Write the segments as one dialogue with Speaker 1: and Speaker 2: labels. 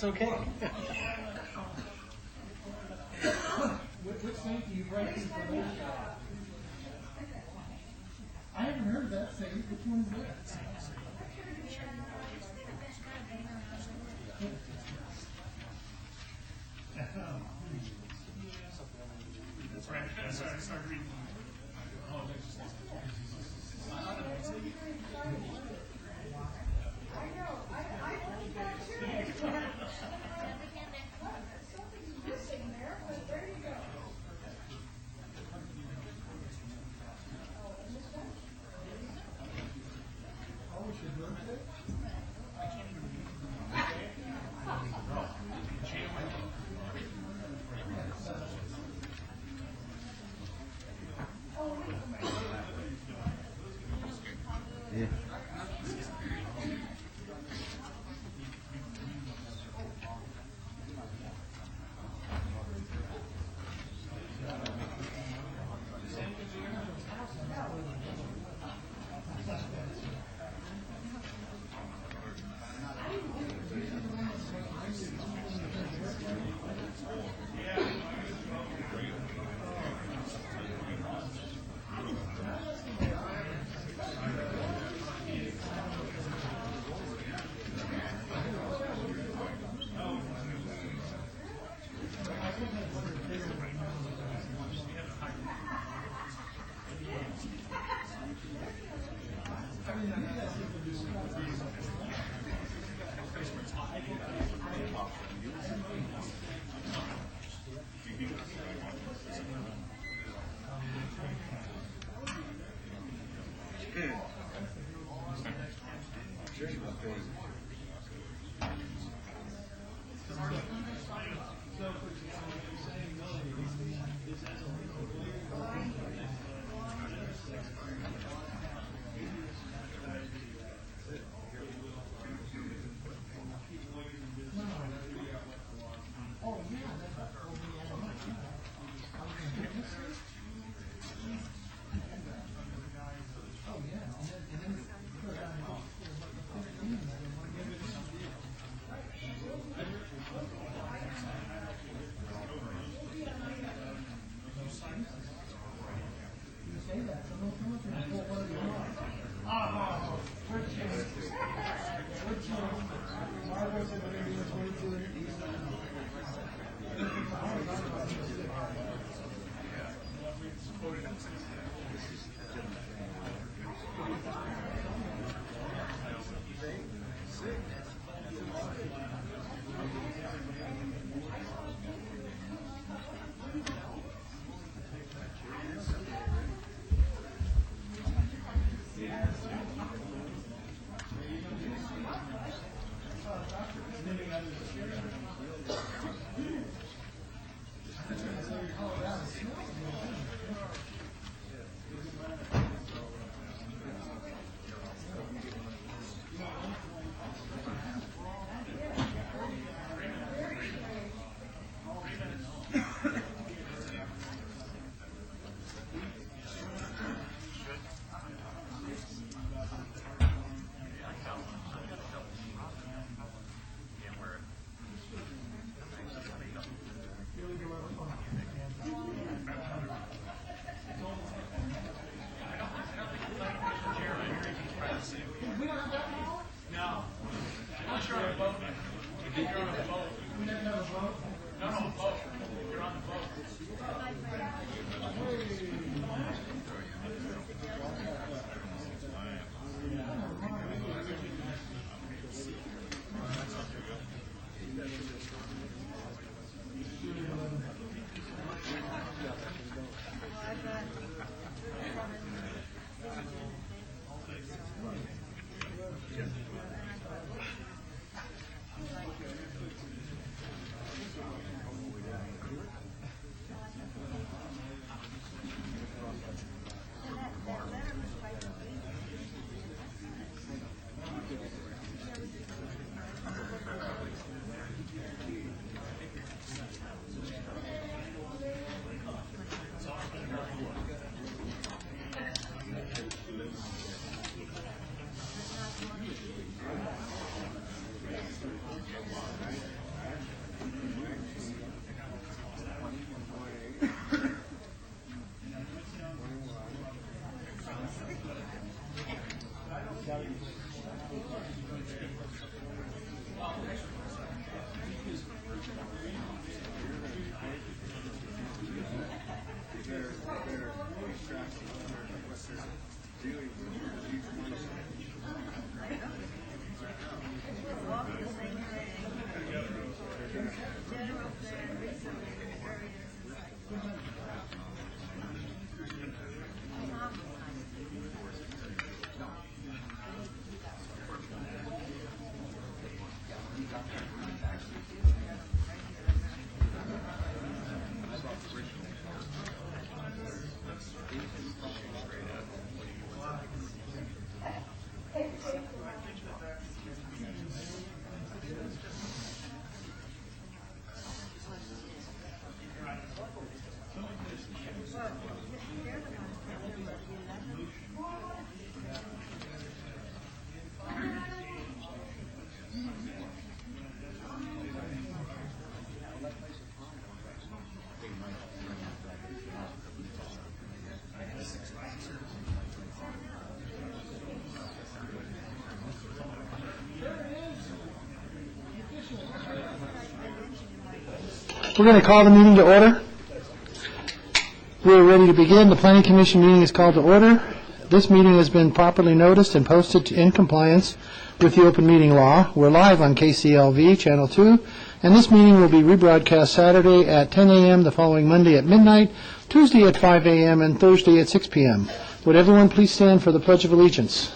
Speaker 1: That's okay.
Speaker 2: Which saint do you pray to for that? I haven't heard of that saint. Which one is that?
Speaker 3: That's right. That's right. I started reading.
Speaker 4: Yeah.
Speaker 2: We're going to call the meeting to order. We're ready to begin. The Planning Commission meeting is called to order. This meeting has been properly noticed and posted in compliance with the open meeting law. We're live on KCLV Channel 2, and this meeting will be rebroadcast Saturday at 10 a.m., the following Monday at midnight, Tuesday at 5 a.m., and Thursday at 6 p.m. Would everyone please stand for the Pledge of Allegiance?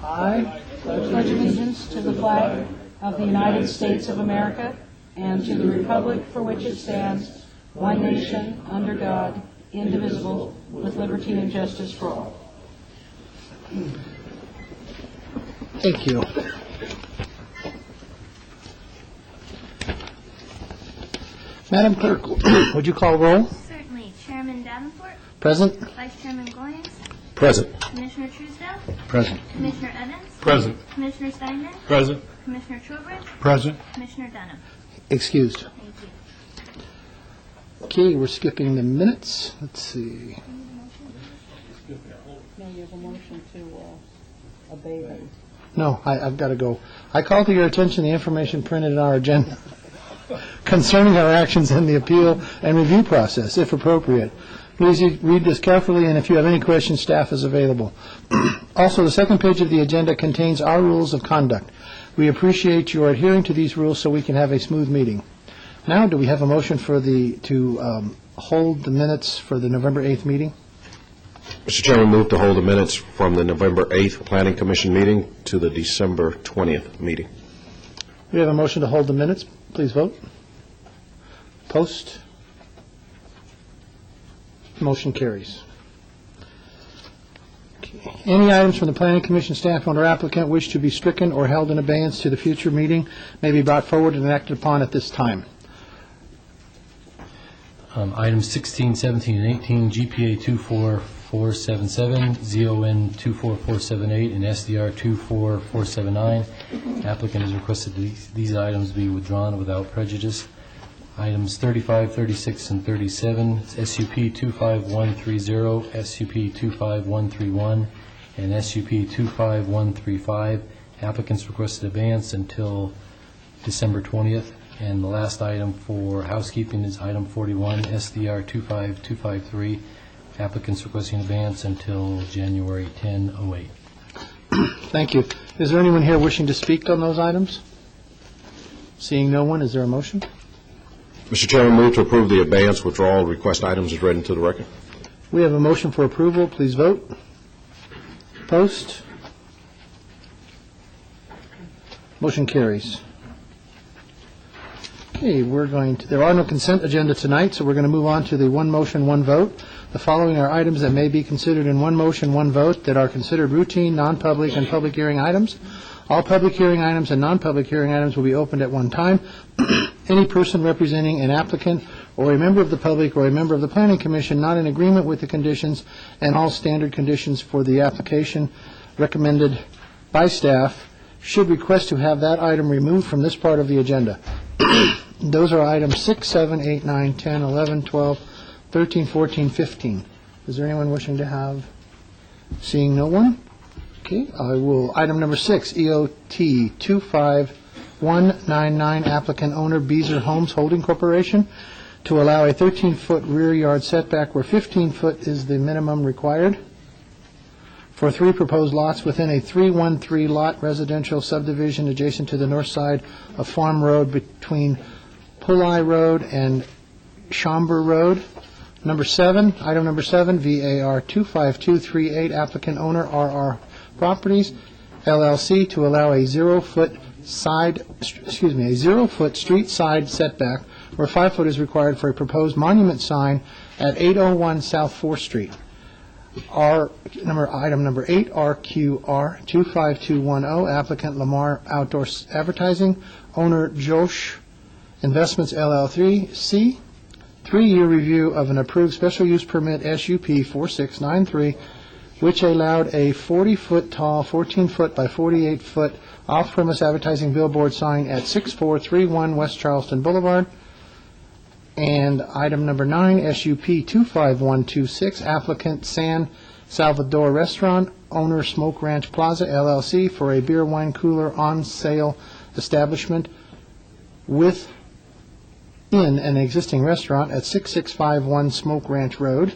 Speaker 2: I
Speaker 1: pledge allegiance to the flag of the United States of America and to the republic for which it stands, one nation, under God, indivisible, with liberty and justice for all.
Speaker 2: Thank you. Madam Clerk, would you call roll?
Speaker 4: Certainly. Chairman Davenport,
Speaker 2: Present?
Speaker 4: Vice Chairman Goins,
Speaker 5: Present.
Speaker 4: Commissioner Truesdale,
Speaker 5: Present.
Speaker 4: Commissioner Evans,
Speaker 5: Present.
Speaker 4: Commissioner Steiner,
Speaker 5: Present.
Speaker 4: Commissioner Trowbridge,
Speaker 5: Present.
Speaker 4: Commissioner Dunham.
Speaker 2: Excused.
Speaker 4: Thank you.
Speaker 2: Okay, we're skipping the minutes. Let's see.
Speaker 1: Now you have a motion to obey them.
Speaker 2: No, I've got to go. I call to your attention the information printed in our agenda concerning our actions in the appeal and review process, if appropriate. Please read this carefully, and if you have any questions, staff is available. Also, the second page of the agenda contains our rules of conduct. We appreciate your adhering to these rules so we can have a smooth meeting. Now, do we have a motion for to hold the minutes for the November 8th meeting?
Speaker 5: Mr. Chairman, move to hold the minutes from the November 8th Planning Commission meeting to the December 20th meeting.
Speaker 2: We have a motion to hold the minutes. Please vote. Post. Motion carries. Okay. Any items from the Planning Commission staff or applicant wish to be stricken or held in abeyance to the future meeting may be brought forward and acted upon at this time.
Speaker 6: Items 16, 17, and 18, GPA 24477, ZON 24478, and SDR 24479. Applicant has requested these items be withdrawn without prejudice. Items 35, 36, and 37, SUP 25130, SUP 25131, and SUP 25135. Applicants requested abeyance until December 20th. And the last item for housekeeping is item 41, SDR 25253. Applicants requesting abeyance until January 10/08.
Speaker 2: Thank you. Is there anyone here wishing to speak on those items? Seeing no one, is there a motion?
Speaker 5: Mr. Chairman, move to approve the abeyance withdrawal request items as read into the record.
Speaker 2: We have a motion for approval. Please vote. Post. Motion carries. Okay, there are no consent agenda tonight, so we're going to move on to the one motion, one vote. The following are items that may be considered in one motion, one vote that are considered routine, non-public, and public hearing items. All public hearing items and non-public hearing items will be opened at one time. Any person representing an applicant or a member of the public or a member of the Planning Commission not in agreement with the conditions and all standard conditions for the application recommended by staff should request to have that item removed from this part of the agenda. Those are items 6, 7, 8, 9, 10, 11, 12, 13, 14, 15. Is there anyone wishing to have? Seeing no one? Okay, item number 6, EOT 25199, applicant owner Beezer Homes Holding Corporation, to allow a 13-foot rear yard setback where 15 foot is the minimum required for 3 proposed lots within a 313 lot residential subdivision adjacent to the north side of Farm Road between Pulai Road and Schomber Road. Item number 7, VAR 25238, applicant owner RR Properties, LLC, to allow a 0-foot street side setback where 5 foot is required for a proposed monument sign at 801 South 4th Street. Item number 8, RQR 25210, applicant Lamar Outdoor Advertising, owner Josh Investments LLC, 3-year review of an approved special use permit SUP 4693, which allowed a 40-foot tall, 14-foot by 48-foot off-premise advertising billboard sign at 6431 West Charleston Boulevard. And item number 9, SUP 25126, applicant San Salvador Restaurant, owner Smoke Ranch Plaza LLC, for a beer wine cooler on sale establishment within an existing restaurant at 6651 Smoke Ranch Road.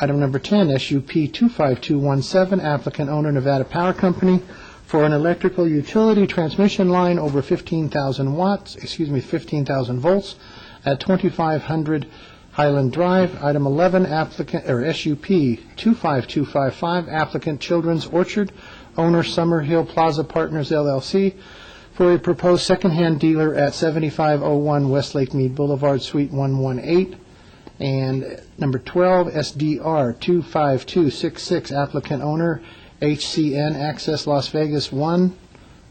Speaker 2: Item number 10, SUP 25217, applicant owner Nevada Power Company for an electrical utility transmission line over 15,000 volts at 2500 Highland Drive. Item 11, applicant, or SUP 25255, applicant Children's Orchard, owner Summerhill Plaza Partners LLC, for a proposed secondhand dealer at 7501 Westlake Mead Boulevard, Suite 118. And number 12, SDR 25266, applicant owner HCN Access Las Vegas 1,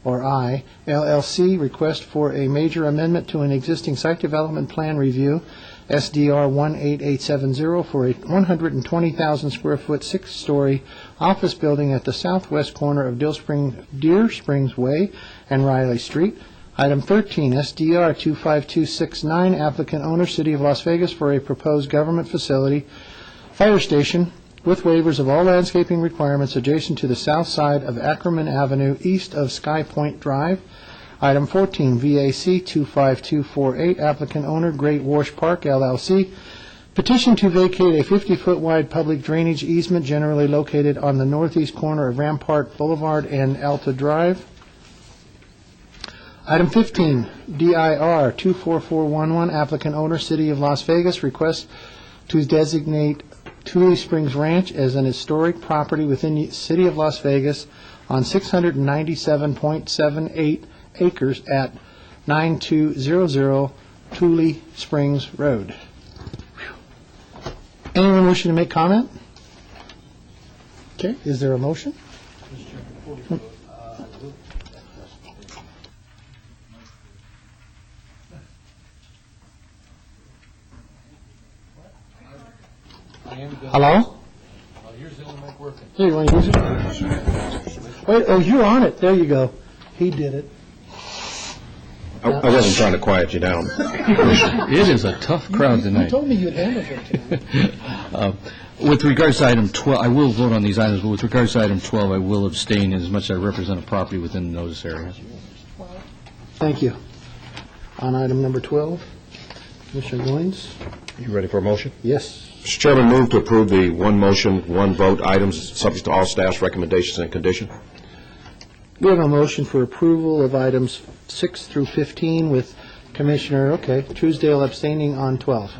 Speaker 2: or I, LLC, request for a major amendment to an existing site development plan review, SDR 18870, for a 120,000 square foot, 6-story office building at the southwest corner of Deer Springs Way and Riley Street. Item 13, SDR 25269, applicant owner City of Las Vegas, for a proposed government facility, fire station, with waivers of all landscaping requirements adjacent to the south side of Ackerman Avenue, east of Sky Point Drive. Item 14, VAC 25248, applicant owner Great Wash Park LLC, petition to vacate a 50-foot wide public drainage easement generally located on the northeast corner of Rampart Boulevard and Alta Drive. Item 15, DIR 24411, applicant owner City of Las Vegas, request to designate Tule Springs Ranch as an historic property within the City of Las Vegas on 697.78 acres at 9200 Tule Springs Road. Anyone wishing to make comment? Okay, is there a motion? Hello?
Speaker 6: Here's the only mic working.
Speaker 2: Here, you want to use it? Wait, oh, you're on it. There you go. He did it.
Speaker 5: I wasn't trying to quiet you down.
Speaker 7: It is a tough crowd
Speaker 2: You
Speaker 7: tonight.
Speaker 2: told me you'd handle it.
Speaker 7: With regards to item 12, I will vote on these items, but with regards to item 12, I will abstain as much as I represent a property within the notice area.
Speaker 2: Thank you. On item number 12, Commissioner Goins?
Speaker 5: You ready for a motion?
Speaker 2: Yes.
Speaker 5: Mr. Chairman, move to approve the one motion, one vote items, subject to all staff's recommendations and condition.
Speaker 2: We have a motion for approval of items 6 through 15 with Commissioner, Truesdale abstaining on 12.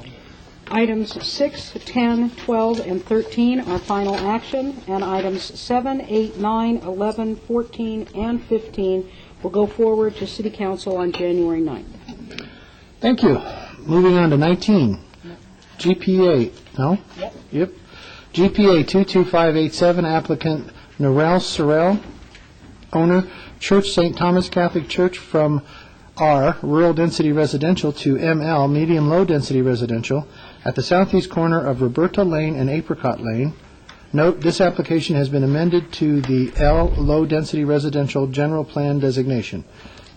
Speaker 1: Items 6, 10, 12, and 13 are final action, and items 7, 8, 9, 11, 14, and 15 will go forward to City Council on January 9th.
Speaker 2: Thank you. Moving on to 19. GPA, no? Yep. GPA 22587, applicant Norel Sorrell, owner Church St. Thomas Catholic Church, from R, rural density residential, to ML, medium low density residential, at the southeast corner of Roberta Lane and Apricot Lane. Note, this application has been amended to the L, low density residential general plan designation.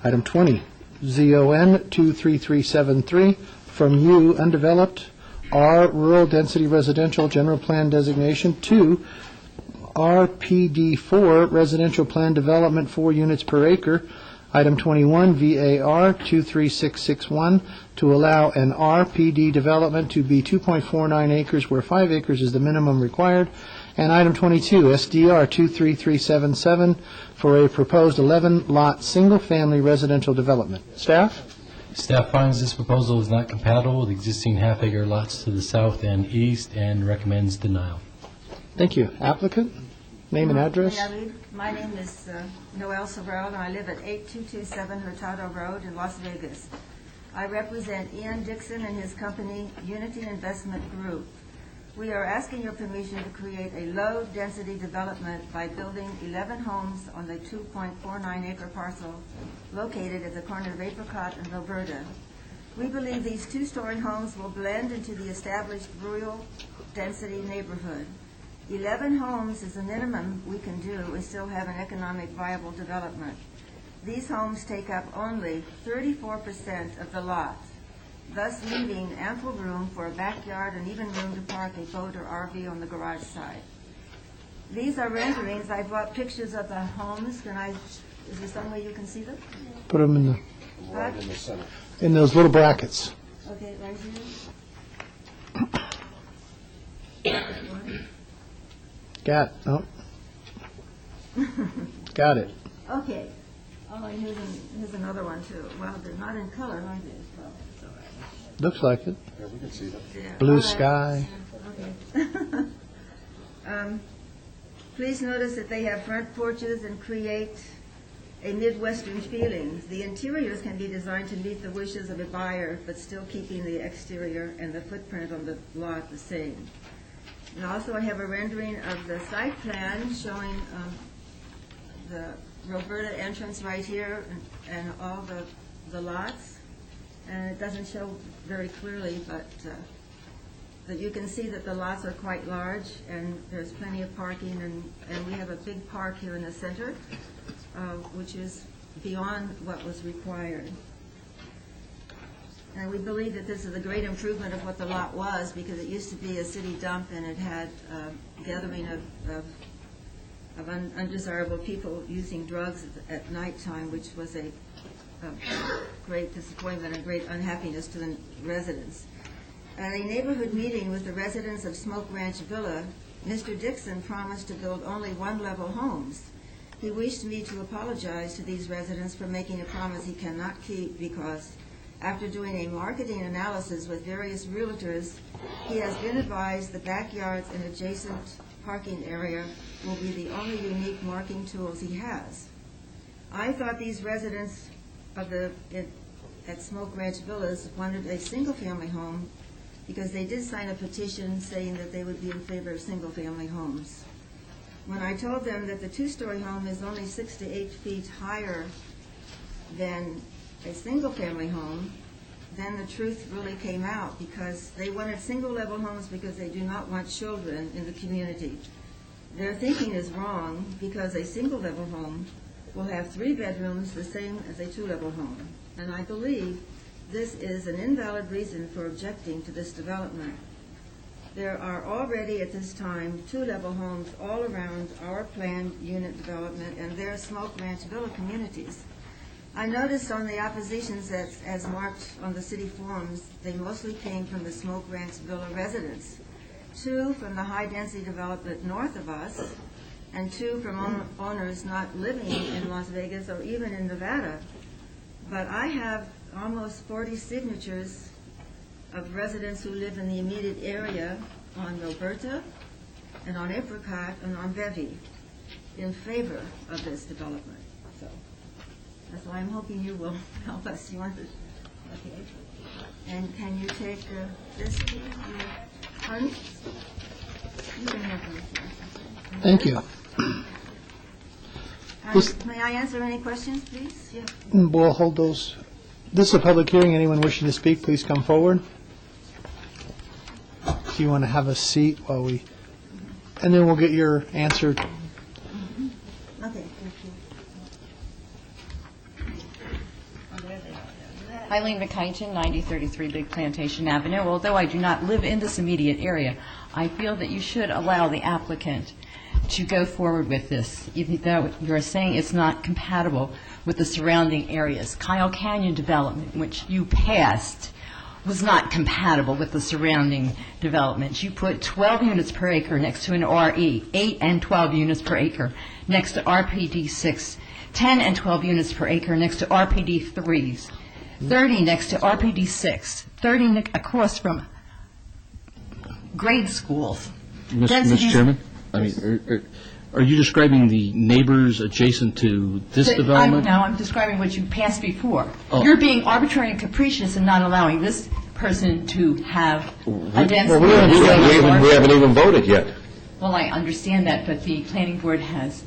Speaker 2: Item 20, ZON 23373, from U, undeveloped, R, rural density residential general plan designation, to RPD4, residential plan development, 4 units per acre. Item 21, VAR 23661, to allow an RPD development to be 2.49 acres where 5 acres is the minimum required. And item 22, SDR 23377, for a proposed 11-lot single-family residential development. Staff?
Speaker 6: Staff finds this proposal is not compatible with existing half-acre lots to the south and east and recommends denial.
Speaker 2: Thank you. Applicant? Name and address?
Speaker 8: My name is Noel Sorrell, and I live at 8227 Hurtado Road in Las Vegas. I represent Ian Dixon and his company, Unity Investment Group. We are asking your permission to create a low-density development by building 11 homes on the 2.49-acre parcel located at the corner of Apricot and Roberta. We believe these 2-story homes will blend into the established rural density neighborhood. 11 homes is the minimum we can do and still have an economic viable development. These homes take up only 34% of the lot, thus leaving ample room for a backyard and even room to park a boat or RV on the garage side. These are renderings. I brought pictures of the homes. Is there some way you can see them?
Speaker 2: Put them in the... in those little brackets.
Speaker 8: Okay, right here.
Speaker 2: Got it.
Speaker 8: Okay. Oh, and here's another one, too. Well, they're not in color, are they? Well, it's all right.
Speaker 2: Looks like it.
Speaker 8: Yeah.
Speaker 2: Blue
Speaker 8: All right.
Speaker 2: sky.
Speaker 8: Okay. Please notice that they have front porches and create a Midwestern feeling. The interiors can be designed to meet the wishes of a buyer, but still keeping the exterior and the footprint on the lot the same. And also, I have a rendering of the site plan showing the Roberta entrance right here and all the lots. And it doesn't show very clearly, but that you can see that the lots are quite large and there's plenty of parking, and we have a big park here in the center, which is beyond what was required. And we believe that this is a great improvement of what the lot was, because it used to be a city dump and it had a gathering of undesirable people using drugs at nighttime, which was a great disappointment and great unhappiness to the residents. At a neighborhood meeting with the residents of Smoke Ranch Villa, Mr. Dixon promised to build only one-level homes. He wished me to apologize to these residents for making a promise he cannot keep, because after doing a marketing analysis with various realtors, he has been advised the backyards and adjacent parking area will be the only unique marking tools he has. I thought these residents at Smoke Ranch Villas wanted a single-family home, because they did sign a petition saying that they would be in favor of single-family homes. When I told them that the two-story home is only 6 to 8 feet higher than a single-family home, then the truth really came out, because they wanted single-level homes because they do not want children in the community. Their thinking is wrong, because a single-level home will have 3 bedrooms, the same as a two-level home. And I believe this is an invalid reason for objecting to this development. There are already at this time 2-level homes all around our planned unit development and their Smoke Ranch Villa communities. I noticed on the oppositions as marked on the city forms, they mostly came from the Smoke Ranch Villa residents, 2 from the high-density development north of us, and 2 from owners not living in Las Vegas or even in Nevada. But I have almost 40 signatures of residents who live in the immediate area on Roberta and on Apricot and on Bevy in favor of this development. So that's why I'm hoping you will help us. You want to? Okay. And can you take this, please? Pardon? You can have them.
Speaker 2: Thank you.
Speaker 8: May I answer any questions, please? Yeah.
Speaker 2: We'll hold those. This is a public hearing. Anyone wishing to speak, please come forward. If you want to have a seat while we, and then we'll get your answer.
Speaker 8: Okay, thank you.
Speaker 9: Eileen McKighton, 9033 Big Plantation Avenue. Although I do not live in this immediate area, I feel that you should allow the applicant to go forward with this, even though you're saying it's not compatible with the surrounding areas. Kyle Canyon development, which you passed, was not compatible with the surrounding developments. You put 12 units per acre next to an RE, 8 and 12 units per acre next to RPD 6, 10 and 12 units per acre next to RPD 3s, 30 next to RPD 6, 30 across from grade schools.
Speaker 7: Mr. Chairman, I mean, are you describing the neighbors adjacent to this development?
Speaker 9: No, I'm describing what you passed before.
Speaker 7: Oh.
Speaker 9: You're being arbitrary and capricious and not allowing this person to have a density.
Speaker 5: We haven't even voted yet.
Speaker 9: Well, I understand that, but the planning board has,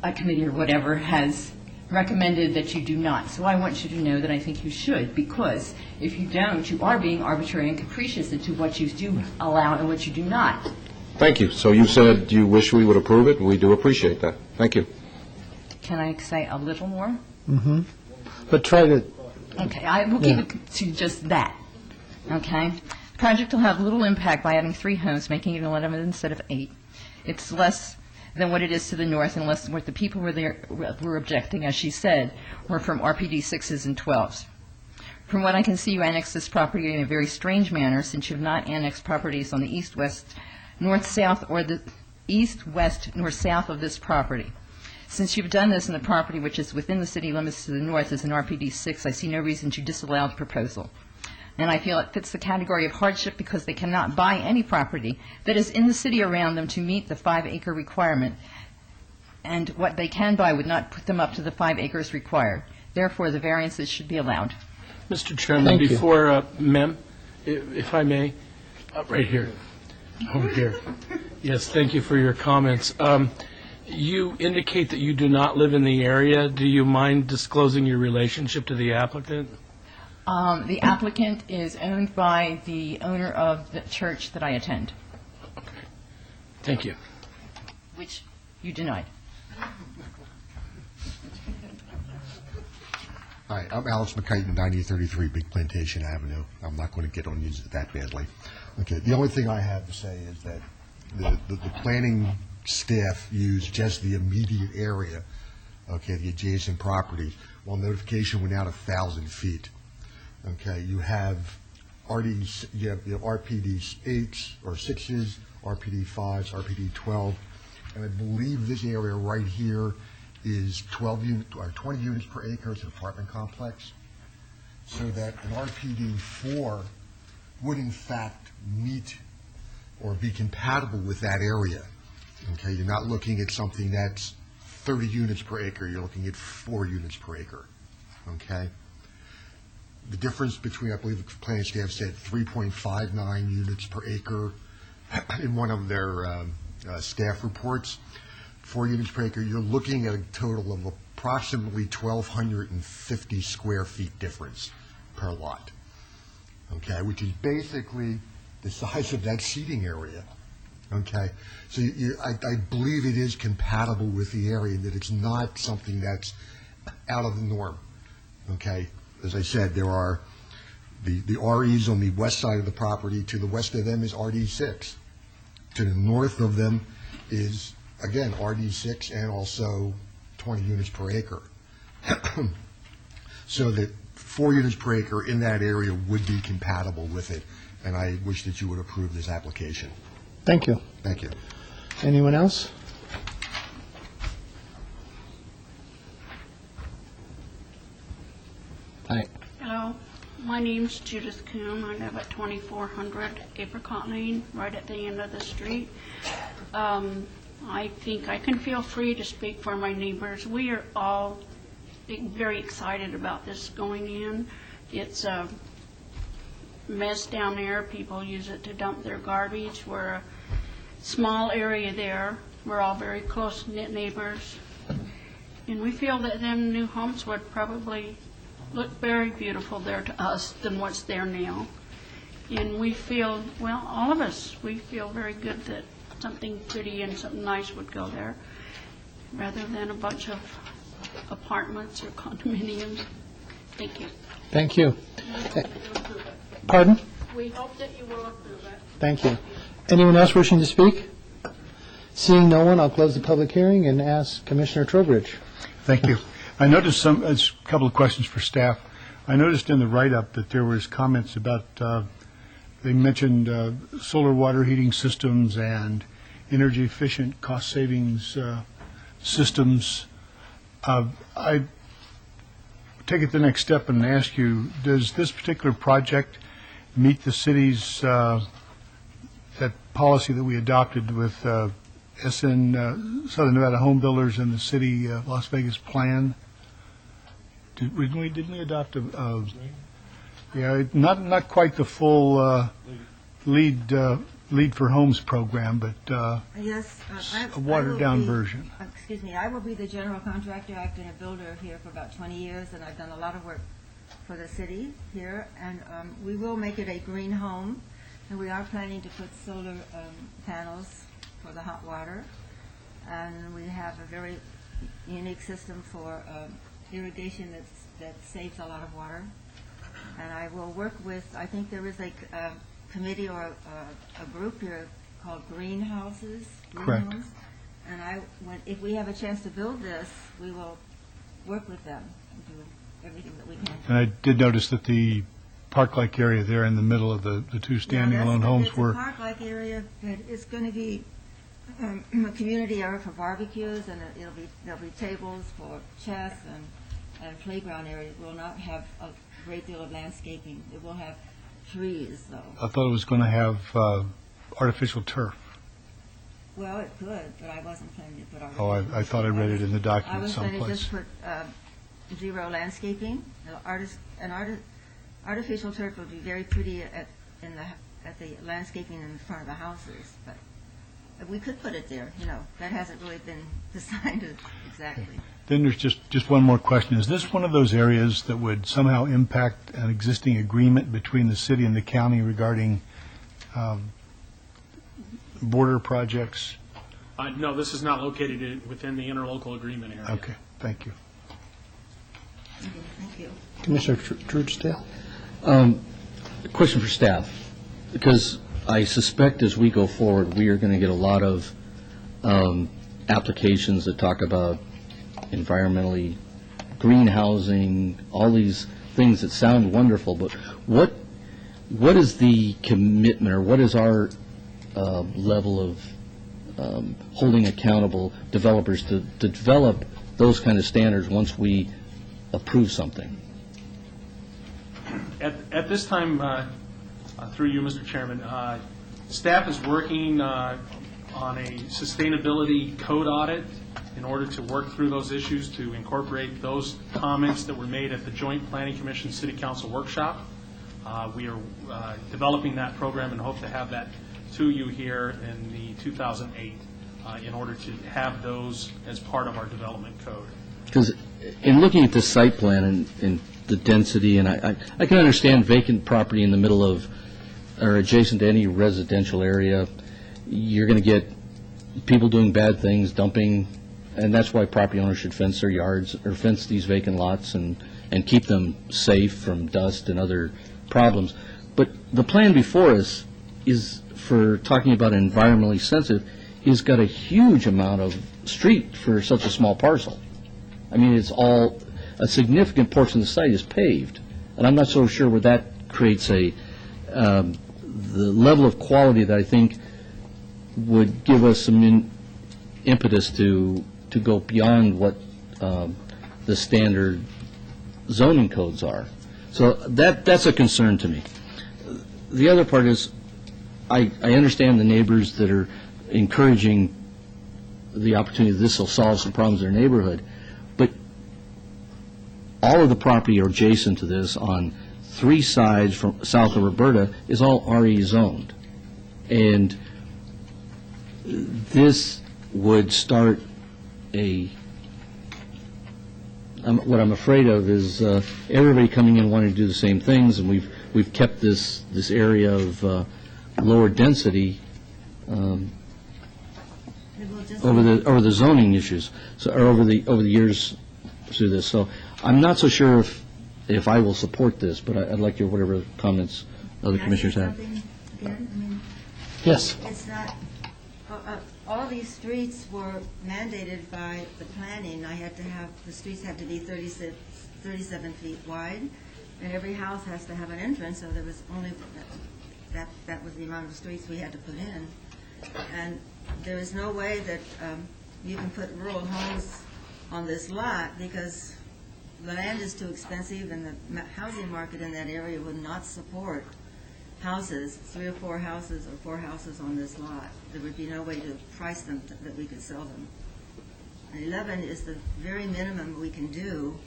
Speaker 9: a committee or whatever, has recommended that you do not. So I want you to know that I think you should, because if you don't, you are being arbitrary and capricious into what you do allow and what you do not.
Speaker 5: Thank you. So you said you wish we would approve it, and we do appreciate that. Thank you.
Speaker 9: Can I say a little more?
Speaker 2: Mm-hmm. But try to.
Speaker 9: Okay, I will keep it to just that. Okay? The project will have little impact by adding 3 homes, making it 11 instead of 8. It's less than what it is to the north, and less than what the people were objecting, as she said, were from RPD 6s and 12s. From what I can see, you annexed this property in a very strange manner, since you have not annexed properties on the east, west, north, south, or the east, west, nor south of this property. Since you've done this in the property which is within the city limits to the north as an RPD 6, I see no reason to disallow the proposal. And I feel it fits the category of hardship because they cannot buy any property that is in the city around them to meet the 5-acre requirement, and what they can buy would not put them up to the 5 acres required. Therefore, the variances should be allowed.
Speaker 3: Mr. Chairman,
Speaker 2: Thank you.
Speaker 3: before, Mem, if I may, right here, over here. Yes, thank you for your comments. You indicate that you do not live in the area. Do you mind disclosing your relationship to the applicant?
Speaker 9: The applicant is owned by the owner of the church that I attend,
Speaker 3: Okay. Thank you.
Speaker 9: which you denied.
Speaker 10: Hi, I'm Alex McKighton, 9033 Big Plantation Avenue. I'm not going to get on you that badly. Okay, the only thing I have to say is that the planning staff used just the immediate area, okay, the adjacent properties, while notification went out 1,000 feet. Okay, you have RPD 8s or 6s, RPD 5s, RPD 12, and I believe this area right here is 12 unit or 20 units per acre. It's an apartment complex, so that an RPD 4 would in fact meet or be compatible with that area. Okay, you're not looking at something that's 30 units per acre. You're looking at 4 units per acre. Okay. The difference between, I believe the planning staff said 3.59 units per acre in one of their staff reports. 4 units per acre, you're looking at a total of approximately 1,250 square feet difference per lot, okay, which is basically the size of that seating area, okay? So I believe it is compatible with the area, that it's not something that's out of the norm, okay? As I said, there are the REs on the west side of the property. To the west of them is RD6. To the north of them is, again, RD6 and also 20 units per acre. So that 4 units per acre in that area would be compatible with it, and I wish that you would approve this application.
Speaker 2: Thank you.
Speaker 10: Thank you.
Speaker 2: Anyone else? Hi.
Speaker 11: Hello, my name's Judith Coombe. I live at 2400 Apricot Lane, right at the end of the street. I think I can feel free to speak for my neighbors. We are all very excited about this going in. It's a mess down there. People use it to dump their garbage. We're a small area there. We're all very close-knit neighbors. And we feel that them new homes would probably look very beautiful there to us than what's there now. And we feel, well, all of us, we feel very good that something pretty and something nice would go there, rather than a bunch of apartments or condominiums. Thank you.
Speaker 2: Thank you. Pardon?
Speaker 11: We hope that you will approve it.
Speaker 2: Thank you. Anyone else wishing to speak? Seeing no one, I'll close the public hearing and ask Commissioner Trowbridge.
Speaker 12: Thank you. I noticed a couple of questions for staff. I noticed in the write-up that there was comments about, they mentioned solar water heating systems and energy efficient cost savings systems. I take it the next step and ask you, does this particular project meet the city's, that policy that we adopted with SN, Southern Nevada Home Builders and the city Las Vegas plan? Didn't we adopt not quite the full Lead for Homes program, but
Speaker 8: Yes,
Speaker 12: a watered-down version.
Speaker 8: Excuse me, I will be the general contractor. I've been a builder here for about 20 years, and I've done a lot of work for the city here, and we will make it a green home, and we are planning to put solar panels for the hot water, and we have a very unique system for irrigation that saves a lot of water. And I will work with, I think there is a committee or a group here called Greenhouses.
Speaker 12: Correct.
Speaker 8: Greenhomes. And if we have a chance to build this, we will work with them to everything that we can.
Speaker 12: And I did notice that the park-like area there in the middle of the two standing-alone homes were,
Speaker 8: It's a park-like area, but it's going to be a community area for barbecues, and there'll be tables for chess and playground area. It will not have a great deal of landscaping. It will have trees, though.
Speaker 12: I thought it was going to have artificial turf.
Speaker 8: Well, it could, but I wasn't planning to put
Speaker 12: Oh,
Speaker 8: artificial.
Speaker 12: I thought I read it in the
Speaker 8: I
Speaker 12: document
Speaker 8: was going to
Speaker 12: someplace.
Speaker 8: just put zero landscaping. Artificial turf would be very pretty at the landscaping in front of the houses, but we could put it there. That hasn't really been decided exactly.
Speaker 12: Then there's just one more question. Is this one of those areas that would somehow impact an existing agreement between the city and the county regarding border projects?
Speaker 13: No, this is not located within the interlocal agreement area.
Speaker 12: Okay, thank you.
Speaker 8: Thank you.
Speaker 2: Commissioner Truesdale?
Speaker 7: Question for staff, because I suspect as we go forward, we are going to get a lot of applications that talk about environmentally green housing, all these things that sound wonderful, but what is the commitment, or what is our level of holding accountable developers to develop those kind of standards once we approve something?
Speaker 13: At this time, through you, Mr. Chairman, staff is working on a sustainability code audit in order to work through those issues, to incorporate those comments that were made at the Joint Planning Commission City Council workshop. We are developing that program and hope to have that to you here in the 2008 in order to have those as part of our development code.
Speaker 7: Because in looking at the site plan and the density, and I can understand vacant property in the middle of or adjacent to any residential area, you're going to get people doing bad things, dumping, and that's why property owners should fence their yards or fence these vacant lots and keep them safe from dust and other problems. But the plan before us is, for talking about environmentally sensitive, has got a huge amount of street for such a small parcel. I mean, it's all, a significant portion of the site is paved, and I'm not so sure where that creates the level of quality that I think would give us some impetus to go beyond what the standard zoning codes are. So that's a concern to me. The other part is, I understand the neighbors that are encouraging the opportunity that this will solve some problems in their neighborhood, but all of the property adjacent to this on 3 sides from south of Roberta is all RE zoned. And this would start what I'm afraid of is everybody coming in wanting to do the same things, and we've kept this area of lower density over the zoning issues, or over the years through this. So I'm not so sure if I will support this, but I'd like to hear whatever comments other commissioners have.
Speaker 2: Yes.
Speaker 8: It's not, all these streets were mandated by the planning. The streets had to be 37 feet wide, and every house has to have an entrance, so there was only, that was the amount of streets we had to put in. And there is no way that you can put rural homes on this lot, because the land is too expensive, and the housing market in that area would not support houses, 3 or 4 houses or 4 houses on this lot. There would be no way to price them that we could sell them. 11 is the very minimum we can do,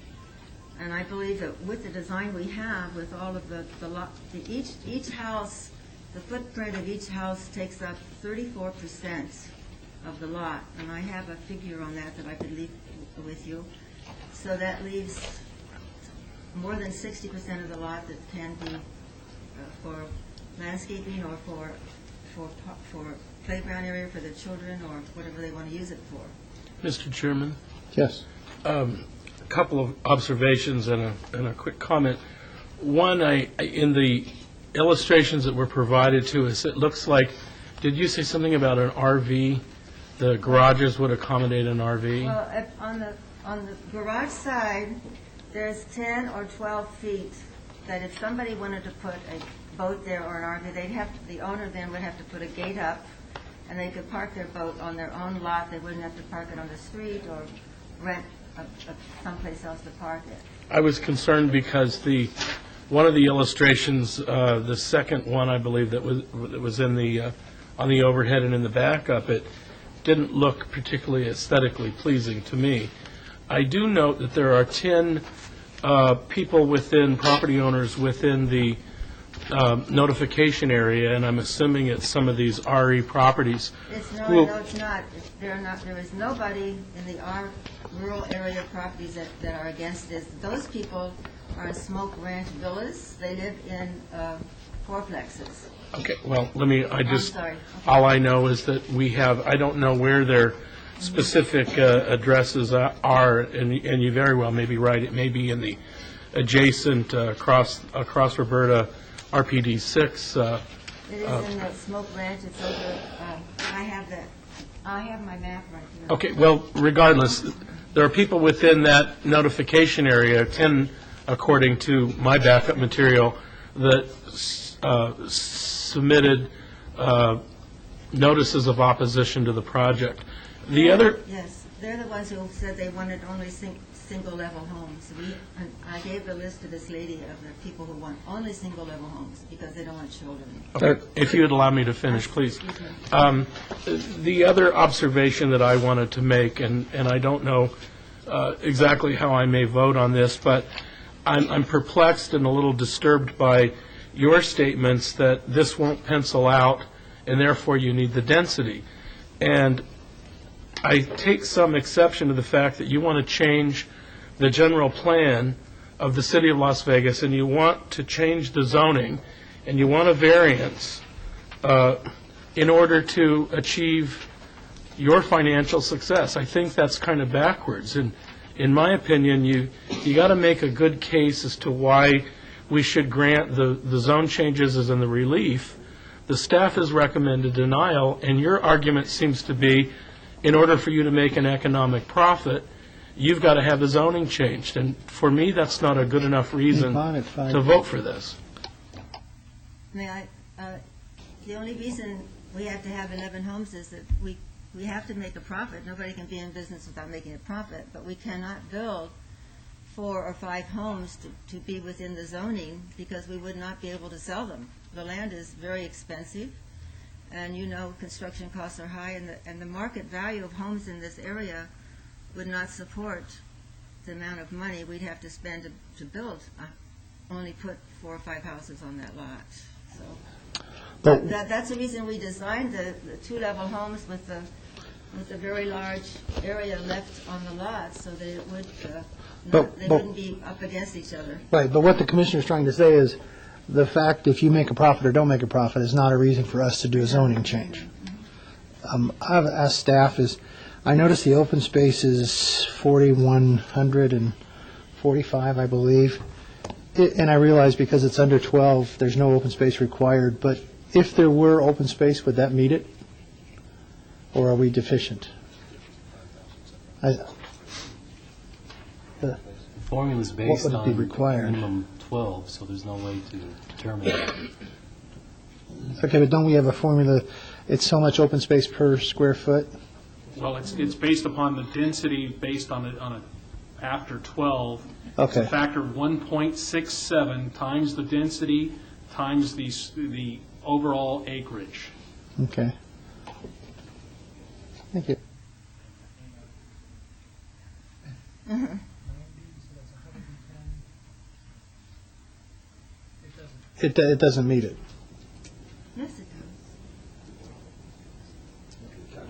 Speaker 8: and I believe that with the design we have, with all of the lot, each house, the footprint of each house takes up 34% of the lot, and I have a figure on that I could leave with you. So that leaves more than 60% of the lot that can be for landscaping or for playground area for the children or whatever they want to use it for.
Speaker 3: Mr. Chairman?
Speaker 2: Yes.
Speaker 3: A couple of observations and a quick comment. One, in the illustrations that were provided to us, it looks like, did you say something about an RV? The garages would accommodate an RV?
Speaker 8: Well, on the garage side, there's 10 or 12 feet that if somebody wanted to put a boat there or an RV, the owner then would have to put a gate up, and they could park their boat on their own lot. They wouldn't have to park it on the street or rent someplace else to park it.
Speaker 3: I was concerned because one of the illustrations, the second one, I believe, that was in the on the overhead and in the backup, it didn't look particularly aesthetically pleasing to me. I do note that there are 10 people property owners within the notification area, and I'm assuming it's some of these RE properties.
Speaker 8: No, it's not. There is nobody in the rural area properties that are against this. Those people are in Smoke Ranch Villas. They live in fourplexes.
Speaker 3: Okay, well,
Speaker 8: I'm sorry.
Speaker 3: All I know is that I don't know where their specific addresses are, and you very well may be right. It may be in the adjacent across Roberta RPD 6.
Speaker 8: It is in the Smoke Ranch. It's over, I have my map right here.
Speaker 3: Okay, well, regardless, there are people within that notification area, 10 according to my backup material, that submitted notices of opposition to the project.
Speaker 8: Yes, they're the ones who said they wanted only single-level homes. I gave the list to this lady of the people who want only single-level homes because they don't want children.
Speaker 3: Okay, if you would allow me to finish, please. The other observation that I wanted to make, and I don't know exactly how I may vote on this, but I'm perplexed and a little disturbed by your statements that this won't pencil out and therefore you need the density. And I take some exception to the fact that you want to change the general plan of the City of Las Vegas, and you want to change the zoning, and you want a variance in order to achieve your financial success. I think that's kind of backwards. And in my opinion, you got to make a good case as to why we should grant the zone changes as in the relief. The staff has recommended denial, and your argument seems to be, in order for you to make an economic profit, you've got to have the zoning changed. And for me, that's not a good enough reason to vote for this.
Speaker 8: May I? The only reason we have to have 11 homes is that we have to make a profit. Nobody can be in business without making a profit, but we cannot build 4 or 5 homes to be within the zoning because we would not be able to sell them. The land is very expensive, and construction costs are high, and the market value of homes in this area would not support the amount of money we'd have to spend to build. Only put 4 or 5 houses on that lot. So that's the reason we designed the 2-level homes with the very large area left on the lot, so that it would they wouldn't be up against each other.
Speaker 2: Right, but what the commissioner is trying to say is the fact if you make a profit or don't make a profit is not a reason for us to do a zoning change. I've asked staff I noticed the open space is 4,145, I believe, and I realize because it's under 12, there's no open space required, but if there were open space, would that meet it? Or are we deficient?
Speaker 6: The formula is based
Speaker 2: What would it be
Speaker 6: on
Speaker 2: required?
Speaker 6: minimum 12, so there's no way to determine that.
Speaker 2: Okay, but don't we have a formula, it's so much open space per square foot?
Speaker 13: Well, it's based upon the density based on a after 12.
Speaker 2: Okay.
Speaker 13: It's a factor of 1.67 times the density times the overall acreage.
Speaker 2: Okay. Thank you. It doesn't meet it.
Speaker 8: Yes, it does.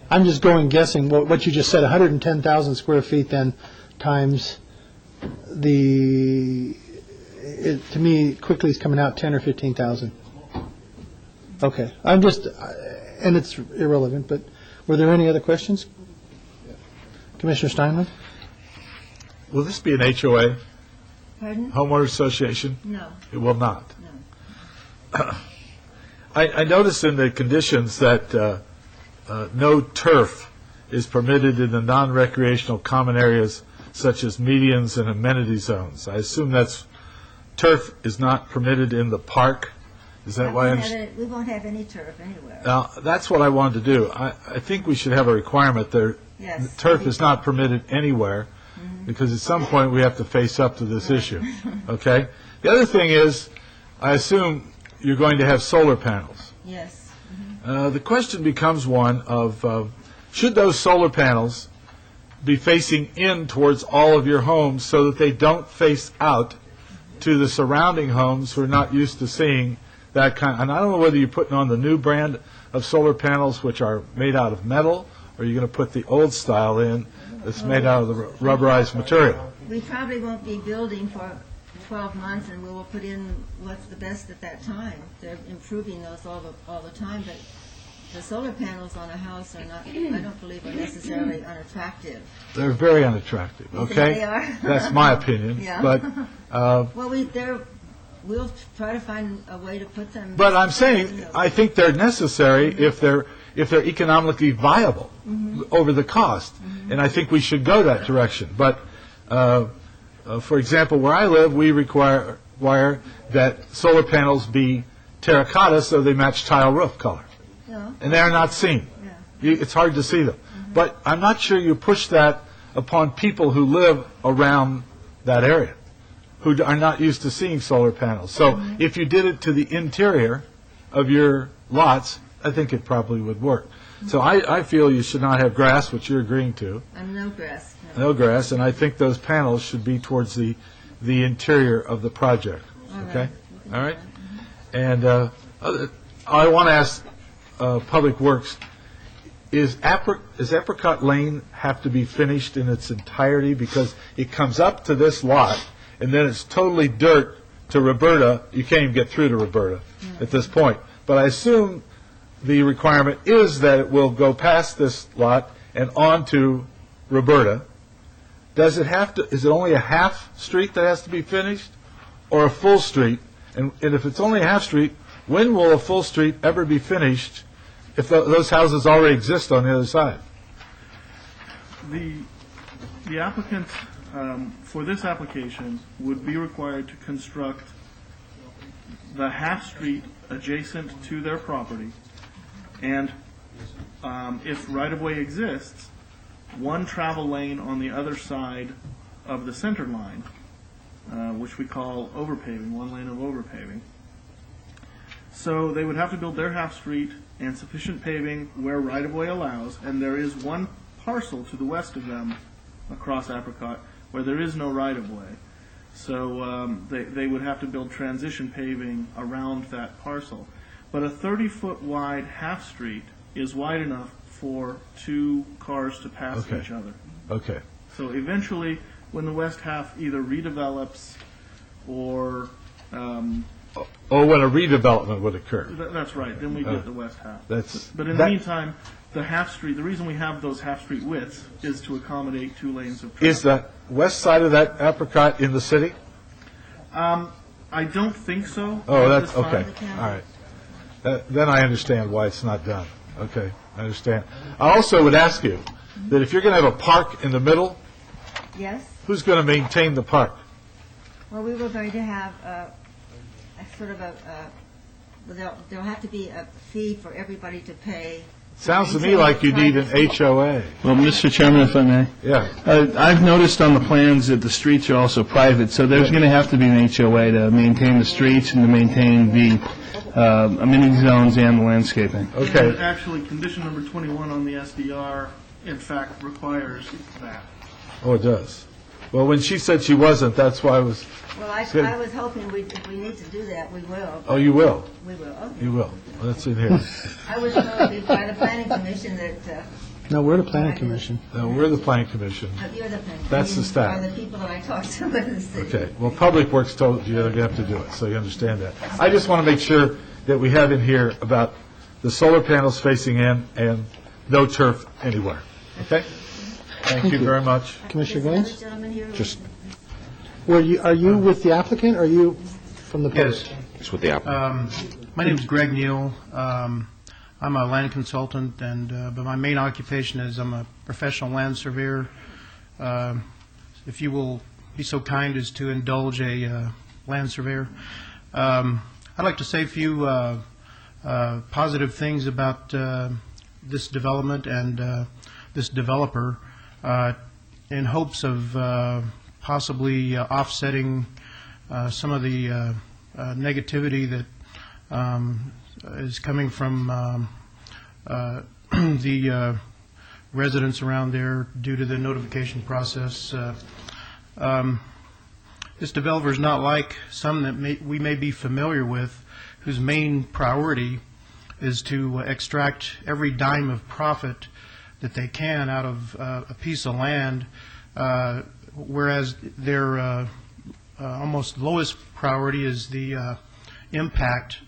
Speaker 2: I'm just guessing what you just said, 110,000 square feet then times to me, quickly is coming out 10 or 15,000. Okay, and it's irrelevant, but were there any other questions? Commissioner Steinman?
Speaker 14: Will this be an HOA?
Speaker 8: Pardon?
Speaker 14: Homeowner Association?
Speaker 8: No.
Speaker 14: It will not?
Speaker 8: No.
Speaker 14: I noticed in the conditions that no turf is permitted in the non-recreational common areas such as medians and amenity zones. I assume that's, turf is not permitted in the park? Is that why?
Speaker 8: We won't have any turf anywhere.
Speaker 14: Now, that's what I wanted to do. I think we should have a requirement there.
Speaker 8: Yes.
Speaker 14: Turf is not permitted anywhere, because at some point we have to face up to this issue, okay? The other thing is, I assume you're going to have solar panels.
Speaker 8: Yes.
Speaker 14: The question becomes one of, should those solar panels be facing in towards all of your homes so that they don't face out to the surrounding homes who are not used to seeing that kind? And I don't know whether you're putting on the new brand of solar panels, which are made out of metal, or you're going to put the old style in that's made out of the rubberized material.
Speaker 8: We probably won't be building for 12 months, and we will put in what's the best at that time. They're improving those all the time, but the solar panels on a house are not, I don't believe, are necessarily unattractive.
Speaker 14: They're very unattractive, okay?
Speaker 8: They are?
Speaker 14: That's my opinion.
Speaker 8: Yeah.
Speaker 14: But,
Speaker 8: well, we'll try to find a way to put them.
Speaker 14: but I'm saying, I think they're necessary if they're economically viable over the cost. And I think we should go that direction. But, for example, where I live, we require that solar panels be terracotta so they match tile roof color. And they're not seen. It's hard to see them. But I'm not sure you push that upon people who live around that area, who are not used to seeing solar panels. So if you did it to the interior of your lots, I think it probably would work. So I feel you should not have grass, which you're agreeing to.
Speaker 8: No grass.
Speaker 14: No grass, and I think those panels should be towards the interior of the project. Okay? All right? And I want to ask Public Works, is Apricot Lane have to be finished in its entirety? Because it comes up to this lot, and then it's totally dirt to Roberta. You can't even get through to Roberta at this point. But I assume the requirement is that it will go past this lot and on to Roberta. Does it have to, is it only a half street that has to be finished, or a full street? And if it's only a half street, when will a full street ever be finished if those houses already exist on the other side?
Speaker 15: The applicant for this application would be required to construct the half street adjacent to their property, and if right-of-way exists, one travel lane on the other side of the center line, which we call overpaving, one lane of overpaving. So they would have to build their half street and sufficient paving where right-of-way allows, and there is one parcel to the west of them across Apricot where there is no right-of-way. So they would have to build transition paving around that parcel. But a 30-foot wide half street is wide enough for two cars to pass each other.
Speaker 14: Okay.
Speaker 15: So eventually, when the west half either redevelops or...
Speaker 14: or when a redevelopment would occur.
Speaker 15: That's right. Then we get the west half. But in
Speaker 14: the
Speaker 15: meantime, the half street, the reason we have those half street widths is to accommodate 2 lanes of traffic.
Speaker 14: Is the west side of that Apricot in the city?
Speaker 15: I don't think so.
Speaker 14: Oh, that's okay. All right. Then I understand why it's not done. Okay, I understand. I also would ask you that if you're going to have a park in the middle,
Speaker 8: Yes.
Speaker 14: who's going to maintain the park?
Speaker 8: Well, we were going to have a sort of there'll have to be a fee for everybody to pay.
Speaker 14: Sounds to me like you need an HOA.
Speaker 16: Well, Mr. Chairman, if I may.
Speaker 14: Yeah.
Speaker 16: I've noticed on the plans that the streets are also private, so there's going to have to be an HOA to maintain the streets and to maintain the amenity zones and the landscaping.
Speaker 14: Okay.
Speaker 15: And actually, condition number 21 on the SDR, in fact, requires that.
Speaker 14: Oh, it does. Well, when she said she wasn't, that's why I was...
Speaker 8: Well, I was hoping if we need to do that, we will.
Speaker 14: Oh, you will?
Speaker 8: We will, okay.
Speaker 14: You will. Well, that's in here.
Speaker 8: I was told by the planning commission that...
Speaker 2: No, we're the planning commission.
Speaker 14: No, we're the planning commission.
Speaker 8: You're the planning.
Speaker 14: That's the staff.
Speaker 8: Are the people that I talked to in the city.
Speaker 14: Okay. Well, Public Works told you you have to do it, so you understand that. I just want to make sure that we have in here about the solar panels facing in and no turf anywhere. Okay? Thank you very much.
Speaker 2: Commissioner Gaines?
Speaker 14: Just
Speaker 2: Are you with the applicant, or are you from the post?
Speaker 5: It's with the applicant.
Speaker 17: My name is Greg Neal. I'm a land consultant, but my main occupation is I'm a professional land surveyor. if you will be so kind as to indulge a land surveyor. I'd like to say a few positive things about this development and this developer in hopes of possibly offsetting some of the negativity that is coming from the residents around there due to the notification process. This developer is not like some that we may be familiar with, whose main priority is to extract every dime of profit that they can out of a piece of land, whereas their almost lowest priority is the impact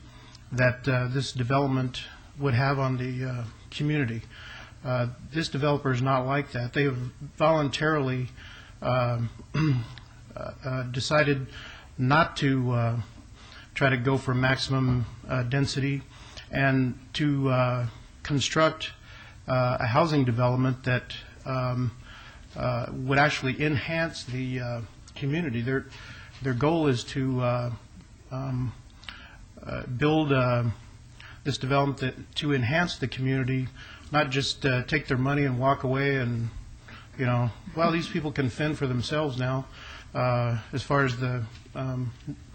Speaker 17: that this development would have on the community. This developer is not like that. They have voluntarily decided not to try to go for maximum density and to construct a housing development that would actually enhance the community. Their goal is to build this development to enhance the community, not just take their money and walk away and, well, these people can fend for themselves now as far as the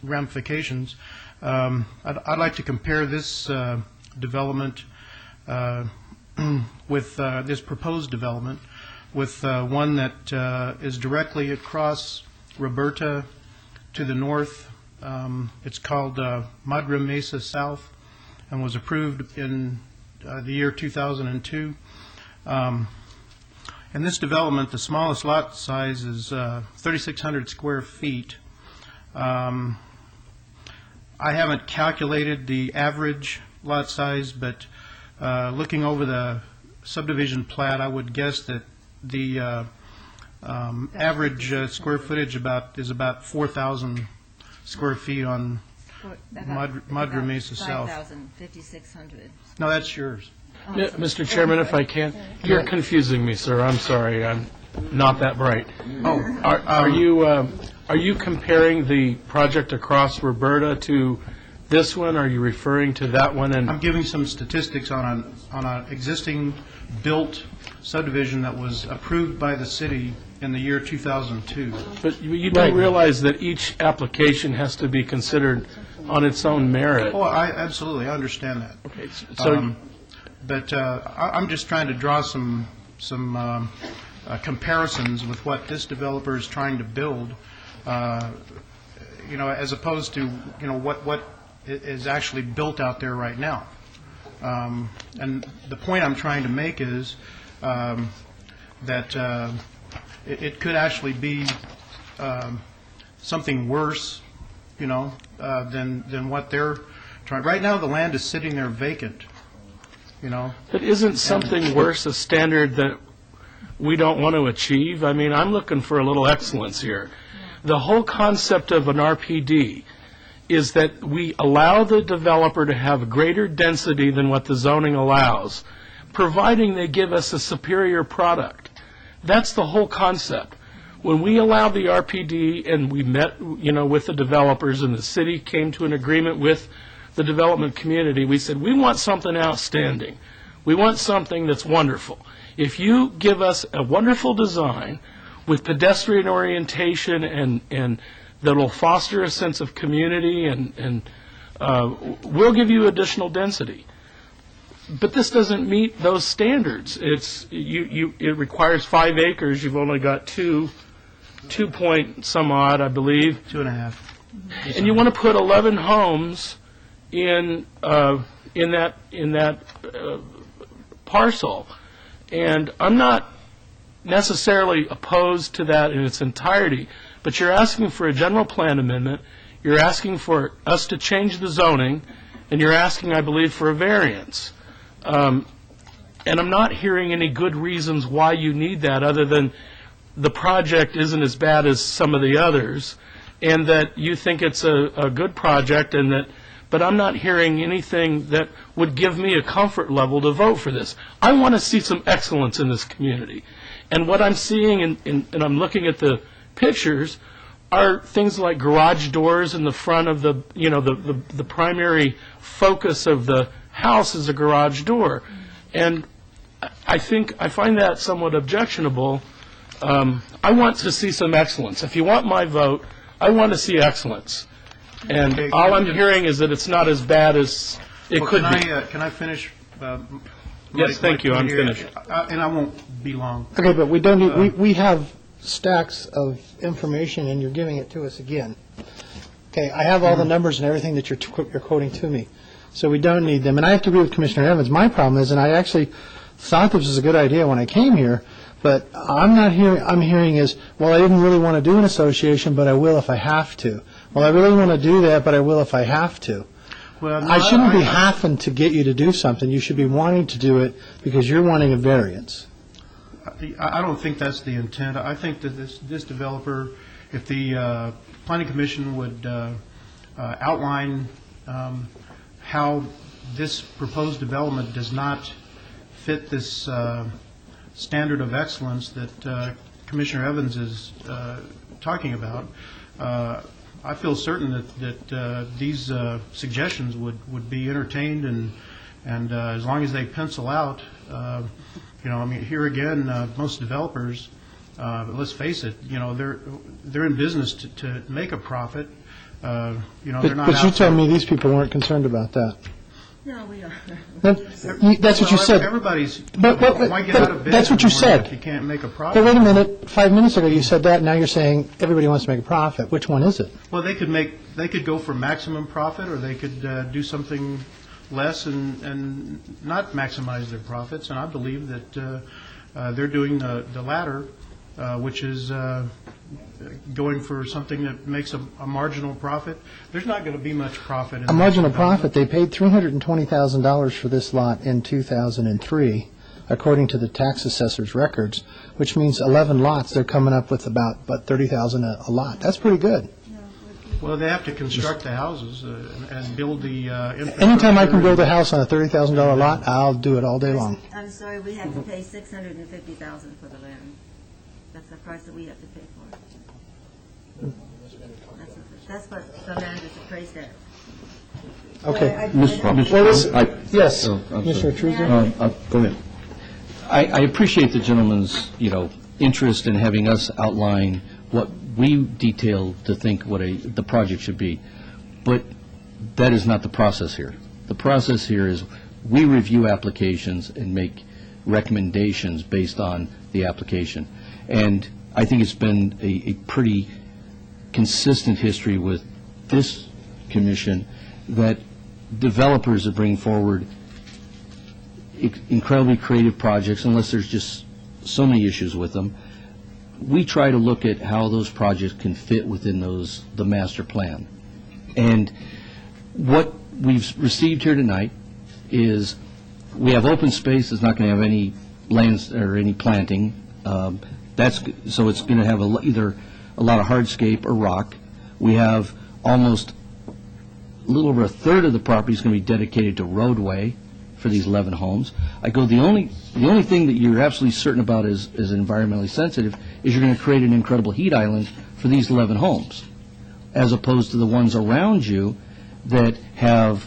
Speaker 17: ramifications. I'd like to compare this development with this proposed development with one that is directly across Roberta to the north. It's called Madre Mesa South and was approved in the year 2002. In this development, the smallest lot size is 3,600 square feet. I haven't calculated the average lot size, but looking over the subdivision plat, I would guess that the average square footage is about 4,000 square feet on Madre Mesa South.
Speaker 8: 5,600.
Speaker 17: No, that's yours.
Speaker 3: Mr. Chairman, if I can, you're confusing me, sir. I'm sorry. I'm not that bright. Are you comparing the project across Roberta to this one? Are you referring to that one? And
Speaker 17: I'm giving some statistics on an existing built subdivision that was approved by the city in the year 2002.
Speaker 3: But you do realize that each application has to be considered on its own merit.
Speaker 17: Oh, absolutely, I understand that.
Speaker 3: Okay, so
Speaker 17: but I'm just trying to draw some comparisons with what this developer is trying to build, as opposed to what is actually built out there right now. And the point I'm trying to make is that it could actually be something worse, than what they're trying. Right now, the land is sitting there vacant.
Speaker 3: But isn't something worse a standard that we don't want to achieve? I mean, I'm looking for a little excellence here. The whole concept of an RPD is that we allow the developer to have greater density than what the zoning allows, providing they give us a superior product. That's the whole concept. When we allowed the RPD and we met, with the developers and the city came to an agreement with the development community, we said, we want something outstanding. We want something that's wonderful. If you give us a wonderful design with pedestrian orientation and that'll foster a sense of community and we'll give you additional density. But this doesn't meet those standards. It requires 5 acres. You've only got 2 point some odd, I believe.
Speaker 17: 2.5.
Speaker 3: And you want to put 11 homes in that parcel. And I'm not necessarily opposed to that in its entirety, but you're asking for a general plan amendment, you're asking for us to change the zoning, and you're asking, I believe, for a variance. And I'm not hearing any good reasons why you need that other than the project isn't as bad as some of the others, and that you think it's a good project, but I'm not hearing anything that would give me a comfort level to vote for this. I want to see some excellence in this community. And what I'm seeing, and I'm looking at the pictures are things like garage doors in the front of the, the primary focus of the house is a garage door. And I find that somewhat objectionable. I want to see some excellence. If you want my vote, I want to see excellence. And all I'm hearing is that it's not as bad as it could be.
Speaker 17: Can I finish?
Speaker 3: Yes, thank you. I'm finished.
Speaker 17: And I won't be long.
Speaker 2: Okay, but we don't need, we have stacks of information, and you're giving it to us again. Okay, I have all the numbers and everything that you're quoting to me, so we don't need them. And I have to agree with Commissioner Evans. My problem is, and I actually thought this was a good idea when I came here, but I'm hearing is, well, I didn't really want to do an association, but I will if I have to. Well, I really want to do that, but I will if I have to.
Speaker 17: Well, no,
Speaker 2: I shouldn't be having to get you to do something. You should be wanting to do it because you're wanting a variance.
Speaker 17: I don't think that's the intent. I think that this developer, if the Planning Commission would outline how this proposed development does not fit this standard of excellence that Commissioner Evans is talking about, I feel certain that these suggestions would be entertained, and as long as they pencil out, here again, most developers, let's face it, they're in business to make a profit. They're not.
Speaker 2: But you told me these people weren't concerned about that.
Speaker 8: No, we are.
Speaker 2: That's what you said.
Speaker 17: Everybody's.
Speaker 2: But
Speaker 17: why get out of business?
Speaker 2: That's what you said.
Speaker 17: If you can't make a profit.
Speaker 2: But wait a minute. 5 minutes ago you said that. Now you're saying everybody wants to make a profit. Which one is it?
Speaker 17: Well, they could go for maximum profit, or they could do something less and not maximize their profits. And I believe that they're doing the latter, which is going for something that makes a marginal profit. There's not going to be much profit.
Speaker 2: A marginal profit. They paid $320,000 for this lot in 2003, according to the tax assessor's records, which means 11 lots. They're coming up with about $30,000 a lot. That's pretty good.
Speaker 17: Well, they have to construct the houses and build the infrastructure.
Speaker 2: Anytime I can build a house on a $30,000 lot, I'll do it all day long.
Speaker 8: I'm sorry, we have to pay $650,000 for the land. That's the price that we have to pay for it. That's what the land is appraised at.
Speaker 2: Okay.
Speaker 7: Yes,
Speaker 2: Mr. Truesdale?
Speaker 7: Go ahead. I appreciate the gentleman's, interest in having us outline what we detailed to think what the project should be, but that is not the process here. The process here is we review applications and make recommendations based on the application. And I think it's been a pretty consistent history with this commission that developers that bring forward incredibly creative projects, unless there's just so many issues with them, we try to look at how those projects can fit within the master plan. And what we've received here tonight is we have open space that's not going to have any lands or any planting. So it's going to have either a lot of hardscape or rock. We have almost a little over a third of the property is going to be dedicated to roadway for these 11 homes. The only thing that you're absolutely certain about is environmentally sensitive is you're going to create an incredible heat island for these 11 homes, as opposed to the ones around you that have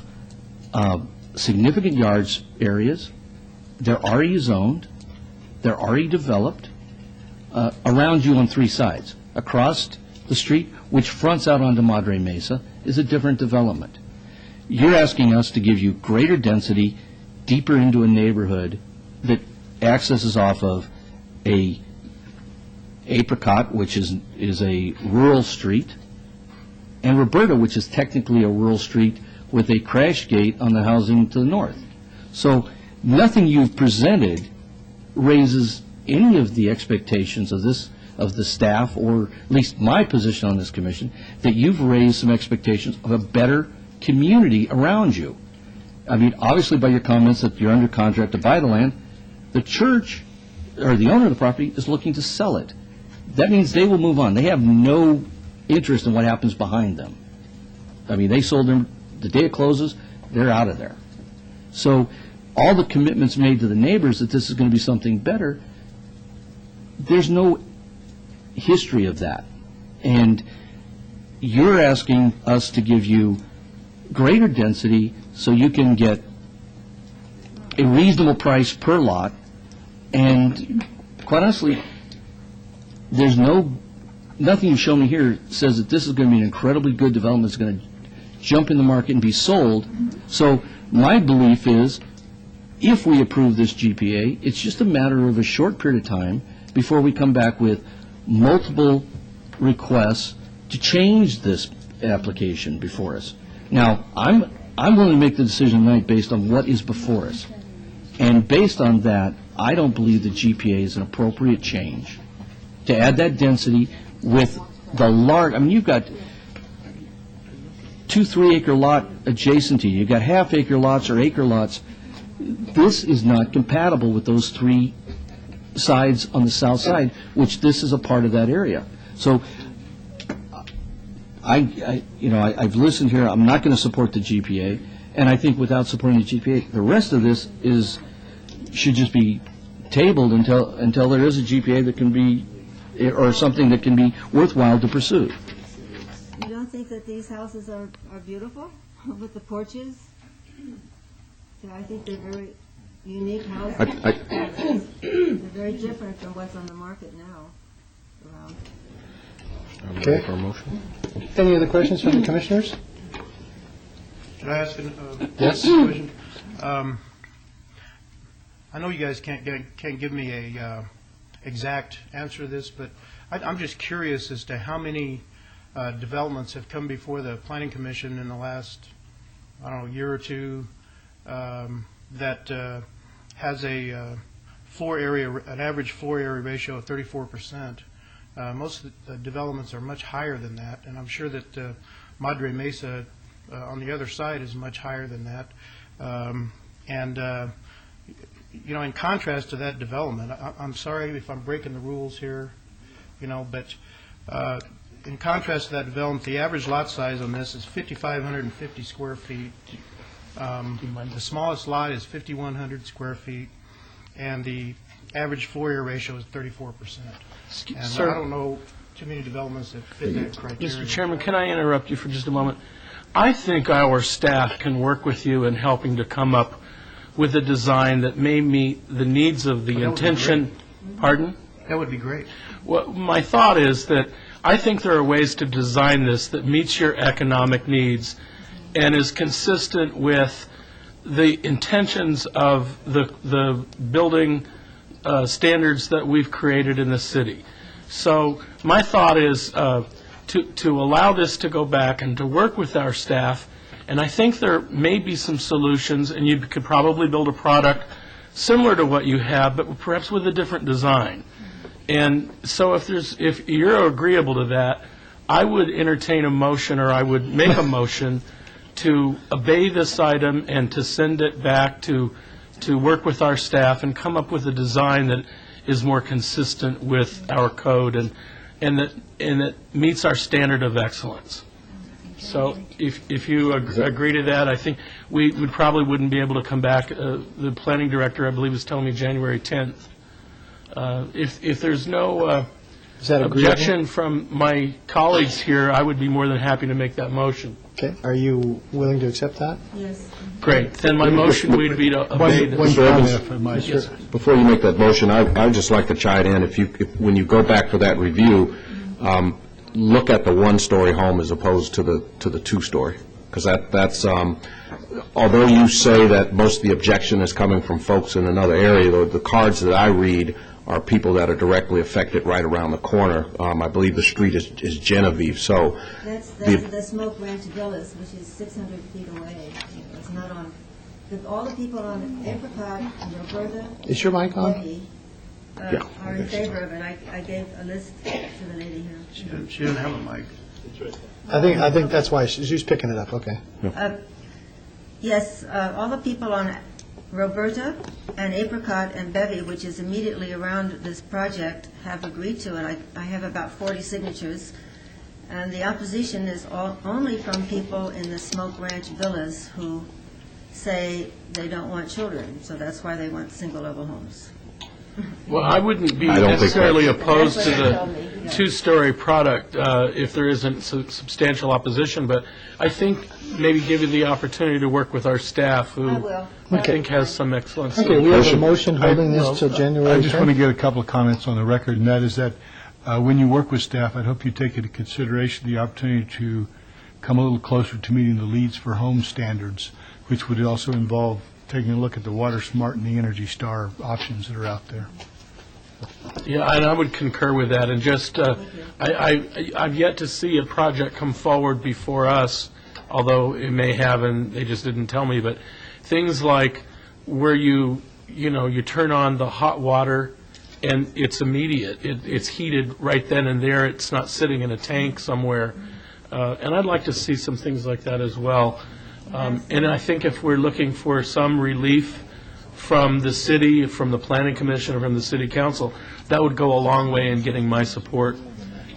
Speaker 7: significant yards areas. They're already zoned. They're already developed around you on three sides. Across the street, which fronts out onto Madre Mesa, is a different development. You're asking us to give you greater density deeper into a neighborhood that accesses off of a Apricot, which is a rural street, and Roberta, which is technically a rural street with a crash gate on the housing to the north. So nothing you've presented raises any of the expectations of the staff, or at least my position on this commission, that you've raised some expectations of a better community around you. I mean, obviously by your comments that you're under contract to buy the land, the church, or the owner of the property, is looking to sell it. That means they will move on. They have no interest in what happens behind them. I mean, they sold them, the day it closes, they're out of there. So all the commitments made to the neighbors that this is going to be something better, there's no history of that. And you're asking us to give you greater density so you can get a reasonable price per lot. And quite honestly, there's nothing you've shown me here says that this is going to be an incredibly good development that's going to jump in the market and be sold. So my belief is, if we approve this GPA, it's just a matter of a short period of time before we come back with multiple requests to change this application before us. Now, I'm willing to make the decision tonight based on what is before us. And based on that, I don't believe the GPA is an appropriate change to add that density with the large, I mean, you've got 2 3-acre lot adjacent to you. You've got half-acre lots or acre lots. This is not compatible with those 3 sides on the south side, which this is a part of that area. So I've listened here. I'm not going to support the GPA, and I think without supporting the GPA, the rest of this should just be tabled until there is a GPA that can be, or something that can be worthwhile to pursue.
Speaker 8: You don't think that these houses are beautiful with the porches? Yeah, I think they're very unique houses. They're very different from what's on the market now around.
Speaker 2: Okay.
Speaker 5: For a motion.
Speaker 2: Any other questions from the commissioners?
Speaker 17: Can I ask
Speaker 2: Yes.
Speaker 17: question? I know you guys can't give me a exact answer to this, but I'm just curious as to how many developments have come before the Planning Commission in the last, I don't know, year or two that has a an average floor area ratio of 34%. Most of the developments are much higher than that, and I'm sure that Madre Mesa on the other side is much higher than that. In contrast to that development, I'm sorry if I'm breaking the rules here, but in contrast to that development, the average lot size on this is 5,550 square feet. The smallest lot is 5,100 square feet, and the average floor area ratio is 34%. And
Speaker 3: Sir,
Speaker 17: I don't know too many developments that fit that criteria.
Speaker 3: Mr. Chairman, can I interrupt you for just a moment? I think our staff can work with you in helping to come up with a design that may meet the needs of the intention. Pardon?
Speaker 17: That would be great.
Speaker 3: Well, my thought is that I think there are ways to design this that meets your economic needs and is consistent with the intentions of the building standards that we've created in the city. So my thought is to allow this to go back and to work with our staff, and I think there may be some solutions, and you could probably build a product similar to what you have, but perhaps with a different design. And so if you're agreeable to that, I would entertain a motion, or I would make a motion to obey this item and to send it back to work with our staff and come up with a design that is more consistent with our code and that meets our standard of excellence. So if you agree to that, I think we probably wouldn't be able to come back. The planning director, I believe, is telling me January 10th. If there's no objection from my colleagues here, I would be more than happy to make that motion.
Speaker 2: Okay. Are you willing to accept that?
Speaker 8: Yes.
Speaker 3: Great. Then my motion would be to obey this.
Speaker 5: Yes. Before you make that motion, I'd just like to chime in. When you go back for that review, look at the one-story home as opposed to the two-story, because that's although you say that most of the objection is coming from folks in another area, the cards that I read are people that are directly affected right around the corner. I believe the street is Genevieve. So
Speaker 8: that's the Smoke Ranch Villas, which is 600 feet away. It's not on. All the people on Apricot and Roberta.
Speaker 2: Is your mic on?
Speaker 8: Are in favor of it. I gave a list to the lady here.
Speaker 17: She doesn't have a mic.
Speaker 2: I think that's why she's picking it up. Okay.
Speaker 8: Yes, all the people on Roberta and Apricot and Bevy, which is immediately around this project, have agreed to it. I have about 40 signatures, and the opposition is only from people in the Smoke Ranch Villas who say they don't want children, so that's why they want single-level homes.
Speaker 3: Well, I wouldn't be necessarily opposed to two-story product if there isn't substantial opposition, but I think maybe give you the opportunity to work with our staff, who I think has some excellence.
Speaker 2: Okay, we have a motion holding this till January 10th.
Speaker 12: I just want to get a couple of comments on the record, and that is that when you work with staff, I'd hope you take into consideration the opportunity to come a little closer to meeting the Leads for Home standards, which would also involve taking a look at the Water Smart and the Energy Star options that are out there.
Speaker 3: Yeah, and I would concur with that, and just, I've yet to see a project come forward before us, although it may have, and they just didn't tell me, but things like where you turn on the hot water, and it's immediate. It's heated right then and there. It's not sitting in a tank somewhere. And I'd like to see some things like that as well. And I think if we're looking for some relief from the city, from the Planning Commission, or from the City Council, that would go a long way in getting my support.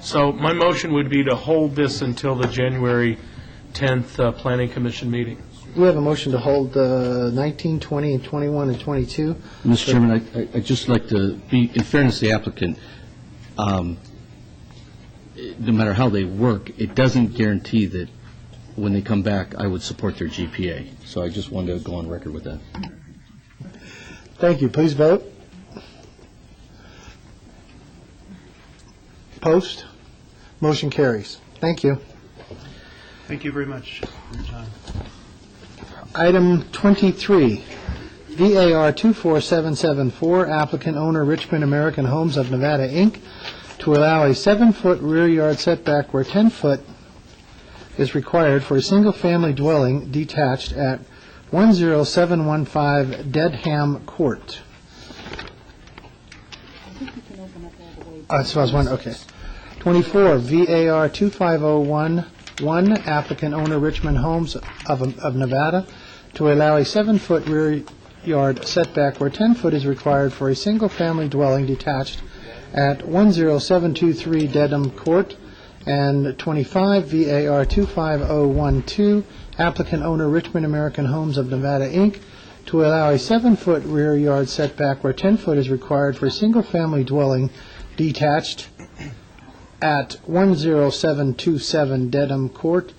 Speaker 3: So my motion would be to hold this until the January 10th Planning Commission meeting.
Speaker 2: We have a motion to hold 19, 20, and 21, and 22.
Speaker 7: Mr. Chairman, I'd just like to be, in fairness to the applicant, no matter how they work, it doesn't guarantee that when they come back, I would support their GPA. So I just wanted to go on record with that.
Speaker 2: Thank you. Please vote. Post. Motion carries. Thank you.
Speaker 17: Thank you very much for your time.
Speaker 2: Item 23, VAR 24774, applicant owner Richmond American Homes of Nevada, Inc., to allow a 7-foot rear yard setback where 10 foot is required for a single-family dwelling detached at 10715 Dedham Court. So I was wondering, okay. 24, VAR 25011, applicant owner Richmond Homes of Nevada, to allow a 7-foot rear yard setback where 10 foot is required for a single-family dwelling detached at 10723 Dedham Court. And 25, VAR 25012, applicant owner Richmond American Homes of Nevada, Inc., to allow a 7-foot rear yard setback where 10 foot is required for a single-family dwelling detached at 10727 Dedham Court.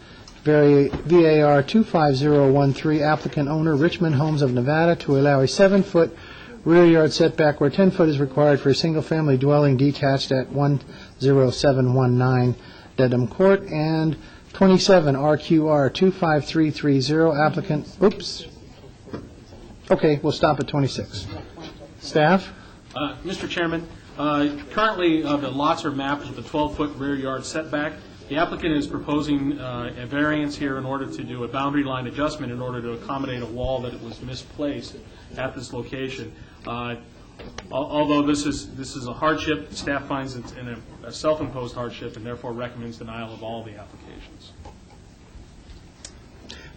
Speaker 2: VAR 25013, applicant owner Richmond Homes of Nevada, to allow a 7-foot rear yard setback where 10 foot is required for a single-family dwelling detached at 10719 Dedham Court. And 27, RQR 25330, applicant, okay, we'll stop at 26. Staff?
Speaker 13: Mr. Chairman, currently the lots are mapped with a 12-foot rear yard setback. The applicant is proposing a variance here in order to do a boundary line adjustment in order to accommodate a wall that was misplaced at this location. Although this is a hardship, staff finds it a self-imposed hardship and therefore recommends denial of all the applications.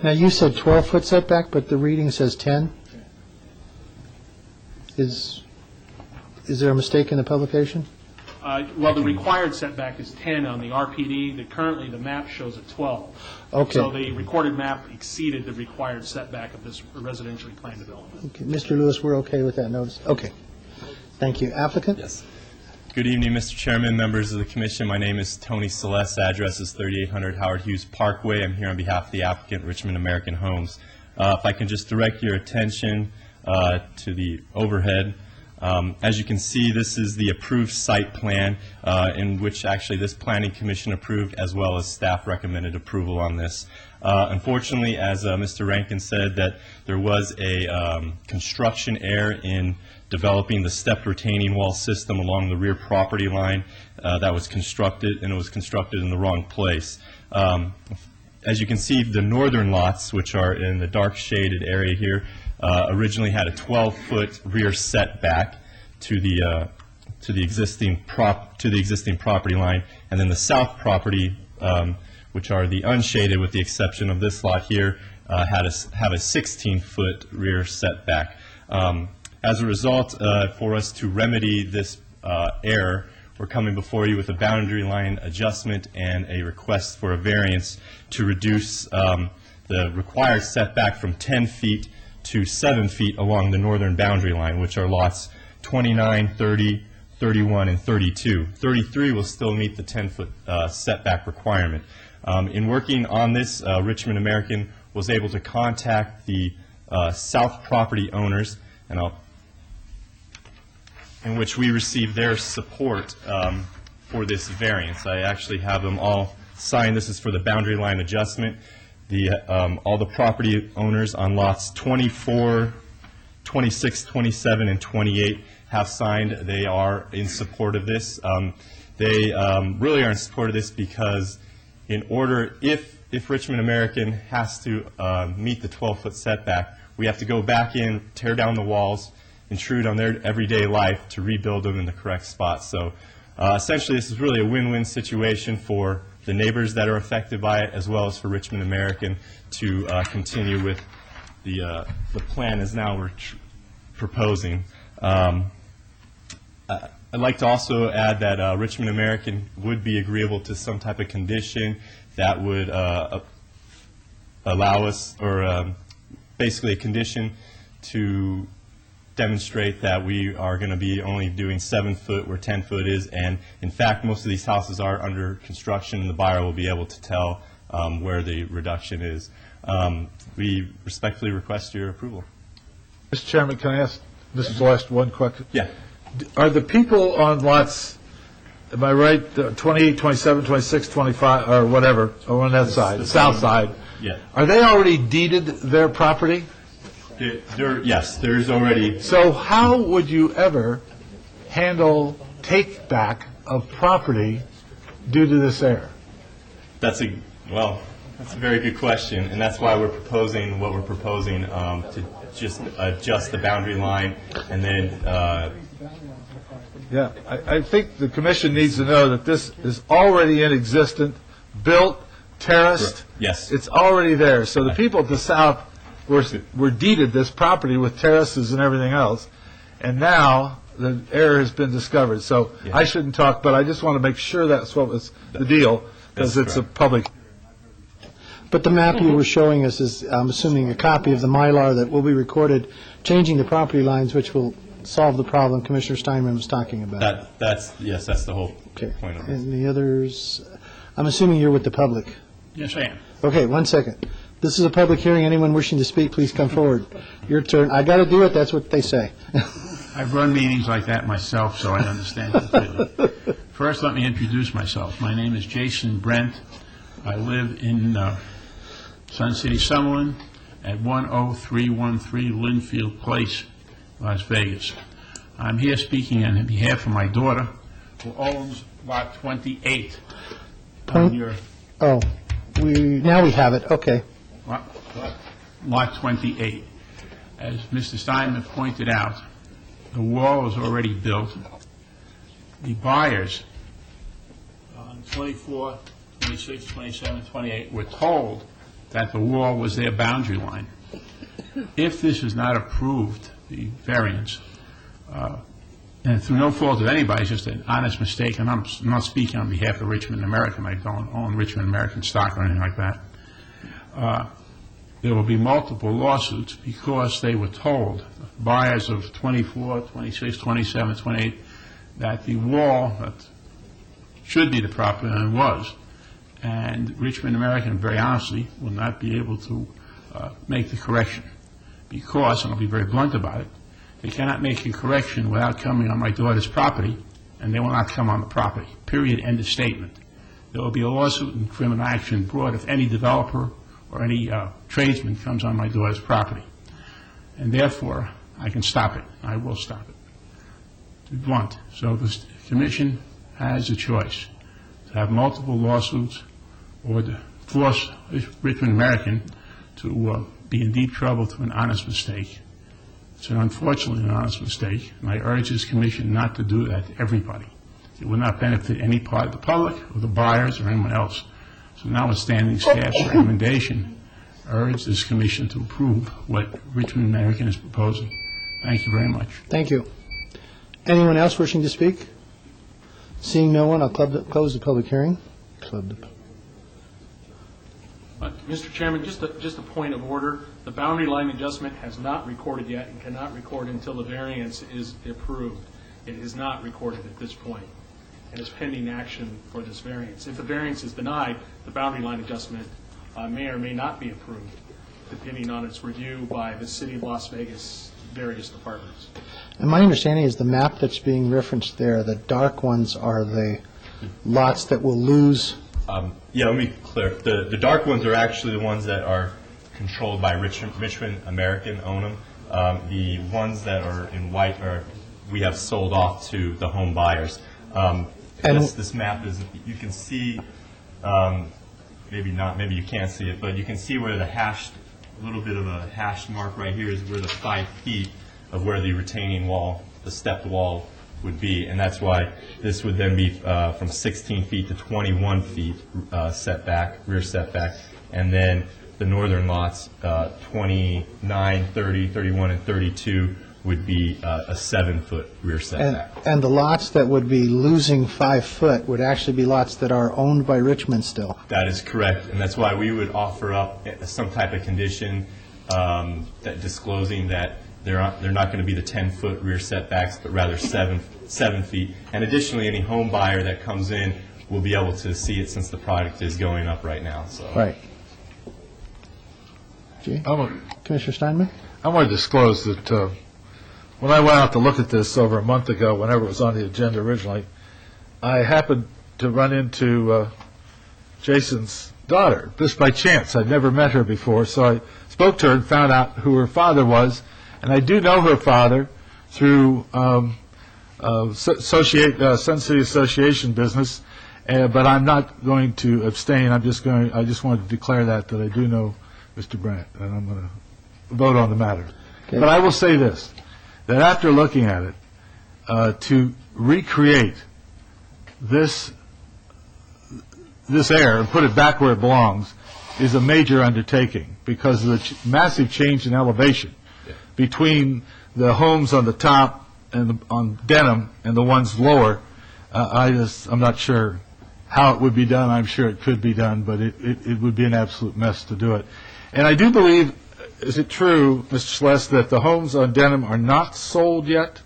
Speaker 2: Now, you said 12-foot setback, but the reading says 10. Is there a mistake in the publication?
Speaker 13: Well, the required setback is 10 on the RPD. Currently, the map shows a 12.
Speaker 2: Okay.
Speaker 13: So the recorded map exceeded the required setback of this residentially planned development.
Speaker 2: Okay. Mr. Lewis, we're okay with that notice? Okay. Thank you. Applicant?
Speaker 18: Yes. Good evening, Mr. Chairman, members of the Commission. My name is Tony Celeste. Address is 3800 Howard Hughes Parkway. I'm here on behalf of the applicant, Richmond American Homes. If I can just direct your attention to the overhead. As you can see, this is the approved site plan in which actually this Planning Commission approved, as well as staff recommended approval on this. Unfortunately, as Mr. Rankin said, that there was a construction error in developing the stepped retaining wall system along the rear property line that was constructed, and it was constructed in the wrong place. As you can see, the northern lots, which are in the dark shaded area here, originally had a 12-foot rear setback to the existing property line, and then the south property, which are the unshaded, with the exception of this lot here, have a 16-foot rear setback. As a result, for us to remedy this error, we're coming before you with a boundary line adjustment and a request for a variance to reduce the required setback from 10 feet to 7 feet along the northern boundary line, which are lots 29, 30, 31, and 32. 33 will still meet the 10-foot setback requirement. In working on this, Richmond American was able to contact the south property owners, in which we received their support for this variance. I actually have them all signed. This is for the boundary line adjustment. All the property owners on lots 24, 26, 27, and 28 have signed. They are in support of this. They really are in support of this because if Richmond American has to meet the 12-foot setback, we have to go back in, tear down the walls, intrude on their everyday life to rebuild them in the correct spot. So essentially this is really a win-win situation for the neighbors that are affected by it, as well as for Richmond American to continue with the plan as now we're proposing. I'd like to also add that Richmond American would be agreeable to some type of condition that would allow us, or basically a condition to demonstrate that we are going to be only doing 7 foot where 10 foot is, and in fact most of these houses are under construction and the buyer will be able to tell where the reduction is. We respectfully request your approval.
Speaker 14: Mr. Chairman, can I ask Mrs. Celeste one question?
Speaker 18: Yeah.
Speaker 14: Are the people on lots, am I right, 28, 27, 26, 25, or whatever, or on that side, the south side,
Speaker 18: Yeah.
Speaker 14: are they already deeded their property?
Speaker 18: Yes, there's already.
Speaker 14: So how would you ever handle take-back of property due to this error?
Speaker 18: That's a very good question, and that's why we're proposing what we're proposing, to just adjust the boundary line, and then.
Speaker 14: Yeah, I think the commission needs to know that this is already in existence, built, terraced.
Speaker 18: Yes.
Speaker 14: It's already there. So the people at the south were deeded this property with terraces and everything else, and now the error has been discovered. So I shouldn't talk, but I just want to make sure that's what was the deal, because it's a public.
Speaker 2: But the map you were showing us is, I'm assuming, a copy of the Mylar that will be recorded, changing the property lines, which will solve the problem Commissioner Steinman was talking about.
Speaker 18: That's the whole point of it.
Speaker 2: And the others, I'm assuming you're with the public.
Speaker 12: Yes, I am.
Speaker 2: Okay, 1 second. This is a public hearing. Anyone wishing to speak, please come forward. Your turn. I got to do it. That's what they say.
Speaker 12: I've run meetings like that myself, so I understand completely. First, let me introduce myself. My name is Jason Brent. I live in Sun City, Summerlin, at 10313 Linfield Place, Las Vegas. I'm here speaking on behalf of my daughter, who owns Lot 28.
Speaker 2: Now we have it. Okay.
Speaker 12: Lot 28. As Mr. Steinman pointed out, the wall is already built. The buyers on 24, 26, 27, 28 were told that the wall was their boundary line. If this is not approved, the variance, and through no fault of anybody, it's just an honest mistake, and I'm not speaking on behalf of Richmond American. I don't own Richmond American stock or anything like that. There will be multiple lawsuits because they were told, buyers of 24, 26, 27, 28, that the wall that should be the property line was, and Richmond American, very honestly, will not be able to make the correction because, and I'll be very blunt about it, they cannot make a correction without coming on my daughter's property, and they will not come on the property. Period. End of statement. There will be a lawsuit and criminal action brought if any developer or any tradesman comes on my daughter's property. And therefore, I can stop it. I will stop it. To be blunt. So the commission has a choice to have multiple lawsuits or to force Richmond American to be in deep trouble through an honest mistake. It's unfortunately an honest mistake, and I urge this commission not to do that to everybody. It will not benefit any part of the public or the buyers or anyone else. So notwithstanding staff's recommendation, I urge this commission to approve what Richmond American is proposing. Thank you very much.
Speaker 2: Thank you. Anyone else wishing to speak? Seeing no one, I'll close the public hearing.
Speaker 13: Mr. Chairman, just a point of order. The boundary line adjustment has not recorded yet and cannot record until the variance is approved. It is not recorded at this point, and is pending action for this variance. If the variance is denied, the boundary line adjustment may or may not be approved, depending on its review by the City of Las Vegas various departments.
Speaker 2: And my understanding is the map that's being referenced there, the dark ones are the lots that will lose.
Speaker 18: Yeah, let me be clear. The dark ones are actually the ones that are controlled by Richmond American own them. The ones that are in white we have sold off to the home buyers. This map is, you can see, maybe not, maybe you can't see it, but you can see where the hashed, a little bit of a hashed mark right here is where the 5 feet of where the retaining wall, the stepped wall would be, and that's why this would then be from 16 feet to 21 feet setback, rear setback, and then the northern lots, 29, 30, 31, and 32 would be a 7-foot rear setback.
Speaker 2: And the lots that would be losing 5 foot would actually be lots that are owned by Richmond still.
Speaker 18: That is correct, and that's why we would offer up some type of condition that disclosing that they're not going to be the 10-foot rear setbacks, but rather 7 feet. And additionally, any home buyer that comes in will be able to see it since the product is going up right now. So.
Speaker 2: Right. Commissioner Steinman?
Speaker 14: I want to disclose that when I went out to look at this over a month ago, whenever it was on the agenda originally, I happened to run into Jason's daughter, just by chance. I'd never met her before, so I spoke to her and found out who her father was. And I do know her father through Sun City Association business, but I'm not going to abstain. I just wanted to declare that I do know Mr. Brandt, and I'm going to vote on the matter. Okay. But I will say this, that after looking at it, to recreate this area and put it back where it belongs is a major undertaking because of the massive change in elevation between the homes on the top and on Denham and the ones lower. I'm not sure how it would be done. I'm sure it could be done, but it would be an absolute mess to do it. And I do believe, is it true, Mr. Celeste, that the homes on Denham are not sold yet?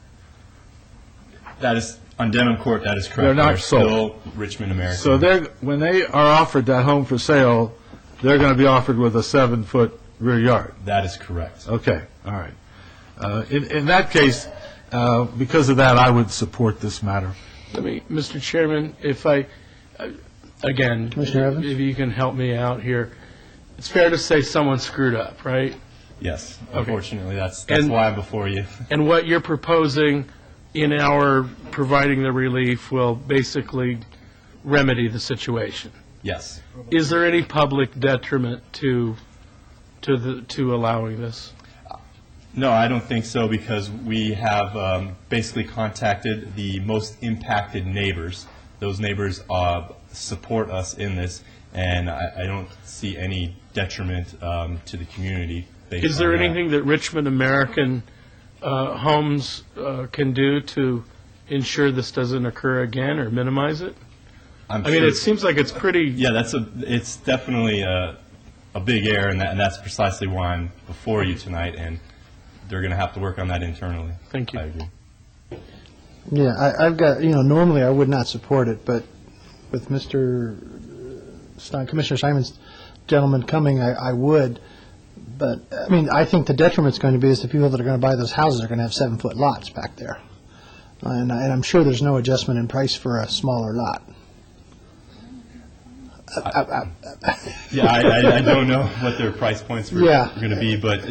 Speaker 18: That is, on Denham Court, that is correct.
Speaker 14: They're not sold.
Speaker 18: Still Richmond American.
Speaker 14: So when they are offered that home for sale, they're going to be offered with a 7-foot rear yard.
Speaker 18: That is correct.
Speaker 14: Okay, all right. In that case, because of that, I would support this matter.
Speaker 3: Mr. Chairman, if I, again,
Speaker 2: Commissioner Evans?
Speaker 3: if you can help me out here, it's fair to say someone screwed up, right?
Speaker 18: Yes,
Speaker 3: Okay.
Speaker 18: unfortunately, that's why I'm before you.
Speaker 3: And what you're proposing in our providing the relief will basically remedy the situation?
Speaker 18: Yes.
Speaker 3: Is there any public detriment to allowing this?
Speaker 18: No, I don't think so, because we have basically contacted the most impacted neighbors. Those neighbors support us in this, and I don't see any detriment to the community.
Speaker 3: Is there anything that Richmond American Homes can do to ensure this doesn't occur again or minimize it? I mean, it seems like it's pretty...
Speaker 18: Yeah, it's definitely a big error, and that's precisely why I'm before you tonight, and they're going to have to work on that internally.
Speaker 3: Thank you.
Speaker 18: I agree.
Speaker 2: Yeah, I've got, normally I would not support it, but with Mr. Commissioner Simon's gentleman coming, I would. But, I mean, I think the detriment's going to be is the people that are going to buy those houses are going to have 7-foot lots back there. And I'm sure there's no adjustment in price for a smaller lot.
Speaker 18: Yeah, I don't know what their price points are going to be, but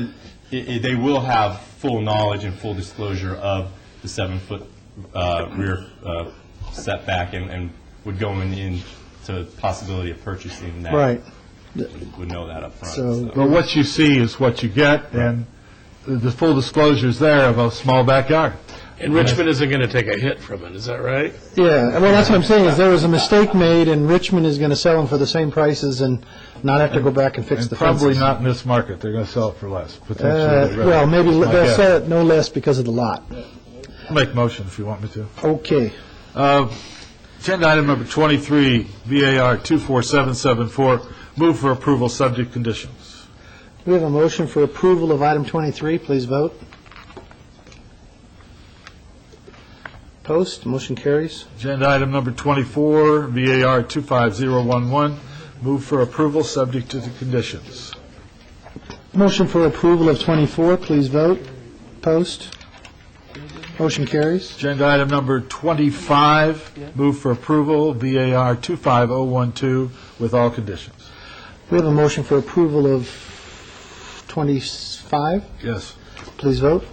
Speaker 18: they will have full knowledge and full disclosure of the 7-foot rear setback and would go into the possibility of purchasing that.
Speaker 2: Right.
Speaker 18: Would know that up front.
Speaker 14: So. But what you see is what you get, and the full disclosure is there of a small backyard.
Speaker 3: And Richmond isn't going to take a hit from it, is that right?
Speaker 2: Yeah, well, that's what I'm saying, is there was a mistake made, and Richmond is going to sell them for the same prices and not have to go back and fix the fences.
Speaker 14: Probably not in this market. They're going to sell it for less, potentially.
Speaker 2: Well, maybe they'll sell it no less because of the lot.
Speaker 14: I'll make a motion if you want me to.
Speaker 2: Okay.
Speaker 14: Agenda item number 23, VAR 24774, move for approval subject conditions.
Speaker 2: We have a motion for approval of item 23. Please vote. Opposed? Motion carries.
Speaker 14: Agenda item number 24, VAR 25011, move for approval subject to the conditions.
Speaker 2: Motion for approval of 24, please vote. Opposed? Motion carries.
Speaker 14: Agenda item number 25, move for approval, VAR 25012, with all conditions.
Speaker 2: We have a motion for approval of 25.
Speaker 14: Yes.
Speaker 2: Please vote.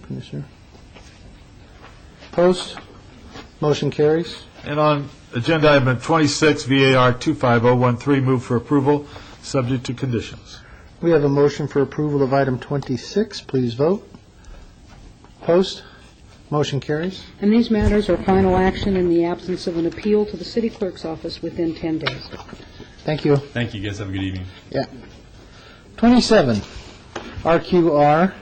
Speaker 2: Commissioner. Opposed? Motion carries.
Speaker 14: And on agenda item 26, VAR 25013, move for approval, subject to conditions.
Speaker 2: We have a motion for approval of item 26. Please vote. Opposed? Motion carries.
Speaker 1: And these matters are final action in the absence of an appeal to the city clerk's office within 10 days.
Speaker 2: Thank you.
Speaker 18: Thank you, guys. Have a good evening.
Speaker 2: Yeah. 27, RQR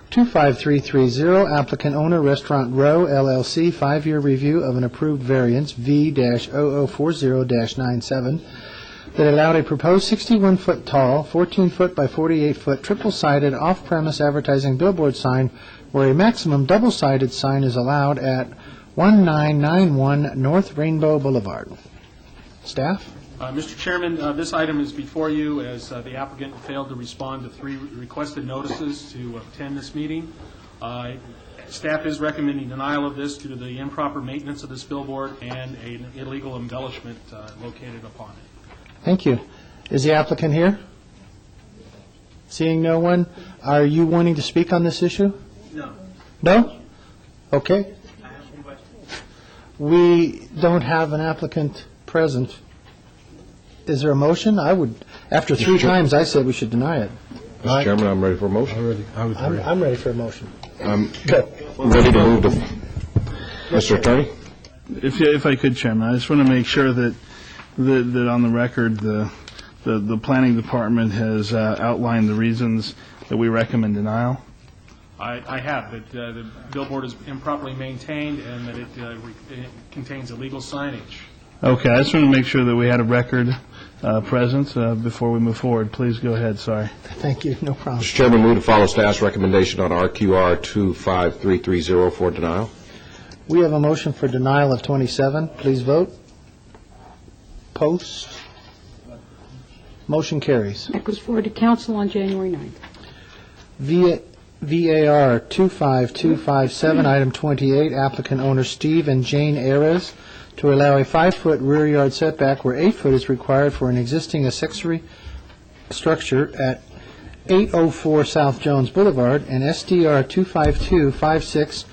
Speaker 2: 25330, applicant owner Restaurant Row LLC, 5-year review of an approved variance V-0040-97 that allowed a proposed 61-foot tall, 14-foot by 48-foot triple-sided off-premise advertising billboard sign where a maximum double-sided sign is allowed at 1991 North Rainbow Boulevard. Staff?
Speaker 13: Mr. Chairman, this item is before you as the applicant failed to respond to 3 requested notices to attend this meeting. Staff is recommending denial of this due to the improper maintenance of this billboard and an illegal embellishment located upon it.
Speaker 2: Thank you. Is the applicant here? Seeing no one, are you wanting to speak on this issue?
Speaker 13: No.
Speaker 2: No? Okay.
Speaker 13: I have some questions.
Speaker 2: We don't have an applicant present. Is there a motion? I would, after 3 times, I said we should deny it.
Speaker 5: Mr. Chairman, I'm ready for a motion.
Speaker 2: I'm ready for a motion.
Speaker 5: I'm ready to move to, Mr. Attorney?
Speaker 16: If I could, Chairman, I just want to make sure that on the record, the planning department has outlined the reasons that we recommend denial.
Speaker 13: I have, that the billboard is improperly maintained and that it contains illegal signage.
Speaker 16: Okay, I just want to make sure that we had a record present before we move forward. Please go ahead, sorry.
Speaker 2: Thank you, no problem.
Speaker 5: Mr. Chairman, move to follow staff's recommendation on RQR 25330 for denial.
Speaker 2: We have a motion for denial of 27. Please vote. Post. Motion carries.
Speaker 1: That goes forward to council on January 9th.
Speaker 2: VAR 25257, item 28, applicant owner Steve and Jane Ares to allow a 5-foot rear yard setback where 8 foot is required for an existing accessory structure at 804 South Jones Boulevard, and SDR 25256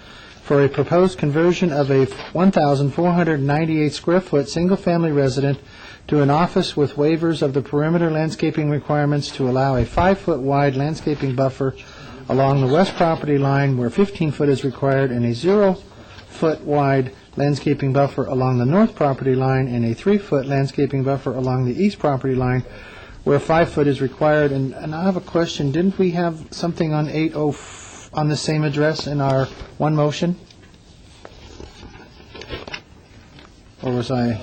Speaker 2: for a proposed conversion of a 1,498 square foot single-family resident to an office with waivers of the perimeter landscaping requirements to allow a 5-foot wide landscaping buffer along the west property line where 15 foot is required, and a 0-foot wide landscaping buffer along the north property line, and a 3-foot landscaping buffer along the east property line where 5 foot is required. And I have a question. Didn't we have something on 80 on the same address in our one motion? Or was I?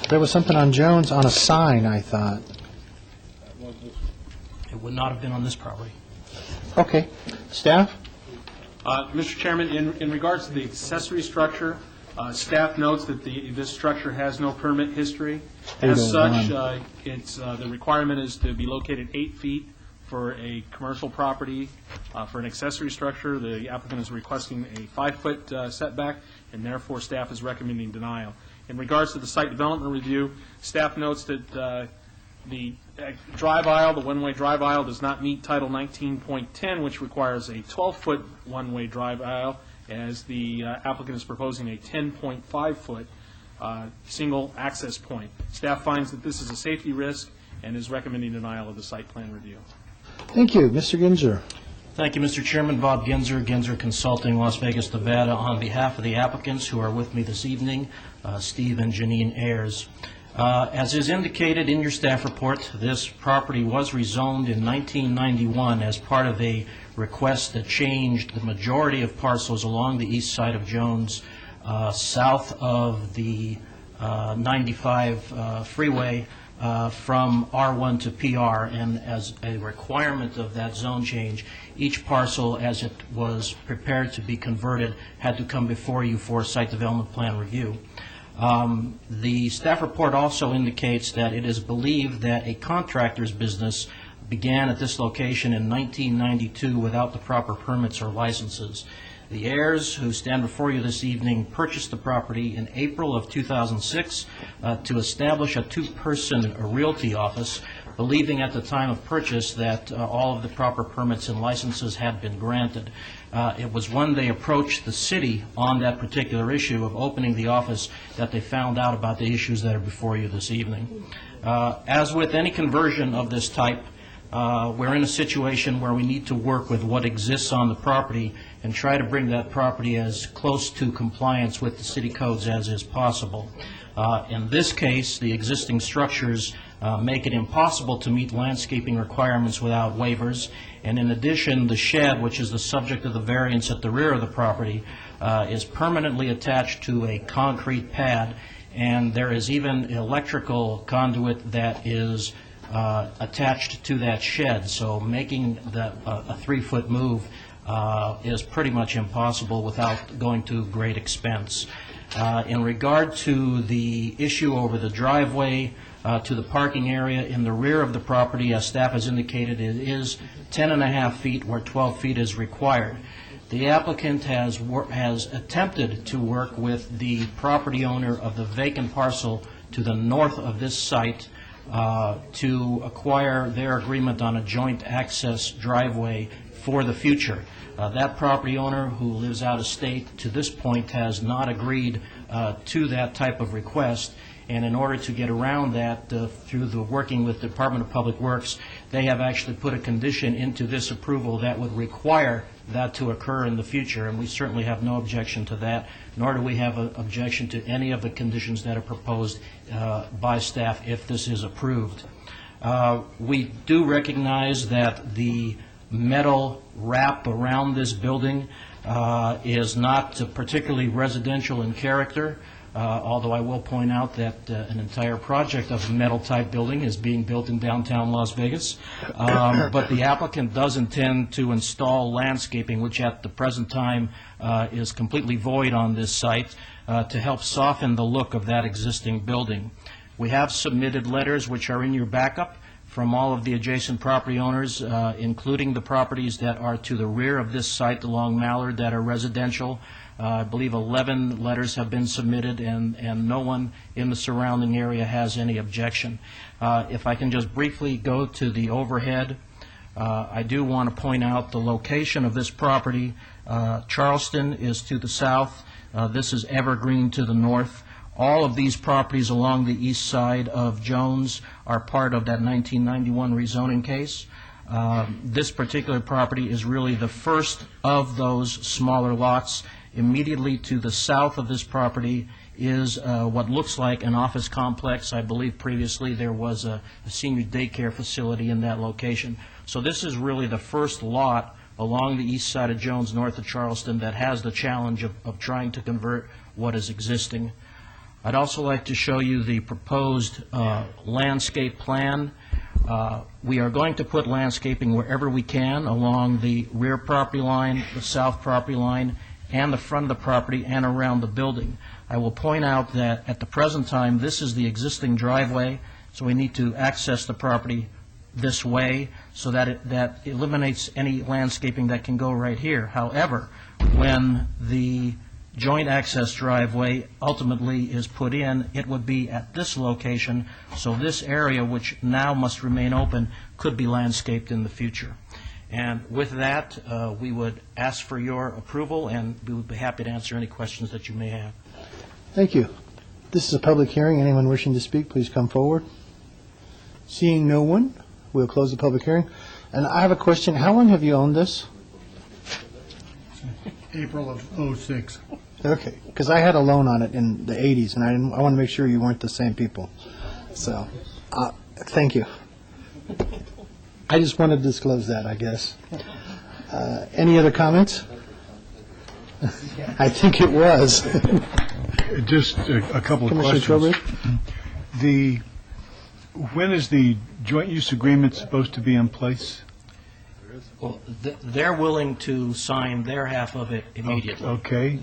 Speaker 2: There was something on Jones on a sign, I thought.
Speaker 19: It would not have been on this property.
Speaker 2: Okay. Staff?
Speaker 13: Mr. Chairman, in regards to the accessory structure, staff notes that this structure has no permit history. As such, the requirement is to be located 8 feet for a commercial property. For an accessory structure, the applicant is requesting a 5-foot setback, and therefore staff is recommending denial. In regards to the site development review, staff notes that the drive aisle, the one-way drive aisle, does not meet Title 19.10, which requires a 12-foot one-way drive aisle, as the applicant is proposing a 10.5-foot single access point. Staff finds that this is a safety risk and is recommending denial of the site plan review.
Speaker 2: Thank you. Mr. Ginzer.
Speaker 19: Thank you, Mr. Chairman. Bob Ginzer, Ginzer Consulting, Las Vegas, Nevada, on behalf of the applicants who are with me this evening, Steve and Janine Ayers. As is indicated in your staff report, this property was rezoned in 1991 as part of a request that changed the majority of parcels along the east side of Jones, south of the 95 freeway, from R1 to PR, and as a requirement of that zone change, each parcel, as it was prepared to be converted, had to come before you for site development plan review. The staff report also indicates that it is believed that a contractor's business began at this location in 1992 without the proper permits or licenses. The heirs who stand before you this evening purchased the property in April of 2006 to establish a two-person realty office, believing at the time of purchase that all of the proper permits and licenses had been granted. It was when they approached the city on that particular issue of opening the office that they found out about the issues that are before you this evening. As with any conversion of this type, we're in a situation where we need to work with what exists on the property and try to bring that property as close to compliance with the city codes as is possible. In this case, the existing structures make it impossible to meet landscaping requirements without waivers, and in addition, the shed, which is the subject of the variance at the rear of the property, is permanently attached to a concrete pad, and there is even electrical conduit that is attached to that shed, so making a 3-foot move is pretty much impossible without going to great expense. In regard to the issue over the driveway to the parking area in the rear of the property, as staff has indicated, it is 10.5 feet where 12 feet is required. The applicant has attempted to work with the property owner of the vacant parcel to the north of this site to acquire their agreement on a joint access driveway for the future. That property owner, who lives out of state, to this point has not agreed to that type of request, and in order to get around that through the working with the Department of Public Works, they have actually put a condition into this approval that would require that to occur in the future, and we certainly have no objection to that, nor do we have an objection to any of the conditions that are proposed by staff if this is approved. We do recognize that the metal wrap around this building is not particularly residential in character, although I will point out that an entire project of a metal-type building is being built in downtown Las Vegas. But the applicant does intend to install landscaping, which at the present time is completely void on this site, to help soften the look of that existing building. We have submitted letters which are in your backup from all of the adjacent property owners, including the properties that are to the rear of this site along Mallard that are residential. I believe 11 letters have been submitted, and no one in the surrounding area has any objection. If I can just briefly go to the overhead, I do want to point out the location of this property. Charleston is to the south. This is Evergreen to the north. All of these properties along the east side of Jones are part of that 1991 rezoning case. This particular property is really the first of those smaller lots. Immediately to the south of this property is what looks like an office complex. I believe previously there was a senior daycare facility in that location. So this is really the first lot along the east side of Jones, north of Charleston, that has the challenge of trying to convert what is existing. I'd also like to show you the proposed landscape plan. We are going to put landscaping wherever we can along the rear property line, the south property line, and the front of the property and around the building. I will point out that at the present time, this is the existing driveway, so we need to access the property this way so that that eliminates any landscaping that can go right here. However, when the joint access driveway ultimately is put in, it would be at this location, so this area, which now must remain open, could be landscaped in the future. And with that, we would ask for your approval, and we would be happy to answer any questions that you may have.
Speaker 2: Thank you. This is a public hearing. Anyone wishing to speak, please come forward. Seeing no one, we'll close the public hearing. And I have a question. How long have you owned this?
Speaker 17: April of '06.
Speaker 2: Okay, because I had a loan on it in the 80s, and I want to make sure you weren't the same people. So, thank you. I just wanted to disclose that, I guess. Any other comments? I think it was.
Speaker 12: Just a couple of
Speaker 2: Commissioner
Speaker 12: questions. When is the joint use agreement supposed to be in place?
Speaker 19: Well, they're willing to sign their half of it immediately.
Speaker 12: Okay.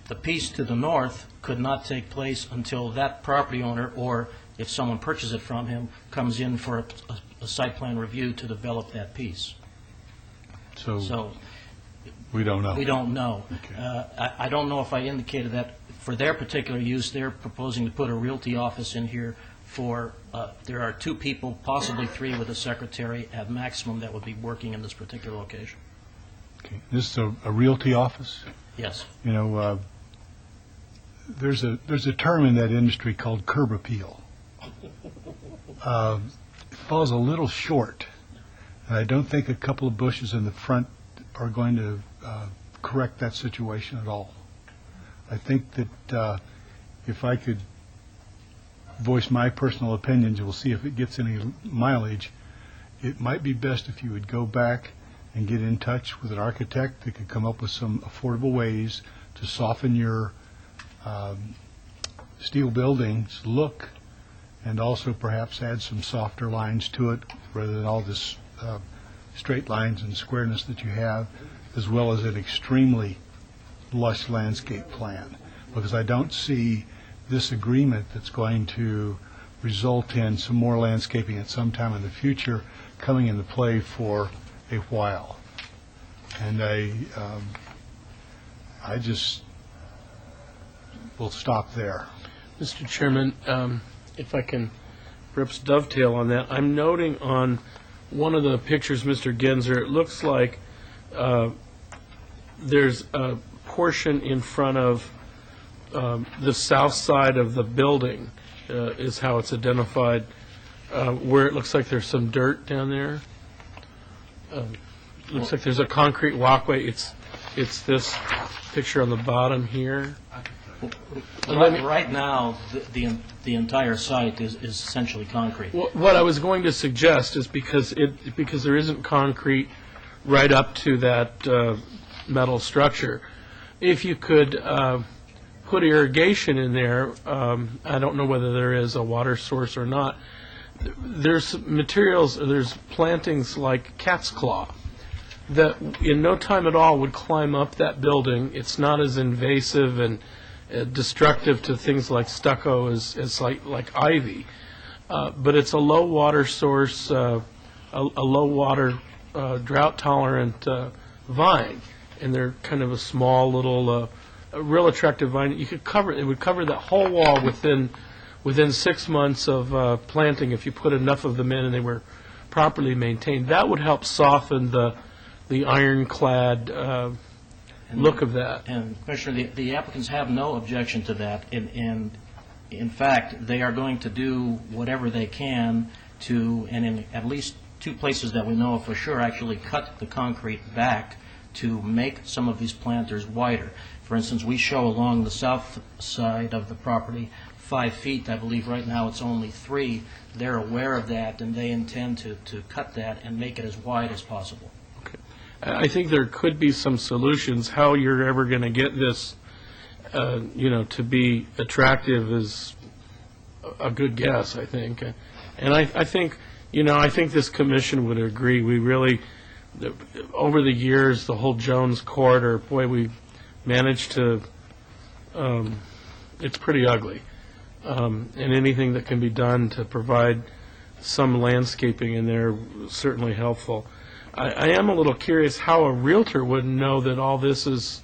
Speaker 19: The piece to the north could not take place until that property owner, or if someone purchases it from him, comes in for a site plan review to develop that piece.
Speaker 12: So we don't know.
Speaker 19: We don't know.
Speaker 12: Okay.
Speaker 19: I don't know if I indicated that for their particular use, they're proposing to put a realty office in here for, there are 2 people, possibly 3 with a secretary at maximum that would be working in this particular location.
Speaker 12: Okay. This is a realty office?
Speaker 19: Yes.
Speaker 12: You know, there's a term in that industry called curb appeal. It falls a little short. And I don't think a couple of bushes in the front are going to correct that situation at all. I think that if I could voice my personal opinions, we'll see if it gets any mileage, it might be best if you would go back and get in touch with an architect that could come up with some affordable ways to soften your steel buildings look, and also perhaps add some softer lines to it rather than all this straight lines and squareness that you have, as well as an extremely lush landscape plan. Because I don't see this agreement that's going to result in some more landscaping at some time in the future coming into play for a while. And I just will stop there.
Speaker 3: Mr. Chairman, if I can perhaps dovetail on that, I'm noting on one of the pictures, Mr. Genzer, it looks like there's a portion in front of the south side of the building, is how it's identified, where it looks like there's some dirt down there. Looks like there's a concrete walkway. It's this picture on the bottom here.
Speaker 19: Right now, the entire site is essentially concrete.
Speaker 3: What I was going to suggest is because there isn't concrete right up to that metal structure, if you could put irrigation in there, I don't know whether there is a water source or not. There's materials, there's plantings like cat's claw that in no time at all would climb up that building. It's not as invasive and destructive to things like stucco as like ivy, but it's a low water source, a low water drought tolerant vine, and they're kind of a small little a real attractive vine. You could cover it would cover that whole wall within 6 months of planting if you put enough of them in and they were properly maintained. That would help soften the ironclad look of that.
Speaker 19: And Commissioner, the applicants have no objection to that, and in fact, they are going to do whatever they can to, and in at least 2 places that we know of for sure, actually cut the concrete back to make some of these planters wider. For instance, we show along the south side of the property 5 feet. I believe right now it's only 3. They're aware of that, and they intend to cut that and make it as wide as possible.
Speaker 3: I think there could be some solutions. How you're ever going to get this, to be attractive is a good guess, I think. And I think, I think this commission would agree. We really, over the years, the whole Jones Corridor, boy, we managed to, it's pretty ugly. And anything that can be done to provide some landscaping in there is certainly helpful. I am a little curious how a realtor would know that all this is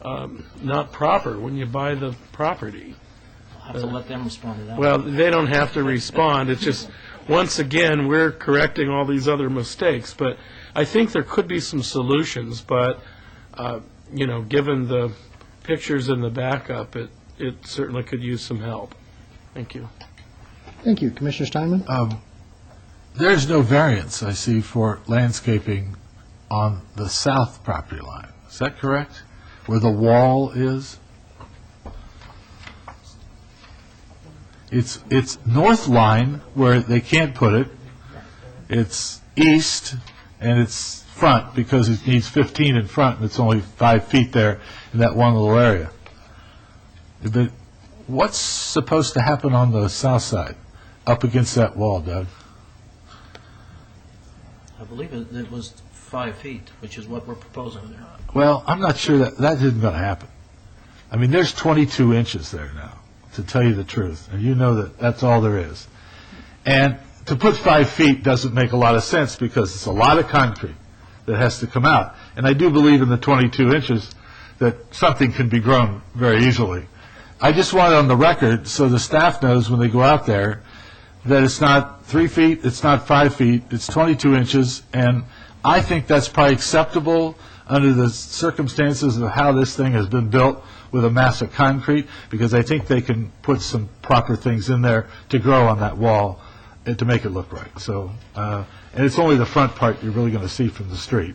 Speaker 3: not proper when you buy the property.
Speaker 19: I'll have to let them respond to that.
Speaker 3: Well, they don't have to respond. It's just, once again, we're correcting all these other mistakes. But I think there could be some solutions. But, given the pictures in the backup, it certainly could use some help. Thank you.
Speaker 2: Thank you. Commissioner Steinman?
Speaker 14: There's no variance, I see, for landscaping on the south property line. Is that correct? Where the wall is? It's north line where they can't put it. It's east, and it's front because it needs 15 in front, and it's only 5 feet there in that one little area. But what's supposed to happen on the south side, up against that wall, Doug?
Speaker 19: I believe it was 5 feet, which is what we're proposing there.
Speaker 14: Well, I'm not sure that isn't going to happen. I mean, there's 22 inches there now, to tell you the truth, and you know that that's all there is. And to put 5 feet doesn't make a lot of sense because it's a lot of concrete that has to come out. And I do believe in the 22 inches that something can be grown very easily. I just want it on the record so the staff knows when they go out there that it's not 3 feet, it's not 5 feet, it's 22 inches, and I think that's probably acceptable under the circumstances of how this thing has been built with a mass of concrete, because I think they can put some proper things in there to grow on that wall and to make it look right. So, and it's only the front part you're really going to see from the street,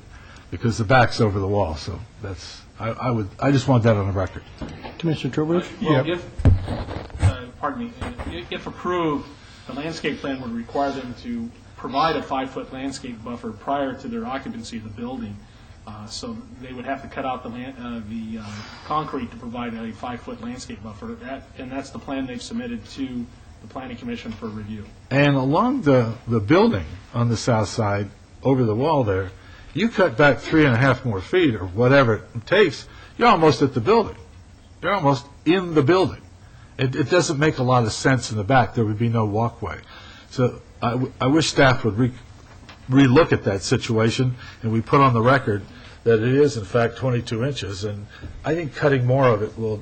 Speaker 14: because the back's over the wall. So that's I just want that on the record.
Speaker 2: Commissioner Trowbridge?
Speaker 13: Well, pardon me, if approved, the landscape plan would require them to provide a 5-foot landscape buffer prior to their occupancy of the building. So they would have to cut out the concrete to provide a 5-foot landscape buffer, and that's the plan they've submitted to the Planning Commission for review.
Speaker 14: And along the building on the south side, over the wall there, you cut back 3.5 more feet or whatever it takes, you're almost at the building. You're almost in the building. It doesn't make a lot of sense in the back. There would be no walkway. So I wish staff would re-look at that situation, and we put on the record that it is, in fact, 22 inches. And I think cutting more of it will,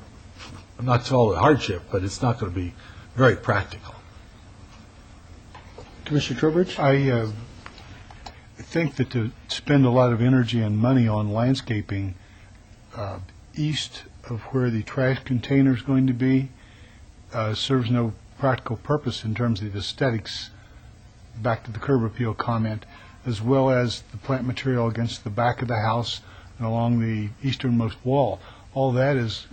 Speaker 14: I'm not call it hardship, but it's not going to be very practical.
Speaker 2: Commissioner Trowbridge?
Speaker 12: I think that to spend a lot of energy and money on landscaping east of where the trash container is going to be serves no practical purpose in terms of the aesthetics, back to the curb appeal comment, as well as the plant material against the back of the house and along the easternmost wall. All that is,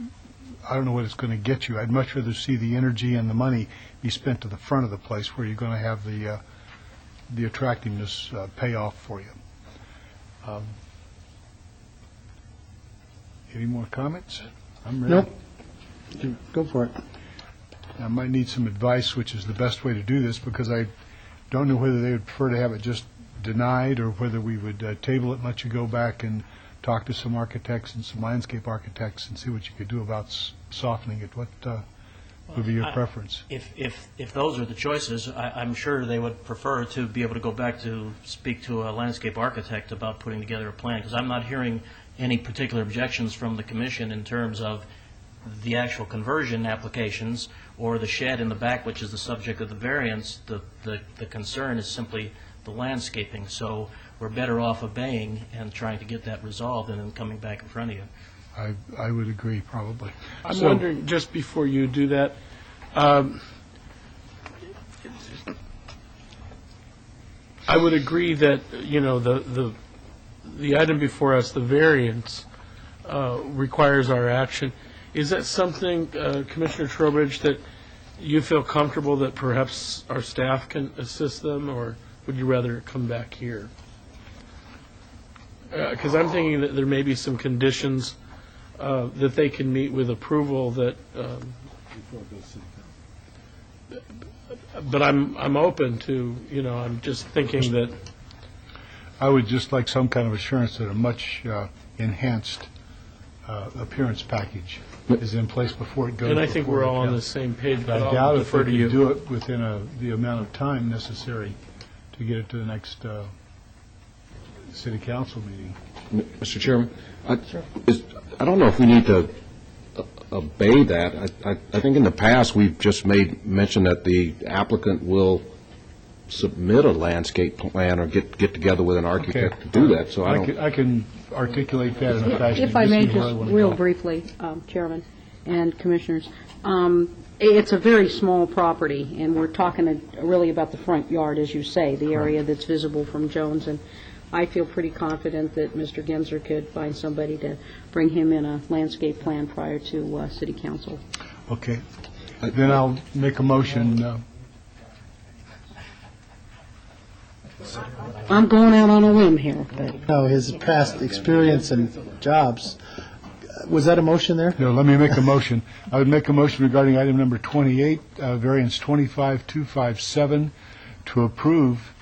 Speaker 12: I don't know what it's going to get you. I'd much rather see the energy and the money be spent to the front of the place where you're going to have the attractiveness pay off for you. Any more comments? I'm ready.
Speaker 2: Nope. Go for it.
Speaker 12: I might need some advice, which is the best way to do this, because I don't know whether they would prefer to have it just denied or whether we would table it and let you go back and talk to some architects and some landscape architects and see what you could do about softening it. What would be your preference?
Speaker 19: If those are the choices, I'm sure they would prefer to be able to go back to speak to a landscape architect about putting together a plan, because I'm not hearing any particular objections from the commission in terms of the actual conversion applications or the shed in the back, which is the subject of the variance. The concern is simply the landscaping. So we're better off obeying and trying to get that resolved and then coming back in front of you.
Speaker 12: I would agree, probably.
Speaker 3: I'm wondering, just before you do that, I would agree that, the item before us, the variance, requires our action. Is that something, Commissioner Trowbridge, that you feel comfortable that perhaps our staff can assist them, or would you rather come back here? Because I'm thinking that there may be some conditions that they can meet with approval that, but I'm open to, I'm just thinking that.
Speaker 12: I would just like some kind of assurance that a much enhanced appearance package is in place before it goes.
Speaker 3: And I think we're all on the same page, but
Speaker 12: I
Speaker 3: I'll
Speaker 12: doubt if
Speaker 3: defer
Speaker 12: they
Speaker 3: to you.
Speaker 12: can do it within the amount of time necessary to get it to the next city council meeting.
Speaker 5: Mr. Chairman, I don't know if we need to obey that. I think in the past, we've just made mention that the applicant will submit a landscape plan or get together with an architect to do that. So
Speaker 12: I can articulate that in a fashion.
Speaker 1: If I may,
Speaker 12: this is where I
Speaker 1: just
Speaker 12: wanna
Speaker 1: real
Speaker 12: go.
Speaker 1: briefly, Chairman and Commissioners, it's a very small property, and we're talking really about the front yard, as you say, the area that's visible from Jones, and I feel pretty confident that Mr. Genzer could find somebody to bring him in a landscape plan prior to City Council.
Speaker 12: Okay. Then I'll make a motion.
Speaker 1: I'm going out on a limb here, but...
Speaker 2: No, his past experience and jobs. Was that a motion there?
Speaker 12: No, let me make a motion. I would make a motion regarding item number 28, variance 25257, to approve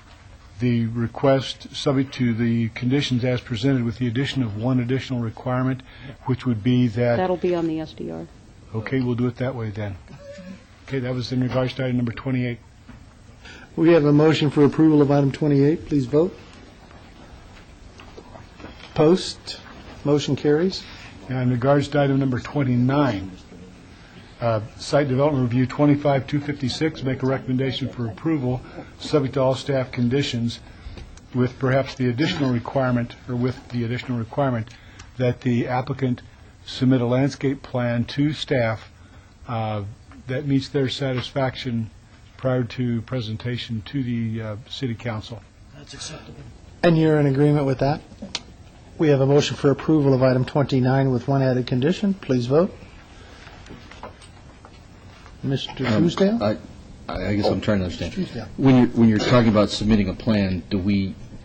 Speaker 12: the request subject to the conditions as presented with the addition of one additional requirement, which would be that...
Speaker 20: That'll be on the SDR.
Speaker 12: Okay, we'll do it that way then. Okay, that was in regards to item number 28.
Speaker 2: We have a motion for approval of item 28. Please vote. Opposed? Motion carries.
Speaker 12: Now, in regards to item number 29, Site Development Review 25-256, make a recommendation for approval, subject to all staff conditions, with perhaps the additional requirement, that the applicant submit a landscape plan to staff that meets their satisfaction prior to presentation to the City Council.
Speaker 19: That's acceptable.
Speaker 2: And you're in agreement with that? We have a motion for approval of item 29 with one added condition. Please vote. Mr. Truesdale?
Speaker 7: I guess I'm trying to understand.
Speaker 2: Truesdale.
Speaker 7: When you're talking about submitting a plan,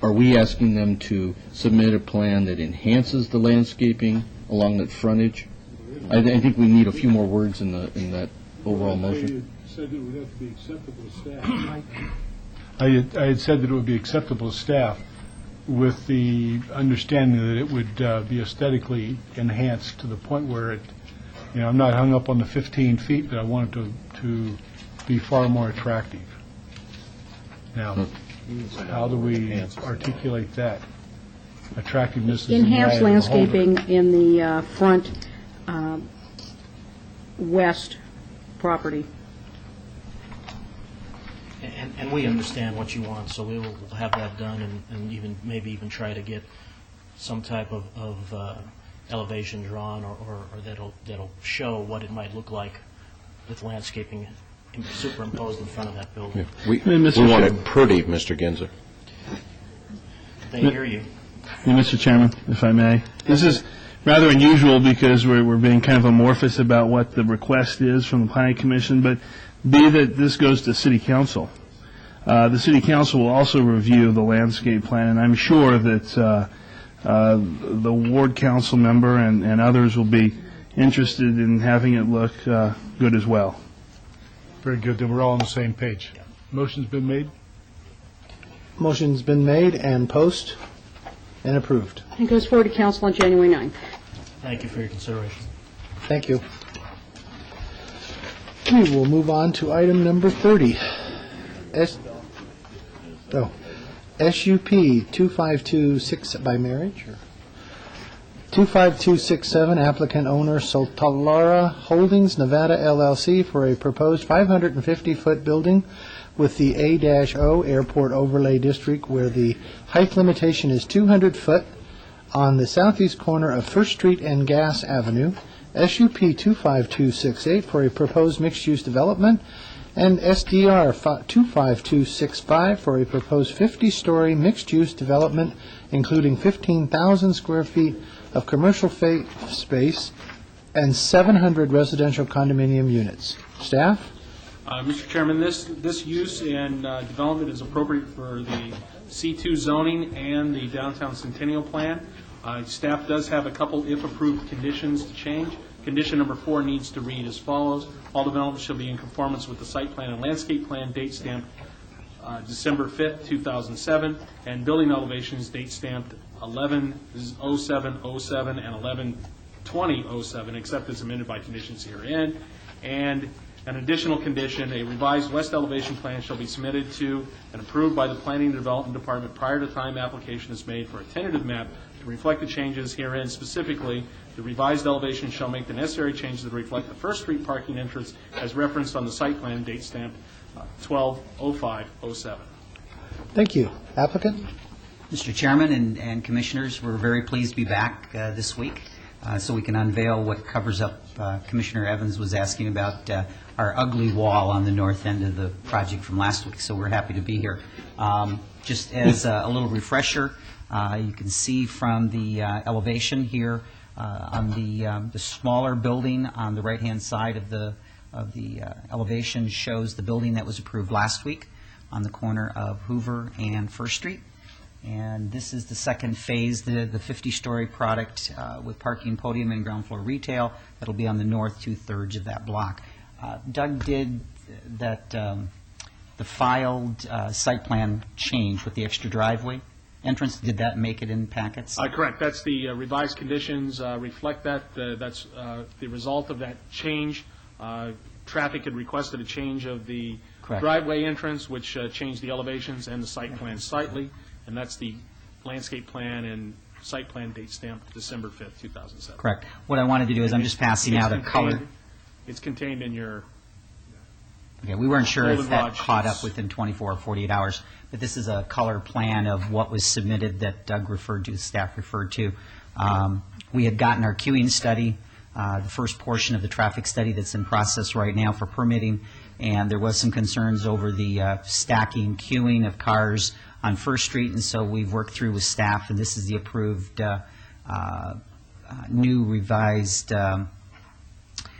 Speaker 7: are we asking them to submit a plan that enhances the landscaping along that frontage? I think we need a few more words in that overall motion.
Speaker 12: Said that it would have to be acceptable to staff. I had said that it would be acceptable to staff with the understanding that it would be aesthetically enhanced to the point where it, I'm not hung up on the 15 feet, but I want it to be far more attractive. Now, how do we articulate that? Attractiveness is in the eye
Speaker 20: Enhanced
Speaker 12: of the
Speaker 20: landscaping
Speaker 12: beholder.
Speaker 20: in the front west property.
Speaker 19: And we understand what you want, so we will have that done and maybe even try to get some type of elevation drawn or that'll show what it might look like with landscaping superimposed in front of that building.
Speaker 5: We want it pretty, Mr. Ginzer.
Speaker 19: They hear you.
Speaker 16: Mr. Chairman, if I may. This is rather unusual because we're being kind of amorphous about what the request is from the Planning Commission, but be that this goes to City Council. The City Council will also review the landscape plan, and I'm sure that the Ward Council member and others will be interested in having it look good as well.
Speaker 12: Very good, then we're all on the same page. Motion's been made?
Speaker 2: Motion's been made and post and approved.
Speaker 20: It goes forward to council on January 9th.
Speaker 19: Thank you for your consideration.
Speaker 2: Thank you. We will move on to item number 30. SUP 25266 by marriage. 25267, applicant owner Soltalara Holdings, Nevada LLC, for a proposed 550-foot building with the A-O Airport Overlay District, where the height limitation is 200 foot on the southeast corner of First Street and Gas Avenue. SUP 25268 for a proposed mixed-use development, and SDR 25265 for a proposed 50-story mixed-use development, including 15,000 square feet of commercial space and 700 residential condominium units. Staff?
Speaker 13: Mr. Chairman, this use and development is appropriate for the C2 zoning and the downtown Centennial Plan. Staff does have a couple, if approved, conditions to change. Condition number 4 needs to read as follows. All development shall be in conformance with the site plan and landscape plan, date stamped December 5th, 2007, and building elevations, date stamped 11/07/07 and 11/20/07, except as amended by conditions herein. And an additional condition, a revised west elevation plan shall be submitted to and approved by the Planning and Development Department prior to time application is made for a tentative map to reflect the changes herein. Specifically, the revised elevation shall make the necessary changes that reflect the First Street parking entrance as referenced on the site plan, date stamped 12/05/07.
Speaker 2: Thank you. Applicant?
Speaker 21: Mr. Chairman and Commissioners, we're very pleased to be back this week so we can unveil what covers up, Commissioner Evans was asking about our ugly wall on the north end of the project from last week, so we're happy to be here. Just as a little refresher, you can see from the elevation here on the smaller building on the right-hand side of the elevation shows the building that was approved last week on the corner of Hoover and First Street. And this is the second phase, the 50-story product with parking, podium, and ground floor retail. That'll be on the north 2/3 of that block. Doug did the the filed site plan change with the extra driveway entrance, did that make it in packets?
Speaker 13: Correct. That's the revised conditions reflect that. That's the result of that change. Traffic had requested a change of the
Speaker 21: Correct.
Speaker 13: driveway entrance, which changed the elevations and the site plan slightly, and that's the landscape plan and site plan date stamp December 5th, 2007.
Speaker 21: Correct. What I wanted to do is I'm just passing out a color.
Speaker 13: It's contained in your...
Speaker 21: Okay, we weren't sure if
Speaker 13: Golden
Speaker 21: that
Speaker 13: Lodge
Speaker 21: caught
Speaker 13: sheets.
Speaker 21: up within 24 or 48 hours, but this is a color plan of what was submitted that Doug referred to, staff referred to. We had gotten our queuing study, the first portion of the traffic study that's in process right now for permitting, and there was some concerns over the stacking, queuing of cars on First Street, and so we've worked through with staff, and this is the approved new revised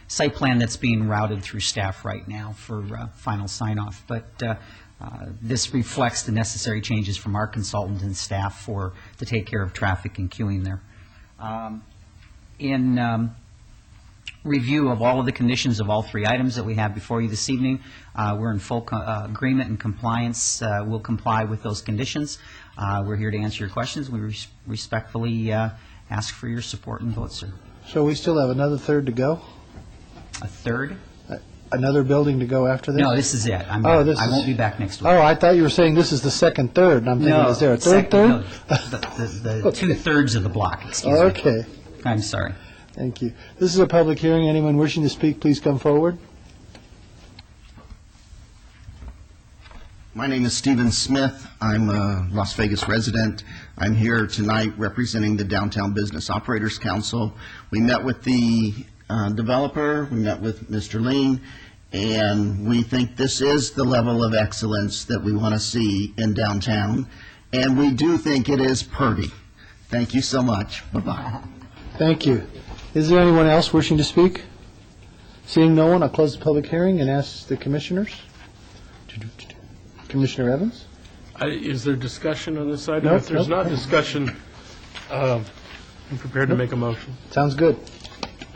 Speaker 21: site plan that's being routed through staff right now for final sign-off. But this reflects the necessary changes from our consultant and staff to take care of traffic and queuing there. In review of all of the conditions of all three items that we have before you this evening, we're in full agreement and compliance. We'll comply with those conditions. We're here to answer your questions. We respectfully ask for your support and vote, sir.
Speaker 2: So we still have another third to go?
Speaker 21: A third?
Speaker 2: Another building to go after this?
Speaker 21: No, this is it. I won't be back next week.
Speaker 2: Oh, I thought you were saying this is the second third, and I'm thinking,
Speaker 21: No,
Speaker 2: is there a
Speaker 21: second-
Speaker 2: third?
Speaker 21: no, the two-thirds of the block, excuse me.
Speaker 2: Okay.
Speaker 21: I'm sorry.
Speaker 2: Thank you. This is a public hearing. Anyone wishing to speak, please come forward.
Speaker 4: My name is Stephen Smith. I'm a Las Vegas resident. I'm here tonight representing the Downtown Business Operators Council. We met with the developer, we met with Mr. Lean, and we think this is the level of excellence that we want to see in downtown, and we do think it is Purdy. Thank you so much. Bye-bye.
Speaker 2: Thank you. Is there anyone else wishing to speak? Seeing no one, I'll close the public hearing and ask the commissioners. Commissioner Evans?
Speaker 3: Is there discussion on this item?
Speaker 2: Nope,
Speaker 3: If there's
Speaker 2: nope.
Speaker 3: not discussion, I'm prepared to make a motion.
Speaker 2: Sounds good.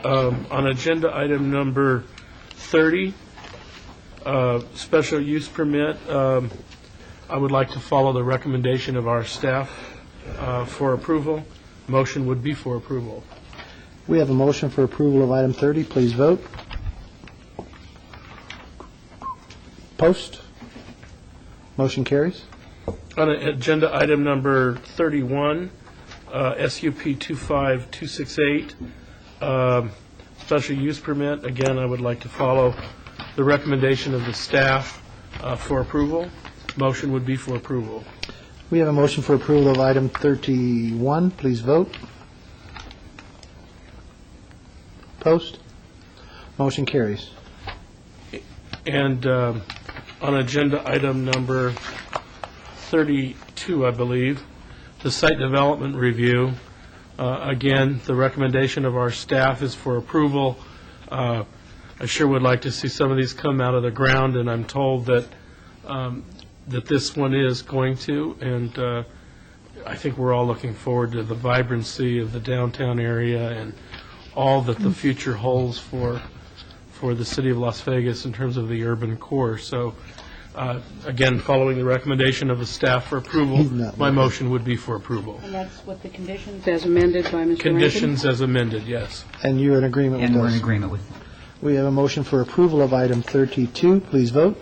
Speaker 3: On agenda item number 30, special use permit, I would like to follow the recommendation of our staff for approval. Motion would be for approval.
Speaker 2: We have a motion for approval of item 30. Please vote. Post. Motion carries.
Speaker 3: On agenda item number 31, SUP 25268, special use permit. Again, I would like to follow the recommendation of the staff for approval. Motion would be for approval.
Speaker 2: We have a motion for approval of item 31. Please vote. Post. Motion carries.
Speaker 3: And on agenda item number 32, I believe, the site development review. Again, the recommendation of our staff is for approval. I sure would like to see some of these come out of the ground, and I'm told that that this one is going to, and I think we're all looking forward to the vibrancy of the downtown area and all that the future holds for the city of Las Vegas in terms of the urban core. So, again, following the recommendation of the staff for approval, my motion would be for approval.
Speaker 20: And that's what the conditions as amended by Mr. Rankin?
Speaker 3: Conditions as amended, yes.
Speaker 2: And you're in agreement with
Speaker 21: And
Speaker 2: those?
Speaker 21: we're in agreement with
Speaker 2: We have a motion for approval of item 32. Please vote.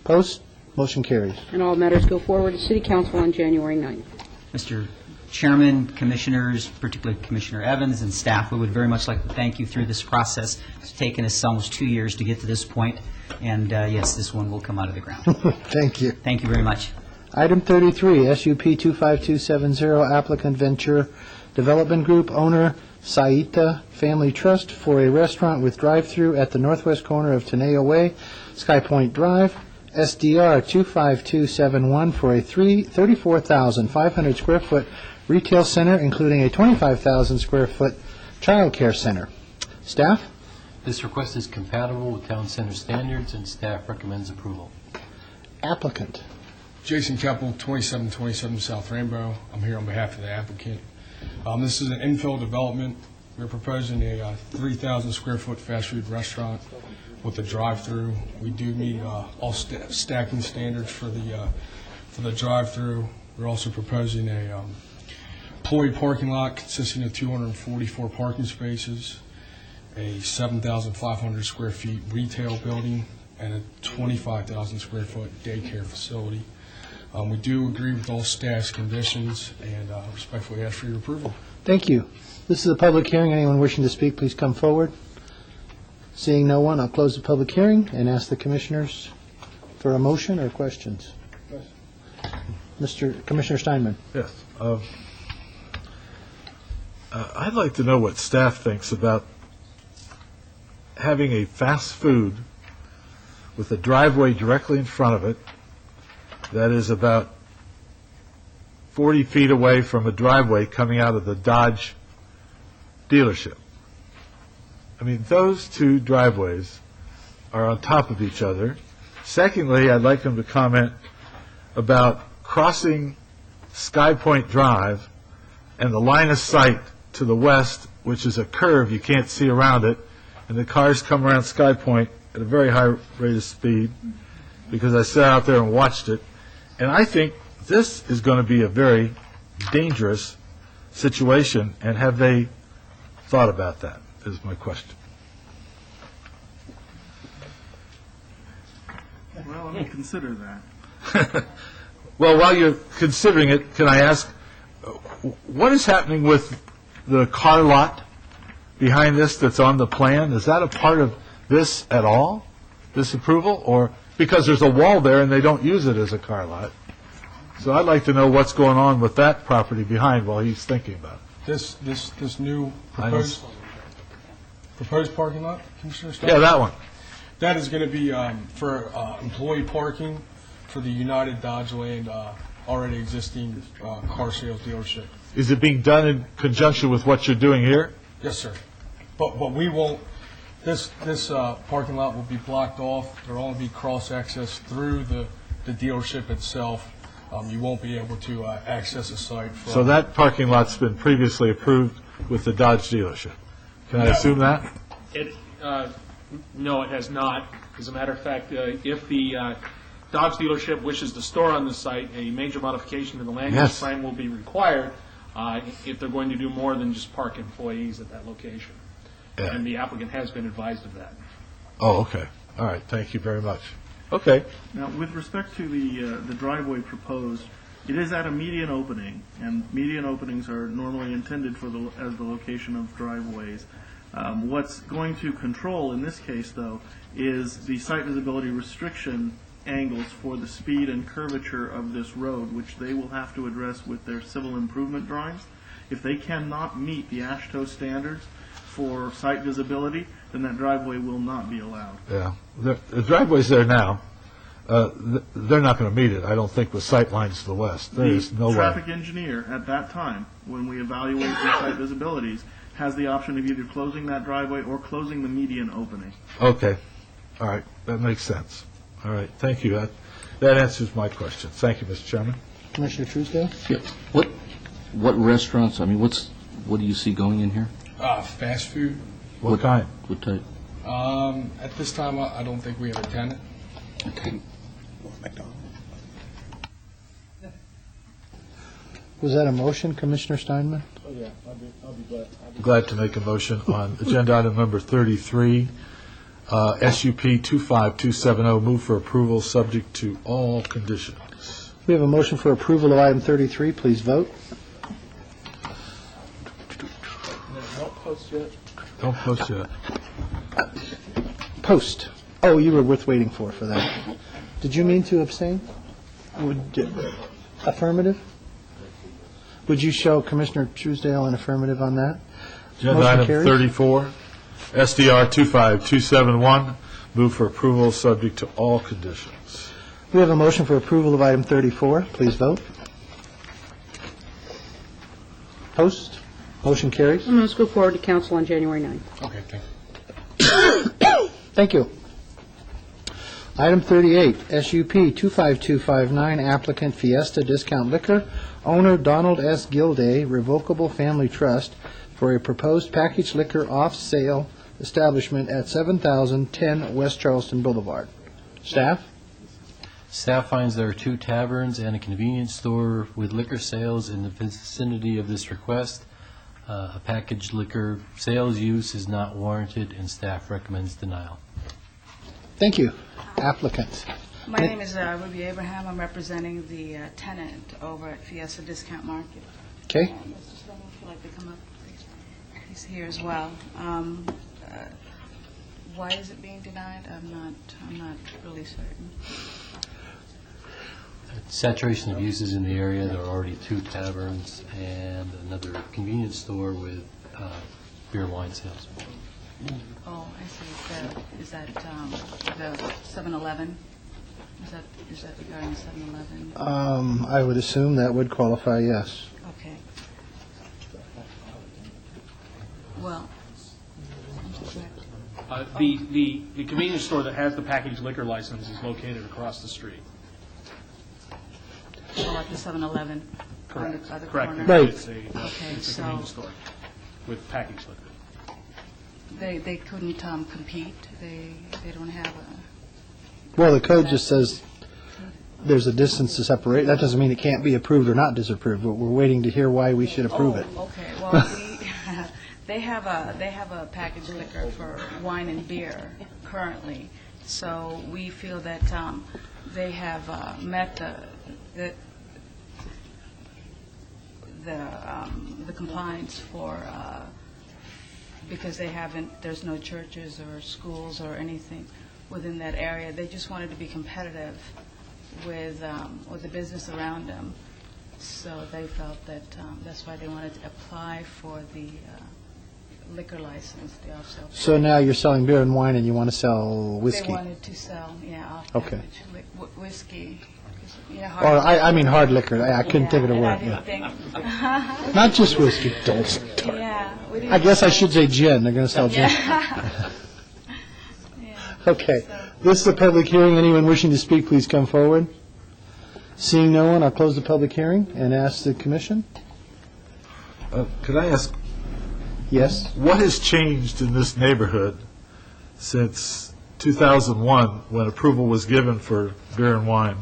Speaker 2: Post. Motion carries.
Speaker 20: And all matters go forward to City Council on January 9th.
Speaker 21: Mr. Chairman, Commissioners, particularly Commissioner Evans and staff, we would very much like to thank you through this process. It's taken us almost 2 years to get to this point, and yes, this one will come out of the ground.
Speaker 2: Thank you.
Speaker 21: Thank you very much.
Speaker 2: Item 33, SUP 25270, applicant Venture Development Group, owner Saita Family Trust for a restaurant with drive-through at the northwest corner of Teneo Way, Sky Point Drive, SDR 25271 for a 34,500 square foot retail center, including a 25,000 square foot child care center. Staff?
Speaker 6: This request is compatible with town center standards, and staff recommends approval.
Speaker 2: Applicant.
Speaker 22: Jason Keppel, 2727 South Rainbow. I'm here on behalf of the applicant. This is an infill development. We're proposing a 3,000 square foot fast food restaurant with the drive-through. We do meet all stacking standards for the drive-through. We're also proposing a employee parking lot consisting of 244 parking spaces, a 7,500 square feet retail building, and a 25,000 square foot daycare facility. We do agree with all staff's conditions and respectfully ask for your approval.
Speaker 2: Thank you. This is a public hearing. Anyone wishing to speak, please come forward. Seeing no one, I'll close the public hearing and ask the commissioners for a motion or questions. Commissioner Steinman.
Speaker 14: Yes. I'd like to know what staff thinks about having a fast food with a driveway directly in front of it that is about 40 feet away from a driveway coming out of the Dodge dealership. I mean, those two driveways are on top of each other. Secondly, I'd like them to comment about crossing Sky Point Drive and the line of sight to the west, which is a curve, you can't see around it, and the cars come around Sky Point at a very high rate of speed, because I sat out there and watched it, and I think this is going to be a very dangerous situation, and have they thought about that, is my question.
Speaker 15: Well, let me consider that.
Speaker 14: Well, while you're considering it, can I ask, what is happening with the car lot behind this that's on the plan? Is that a part of this at all, this approval? Or because there's a wall there and they don't use it as a car lot? So I'd like to know what's going on with that property behind while he's thinking about it.
Speaker 22: This new proposed parking lot, Commissioner Stein?
Speaker 14: Yeah, that one.
Speaker 22: That is going to be for employee parking for the United Dodgeland already existing car sales dealership.
Speaker 14: Is it being done in conjunction with what you're doing here?
Speaker 22: Yes, sir. But we won't. This parking lot will be blocked off. There will only be cross access through the dealership itself. You won't be able to access the site.
Speaker 14: So that parking lot's been previously approved with the Dodge dealership. Can I assume that?
Speaker 13: No, it has not. As a matter of fact, if the Dodge dealership wishes to store on the site, a major modification to the land use plan will be required if they're going to do more than just park employees at that location. Yeah. And the applicant has been advised of that.
Speaker 14: Oh, okay. All right. Thank you very much. Okay.
Speaker 15: Now, with respect to the driveway proposed, it is at a median opening, and median openings are normally intended as the location of driveways. What's going to control in this case, though, is the site visibility restriction angles for the speed and curvature of this road, which they will have to address with their civil improvement drawings. If they cannot meet the AASHTO standards for site visibility, then that driveway will not be allowed.
Speaker 14: Yeah. The driveway's there now. They're not going to meet it, I don't think, with sight lines to the west. There is no way.
Speaker 15: The traffic engineer at that time, when we evaluate the site visibilities, has the option of either closing that driveway or closing the median opening.
Speaker 14: Okay. All right. That makes sense. All right. Thank you. That answers my question. Thank you, Mr. Chairman.
Speaker 2: Commissioner Truesdale?
Speaker 7: Yeah. What restaurants, I mean, what do you see going in here?
Speaker 22: Fast food.
Speaker 14: What kind?
Speaker 7: What type?
Speaker 22: At this time, I don't think we have a tenant.
Speaker 7: Okay.
Speaker 2: Was that a motion, Commissioner Steinman?
Speaker 14: Oh, yeah. I'll be glad. Glad to make a motion on agenda item number 33, SUP 25270, move for approval subject to all conditions.
Speaker 2: We have a motion for approval of item 33. Please vote.
Speaker 14: Don't post yet. Don't post yet.
Speaker 2: Post. Oh, you were worth waiting for that. Did you mean to abstain? Affirmative? Would you show Commissioner Truesdale an affirmative on that?
Speaker 14: Agenda item 34, SDR 25271, move for approval subject to all conditions.
Speaker 2: We have a motion for approval of item 34. Please vote. Post. Motion carries.
Speaker 20: And let's go forward to council on January 9th.
Speaker 22: Okay, thank you.
Speaker 2: Thank you. Item 38, SUP 25259, applicant Fiesta Discount Liquor, owner Donald S. Gilday, Revocable Family Trust, for a proposed packaged liquor off-sale establishment at 7010 West Charleston Boulevard. Staff?
Speaker 6: Staff finds there are 2 taverns and a convenience store with liquor sales in the vicinity of this request. A packaged liquor sales use is not warranted, and staff recommends denial.
Speaker 2: Thank you. Applicant.
Speaker 9: My name is Ruby Abraham. I'm representing the tenant over at Fiesta Discount Market.
Speaker 2: Okay.
Speaker 9: Mr. Sloan, if you'd like to come up, he's here as well. Why is it being denied? I'm not really certain.
Speaker 6: Saturation of uses in the area. There are already 2 taverns and another convenience store with beer and wine sales.
Speaker 9: Oh, I see. Is that the 7-Eleven? Is that regarding 7-Eleven?
Speaker 2: I would assume that would qualify, yes.
Speaker 9: Okay. Well,
Speaker 13: The convenience store that has the packaged liquor license is located across the street.
Speaker 9: oh, at the 7-Eleven on the other
Speaker 13: Correct.
Speaker 9: corner?
Speaker 2: Right.
Speaker 13: It's a convenience store with packaged liquor.
Speaker 9: They couldn't compete. They don't have a.
Speaker 2: Well, the code just says there's a distance to separate. That doesn't mean it can't be approved or not disapproved, but we're waiting to hear why we should approve it.
Speaker 9: Okay. Well, they have a packaged liquor for wine and beer currently, so we feel that they have met the compliance for because they haven't. There's no churches or schools or anything within that area. They just wanted to be competitive with the business around them. So they felt that that's why they wanted to apply for the liquor license. They also
Speaker 2: So now you're selling beer and wine and you want to sell whiskey?
Speaker 9: They wanted to sell,
Speaker 2: Okay.
Speaker 9: whiskey.
Speaker 2: Or I mean hard liquor. I couldn't think of the word.
Speaker 9: Yeah.
Speaker 2: Not just whiskey. I guess I should say gin. They're going to sell gin. Okay. This is a public hearing. Anyone wishing to speak, please come forward. Seeing no one, I'll close the public hearing and ask the commission.
Speaker 14: Could I ask?
Speaker 2: Yes.
Speaker 14: What has changed in this neighborhood since 2001, when approval was given for beer and wine,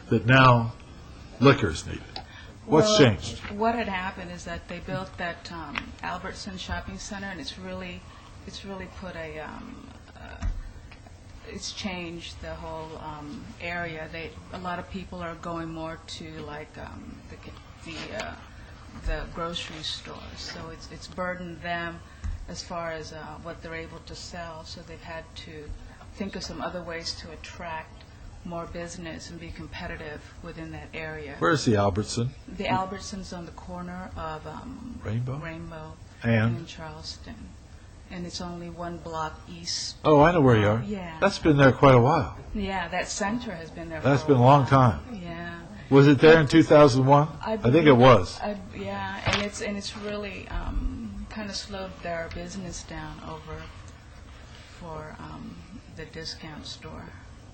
Speaker 14: that now liquor is needed? What's changed?
Speaker 9: What had happened is that they built that Albertson Shopping Center, and it's really put it's changed the whole area. A lot of people are going more to like the grocery stores, so it's burdened them as far as what they're able to sell. So they've had to think of some other ways to attract more business and be competitive within that area.
Speaker 14: Where's the Albertson?
Speaker 9: The Albertson's on the corner of
Speaker 14: Rainbow
Speaker 9: and Charleston, and it's only 1 block east.
Speaker 14: Oh, I know where you are.
Speaker 9: Yeah.
Speaker 14: That's been there quite a while.
Speaker 9: Yeah, that center has been there.
Speaker 14: That's
Speaker 9: for
Speaker 14: been a long time.
Speaker 9: Yeah.
Speaker 14: Was it there in 2001? I think it was.
Speaker 9: Yeah, and it's really kind of slowed their business down over for the discount store.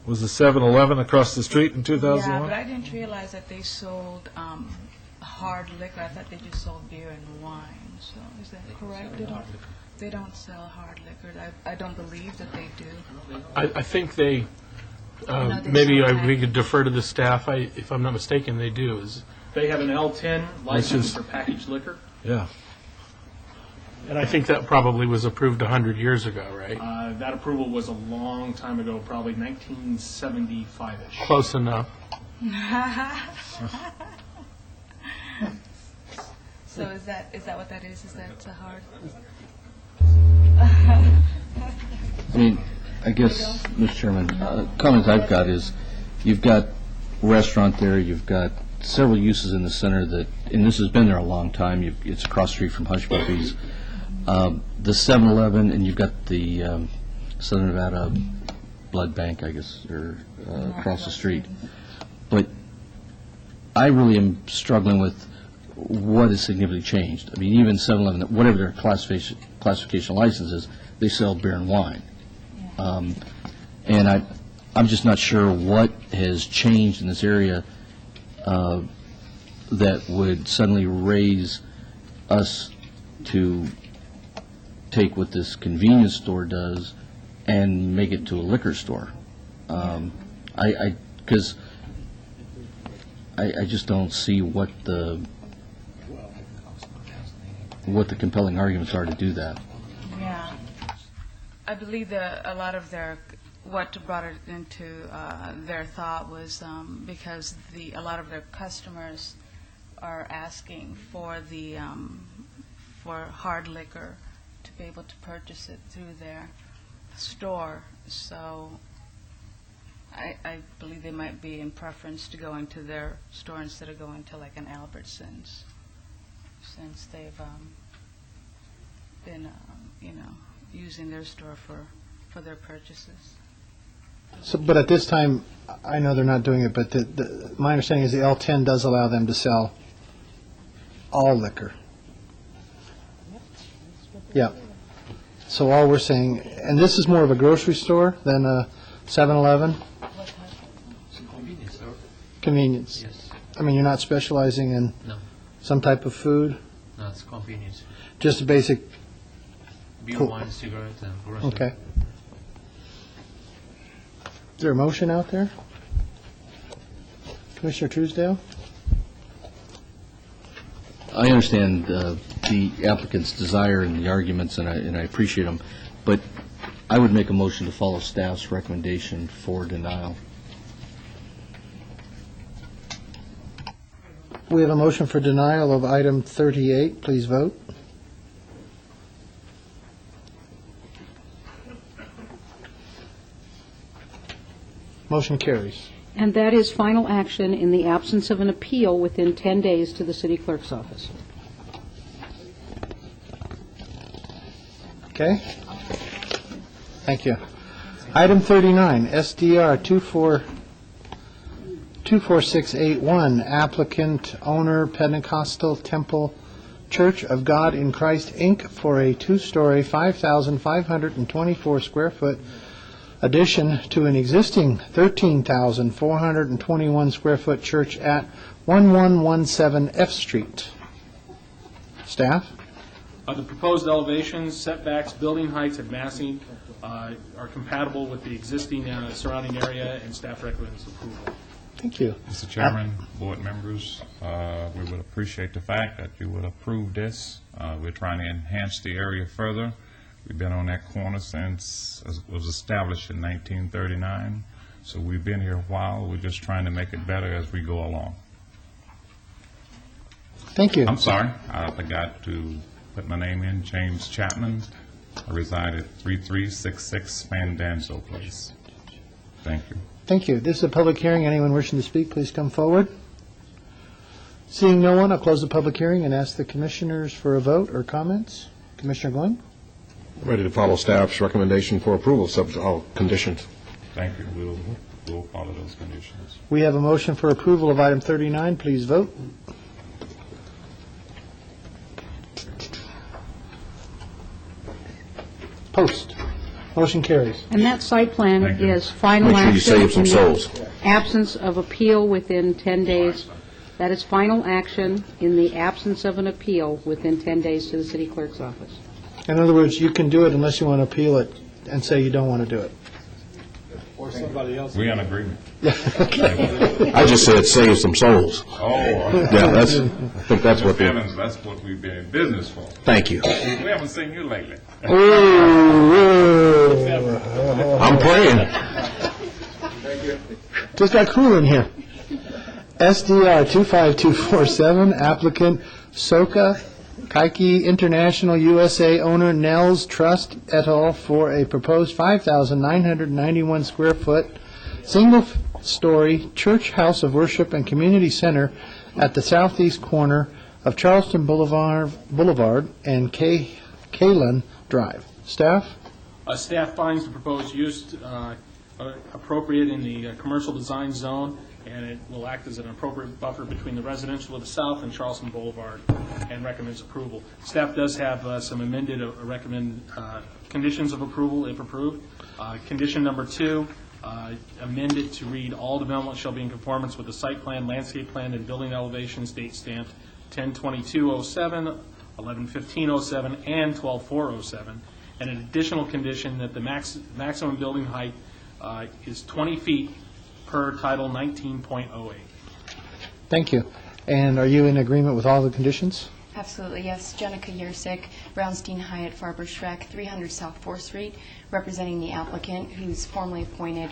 Speaker 14: Was the 7-Eleven across the street in 2001?
Speaker 9: Yeah, but I didn't realize that they sold hard liquor. I thought they just sold beer and wine. So is that correct? They don't sell hard liquor. I don't believe that they do.
Speaker 3: I think they, maybe we could defer to the staff. If I'm not mistaken, they do.
Speaker 13: They have an L10 license for packaged liquor.
Speaker 14: Yeah.
Speaker 3: And I think that probably was approved 100 years ago, right?
Speaker 13: That approval was a long time ago, probably 1975-ish.
Speaker 3: Close enough.
Speaker 9: So is that what that is? Is that hard?
Speaker 7: I mean, I guess, Mr. Chairman, comment I've got is, you've got a restaurant there, you've got several uses in the center that, and this has been there a long time, it's across the street from Hush Puppies. The 7-Eleven, and you've got the Southern Nevada Blood Bank, I guess, or across the street. But I really am struggling with what has significantly changed. I mean, even 7-Eleven, whatever their classification license is, they sell beer and wine. And I'm just not sure what has changed in this area that would suddenly raise us to take what this convenience store does and make it to a liquor store. Because I just don't see what the compelling arguments are to do that.
Speaker 9: Yeah. I believe that a lot of what brought it into their thought was because a lot of their customers are asking for for hard liquor to be able to purchase it through their store. So I believe they might be in preference to going to their store instead of going to like an Albertsons, since they've been using their store for their purchases.
Speaker 2: So, but at this time, I know they're not doing it, but my understanding is the L10 does allow them to sell all liquor. Yeah. So all we're saying, and this is more of a grocery store than a 7-Eleven? Convenience.
Speaker 10: Yes.
Speaker 2: I mean, you're not specializing in
Speaker 10: No.
Speaker 2: some type of food?
Speaker 10: No, it's convenience.
Speaker 2: Just a basic...
Speaker 10: Beer,
Speaker 2: Cool.
Speaker 10: wine, cigarettes, and grocery.
Speaker 2: Okay. Is there a motion out there? Commissioner Truesdale?
Speaker 7: I understand the applicant's desire and the arguments, and I appreciate them, but I would make a motion to follow staff's recommendation for denial.
Speaker 2: We have a motion for denial of item 38. Please vote. Motion carries.
Speaker 20: And that is final action in the absence of an appeal within 10 days to the city clerk's office.
Speaker 2: Okay? Thank you. Item 39, SDR 24681, applicant owner Pentecostal Temple Church of God in Christ, Inc., for a two-story, 5,524 square foot addition to an existing 13,421 square foot church at 1117 F Street. Staff?
Speaker 13: The proposed elevations, setbacks, building heights, and massing are compatible with the existing surrounding area, and staff recommends approval.
Speaker 2: Thank you.
Speaker 11: Mr. Chairman, board members, we would appreciate the fact that you would approve this. We're trying to enhance the area further. We've been on that corner since it was established in 1939, so we've been here a while. We're just trying to make it better as we go along.
Speaker 2: Thank you.
Speaker 11: I'm sorry, I forgot to put my name in, James Chapman. I reside at 3366 Fandanzo Place. Thank you.
Speaker 2: Thank you. This is a public hearing. Anyone wishing to speak, please come forward. Seeing no one, I'll close the public hearing and ask the commissioners for a vote or comments. Commissioner Glenn?
Speaker 5: Ready to follow staff's recommendation for approval, subject to all conditions.
Speaker 11: Thank you. We'll follow those conditions.
Speaker 2: We have a motion for approval of item 39. Please vote. Post. Motion carries.
Speaker 20: And that site plan
Speaker 5: Thank you.
Speaker 20: is final
Speaker 5: Make sure you
Speaker 20: action
Speaker 5: save some
Speaker 20: in
Speaker 5: souls.
Speaker 20: the absence of appeal within 10 days. That is final action in the absence of an appeal within 10 days to the city clerk's office.
Speaker 2: In other words, you can do it unless you want to appeal it and say you don't want to do it.
Speaker 14: Or somebody else.
Speaker 11: We're in agreement.
Speaker 5: I just said save some souls.
Speaker 11: Oh.
Speaker 5: Yeah, I think that's what the...
Speaker 11: Evans, that's what we've been in business for.
Speaker 5: Thank you.
Speaker 11: We haven't seen you lately.
Speaker 5: I'm praying.
Speaker 2: Just got cool in here. SDR 25247, applicant Soka Kaiki International USA, owner Nels Trust et al. For a proposed 5,991 square foot, single-story church, house of worship, and community center at the southeast corner of Charleston Boulevard and Kalen Drive. Staff?
Speaker 13: Staff finds the proposed use appropriate in the commercial design zone, and it will act as an appropriate buffer between the residential to the south and Charleston Boulevard, and recommends approval. Staff does have some amended conditions of approval, if approved. Condition number 2, amended to read, all development shall be in conformance with the site plan, landscape plan, and building elevations, date stamped 10/22/07, 111507, and 12407, and an additional condition that the maximum building height is 20 feet per Title 19.08.
Speaker 2: Thank you. And are you in agreement with all the conditions?
Speaker 8: Absolutely, yes. Jenica Yersik, Brownstein Hyatt Farber Schreck, 300 South 4th Street, representing the applicant, who's formally appointed.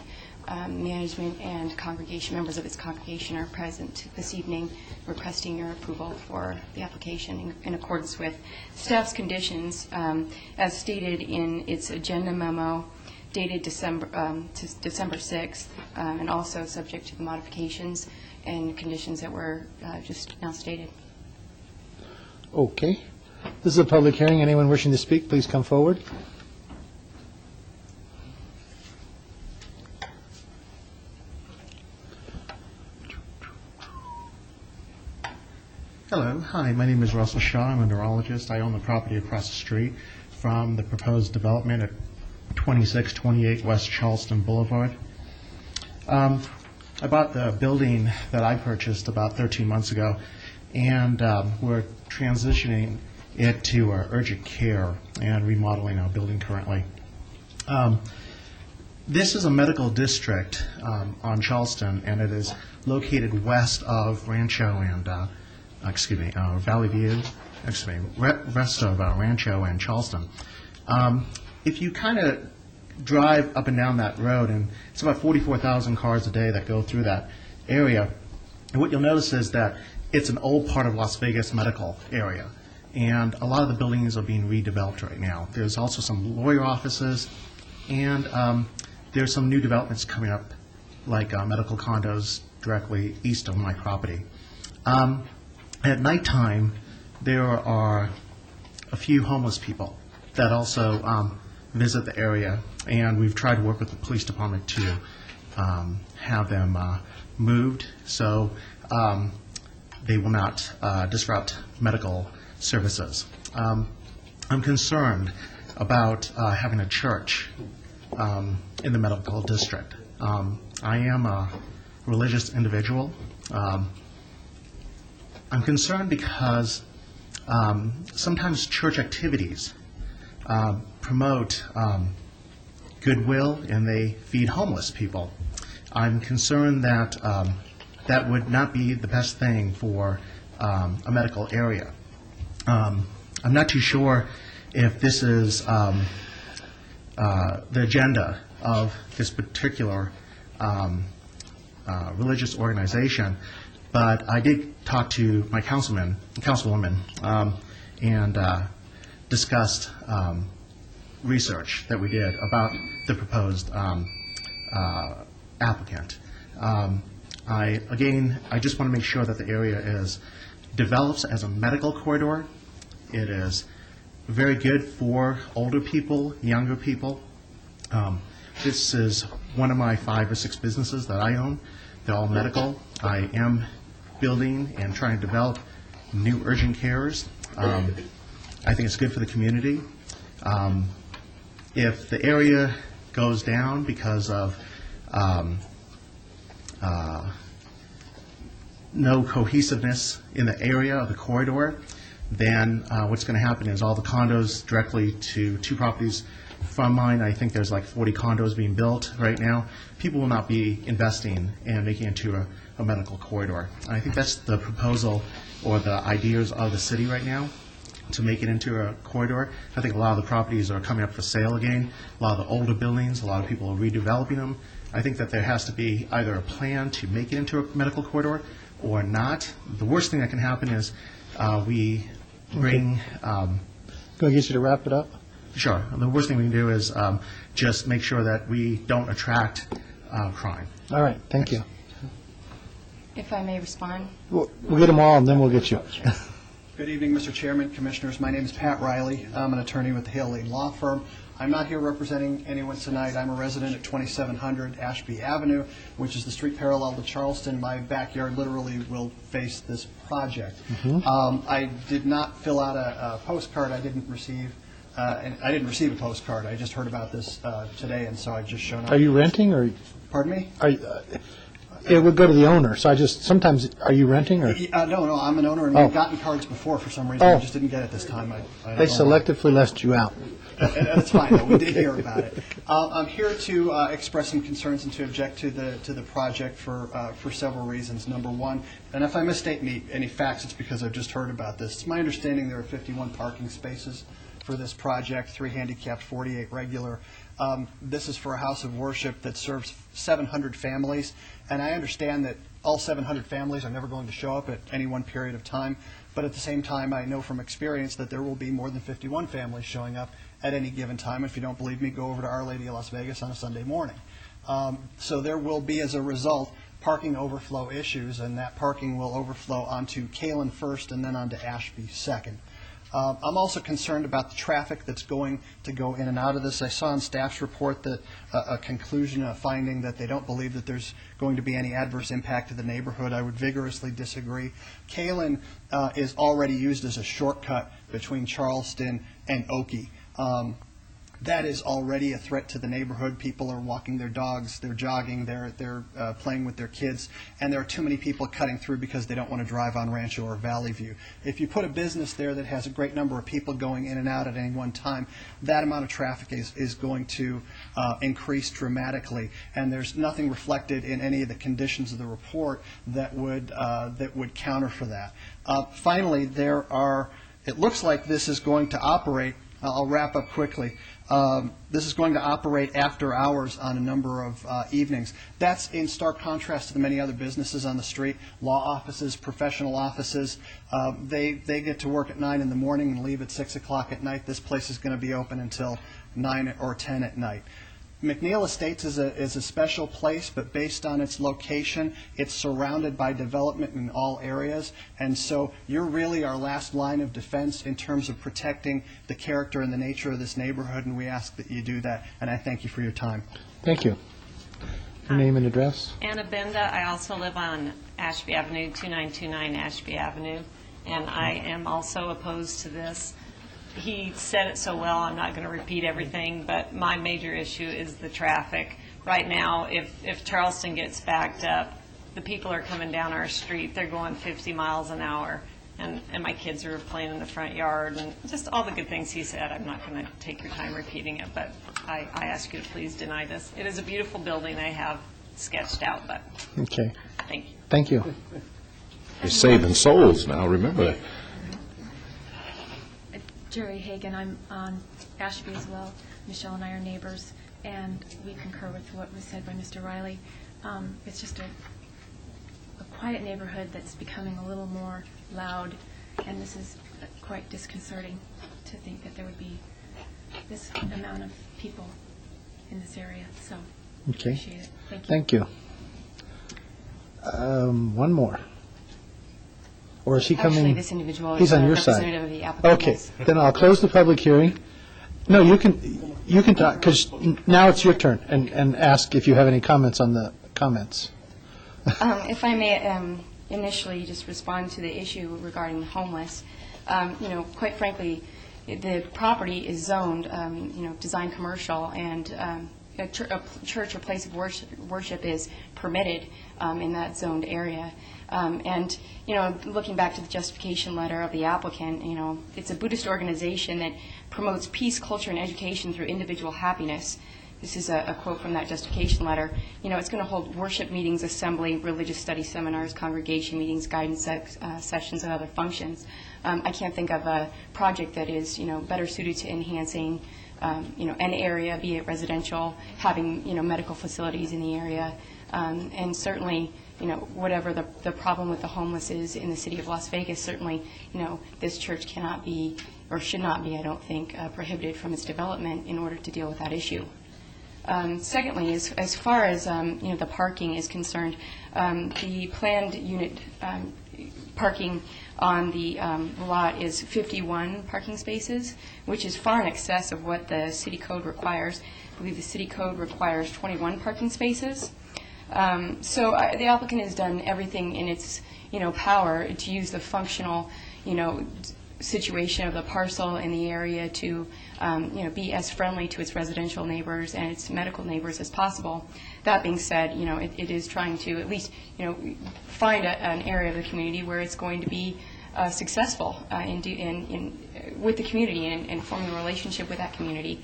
Speaker 8: Management and congregation, members of its congregation are present this evening requesting your approval for the application in accordance with staff's conditions as stated in its agenda memo dated December 6th, and also subject to the modifications and conditions that were just now stated.
Speaker 2: Okay. This is a public hearing. Anyone wishing to speak, please come forward.
Speaker 18: Hello. Hi, my name is Russell Shaw. I'm a neurologist. I own the property across the street from the proposed development at 2628 West Charleston Boulevard. I bought the building that I purchased about 13 months ago, and we're transitioning it to urgent care and remodeling our building currently. This is a medical district on Charleston, and it is located west of Rancho and Valley View, west of Rancho and Charleston. If you kind of drive up and down that road, and it's about 44,000 cars a day that go through that area, and what you'll notice is that it's an old part of Las Vegas medical area, and a lot of the buildings are being redeveloped right now. There's also some lawyer offices, and there's some new developments coming up, like medical condos directly east of my property. At nighttime, there are a few homeless people that also visit the area, and we've tried to work with the police department to have them moved so they will not disrupt medical services. I'm concerned about having a church in the medical district. I am a religious individual. I'm concerned because sometimes church activities promote goodwill and they feed homeless people. I'm concerned that that would not be the best thing for a medical area. I'm not too sure if this is the agenda of this particular religious organization, but I did talk to my councilwoman, and discussed research that we did about the proposed applicant. I just want to make sure that the area develops as a medical corridor. It is very good for older people, younger people. This is one of my 5 or 6 businesses that I own. They're all medical. I am building and trying to develop new urgent cares. I think it's good for the community. If the area goes down because of no cohesiveness in the area of the corridor, then what's going to happen is all the condos directly to 2 properties from mine, I think there's like 40 condos being built right now. People will not be investing and making it into a medical corridor. I think that's the proposal or the ideas of the city right now, to make it into a corridor. I think a lot of the properties are coming up for sale again. A lot of the older buildings, a lot of people are redeveloping them. I think that there has to be either a plan to make it into a medical corridor or not. The worst thing that can happen is we bring...
Speaker 2: Can I get you to wrap it up?
Speaker 18: Sure. The worst thing we can do is just make sure that we don't attract crime.
Speaker 2: All right. Thank you.
Speaker 8: If I may respond.
Speaker 2: We'll get them all, and then we'll get you.
Speaker 23: Good evening, Mr. Chairman, Commissioners. My name is Pat Riley. I'm an attorney with the Hale Lane Law Firm. I'm not here representing anyone tonight. I'm a resident at 2700 Ashby Avenue, which is the street parallel to Charleston. My backyard literally will face this project. I did not fill out a postcard. I didn't receive a postcard. I just heard about this today, and so I just shown up.
Speaker 2: Are you renting or?
Speaker 23: Pardon me?
Speaker 2: it would go to the owner, so I just, sometimes, are you renting, or?
Speaker 23: No, I'm an owner, and
Speaker 2: Oh.
Speaker 23: we've gotten cards before for some reason.
Speaker 2: Oh.
Speaker 23: We just didn't get it this time. I don't
Speaker 2: They
Speaker 23: know why.
Speaker 2: selectively left you out.
Speaker 23: That's fine, though. We did hear about it. I'm here to express some concerns and to object to the project for several reasons. Number one, and if I misstate any facts, it's because I've just heard about this. It's my understanding there are 51 parking spaces for this project, 3 handicapped, 48 regular. This is for a house of worship that serves 700 families, and I understand that all 700 families are never going to show up at any one period of time, but at the same time, I know from experience that there will be more than 51 families showing up at any given time. If you don't believe me, go over to Our Lady of Las Vegas on a Sunday morning. So there will be, as a result, parking overflow issues, and that parking will overflow onto Kalen first and then onto Ashby second. I'm also concerned about the traffic that's going to go in and out of this. I saw in staff's report that a conclusion, a finding that they don't believe that there's going to be any adverse impact to the neighborhood. I would vigorously disagree. Kalen is already used as a shortcut between Charleston and Oakey. That is already a threat to the neighborhood. People are walking their dogs, they're jogging, they're playing with their kids, and there are too many people cutting through because they don't want to drive on Rancho or Valley View. If you put a business there that has a great number of people going in and out at any one time, that amount of traffic is going to increase dramatically, and there's nothing reflected in any of the conditions of the report that would counter for that. Finally, it looks like this is going to operate. I'll wrap up quickly. This is going to operate after hours on a number of evenings. That's in stark contrast to the many other businesses on the street, law offices, professional offices. They get to work at 9 in the morning and leave at 6 o'clock at night. This place is going to be open until 9 or 10 at night. McNeil Estates is a special place, but based on its location, it's surrounded by development in all areas, and so you're really our last line of defense in terms of protecting the character and the nature of this neighborhood, and we ask that you do that, and I thank you for your time.
Speaker 2: Thank you. Your name and address?
Speaker 1: Anna Benda. I also live on Ashby Avenue, 2929 Ashby Avenue, and I am also opposed to this. He said it so well, I'm not going to repeat everything, but my major issue is the traffic. Right now, if Charleston gets backed up, the people are coming down our street, they're going 50 miles an hour, and my kids are playing in the front yard, and just all the good things he said. I'm not going to take your time repeating it, but I ask you to please deny this. It is a beautiful building I have sketched out, but
Speaker 2: Okay.
Speaker 1: thank you.
Speaker 2: Thank you.
Speaker 5: You're saving souls now, remember that.
Speaker 16: Jerry Hagan, I'm on Ashby as well. Michelle and I are neighbors, and we concur with what was said by Mr. Riley. It's just a quiet neighborhood that's becoming a little more loud, and this is quite disconcerting to think that there would be this amount of people in this area, so
Speaker 2: Okay.
Speaker 16: appreciate it. Thank you.
Speaker 2: Thank you. One more. Or is he coming?
Speaker 8: Actually, this individual
Speaker 2: He's
Speaker 8: is
Speaker 2: on
Speaker 8: a
Speaker 2: your side.
Speaker 8: representative of the applicant,
Speaker 2: Okay,
Speaker 8: yes.
Speaker 2: then I'll close the public hearing. No, you can talk, because now it's your turn, and ask if you have any comments on the comments.
Speaker 8: If I may initially just respond to the issue regarding the homeless. Quite frankly, the property is zoned, designed commercial, and a church or place of worship is permitted in that zoned area. And, looking back to the justification letter of the applicant, it's a Buddhist organization that promotes peace, culture, and education through individual happiness. This is a quote from that justification letter. It's going to hold worship meetings, assembly, religious study seminars, congregation meetings, guidance sessions, and other functions. I can't think of a project that is, better suited to enhancing, an area, be it residential, having, medical facilities in the area, and certainly, whatever the problem with the homeless is in the city of Las Vegas, certainly, this church cannot be, or should not be, I don't think, prohibited from its development in order to deal with that issue. Secondly, as far as the parking is concerned, the planned unit parking on the lot is 51 parking spaces, which is far in excess of what the city code requires. I believe the city code requires 21 parking spaces. So the applicant has done everything in its power to use the functional situation of the parcel in the area to be as friendly to its residential neighbors and its medical neighbors as possible. That being said, it is trying to at least find an area of the community where it's going to be successful with the community and forming a relationship with that community,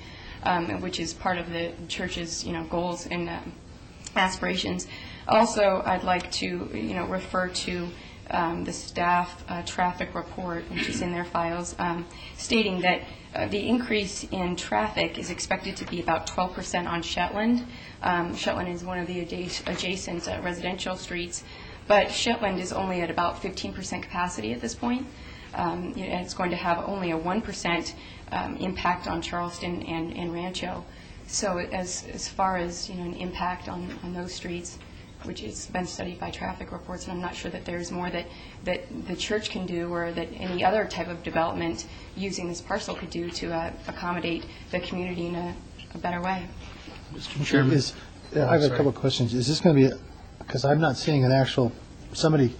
Speaker 8: which is part of the church's goals and aspirations. Also, I'd like to refer to the staff traffic report, which is in their files, stating that the increase in traffic is expected to be about 12% on Shetland. Shetland is one of the adjacent residential streets, but Shetland is only at about 15% capacity at this point. And it's going to have only a 1% impact on Charleston and Rancho. So as far as an impact on those streets, which has been studied by traffic reports, and I'm not sure that there's more that the church can do or that any other type of development using this parcel could do to accommodate the community in a better way.
Speaker 3: Mr. Chairman.
Speaker 2: I have a couple of questions. Is this going to be, because I'm not seeing an actual, somebody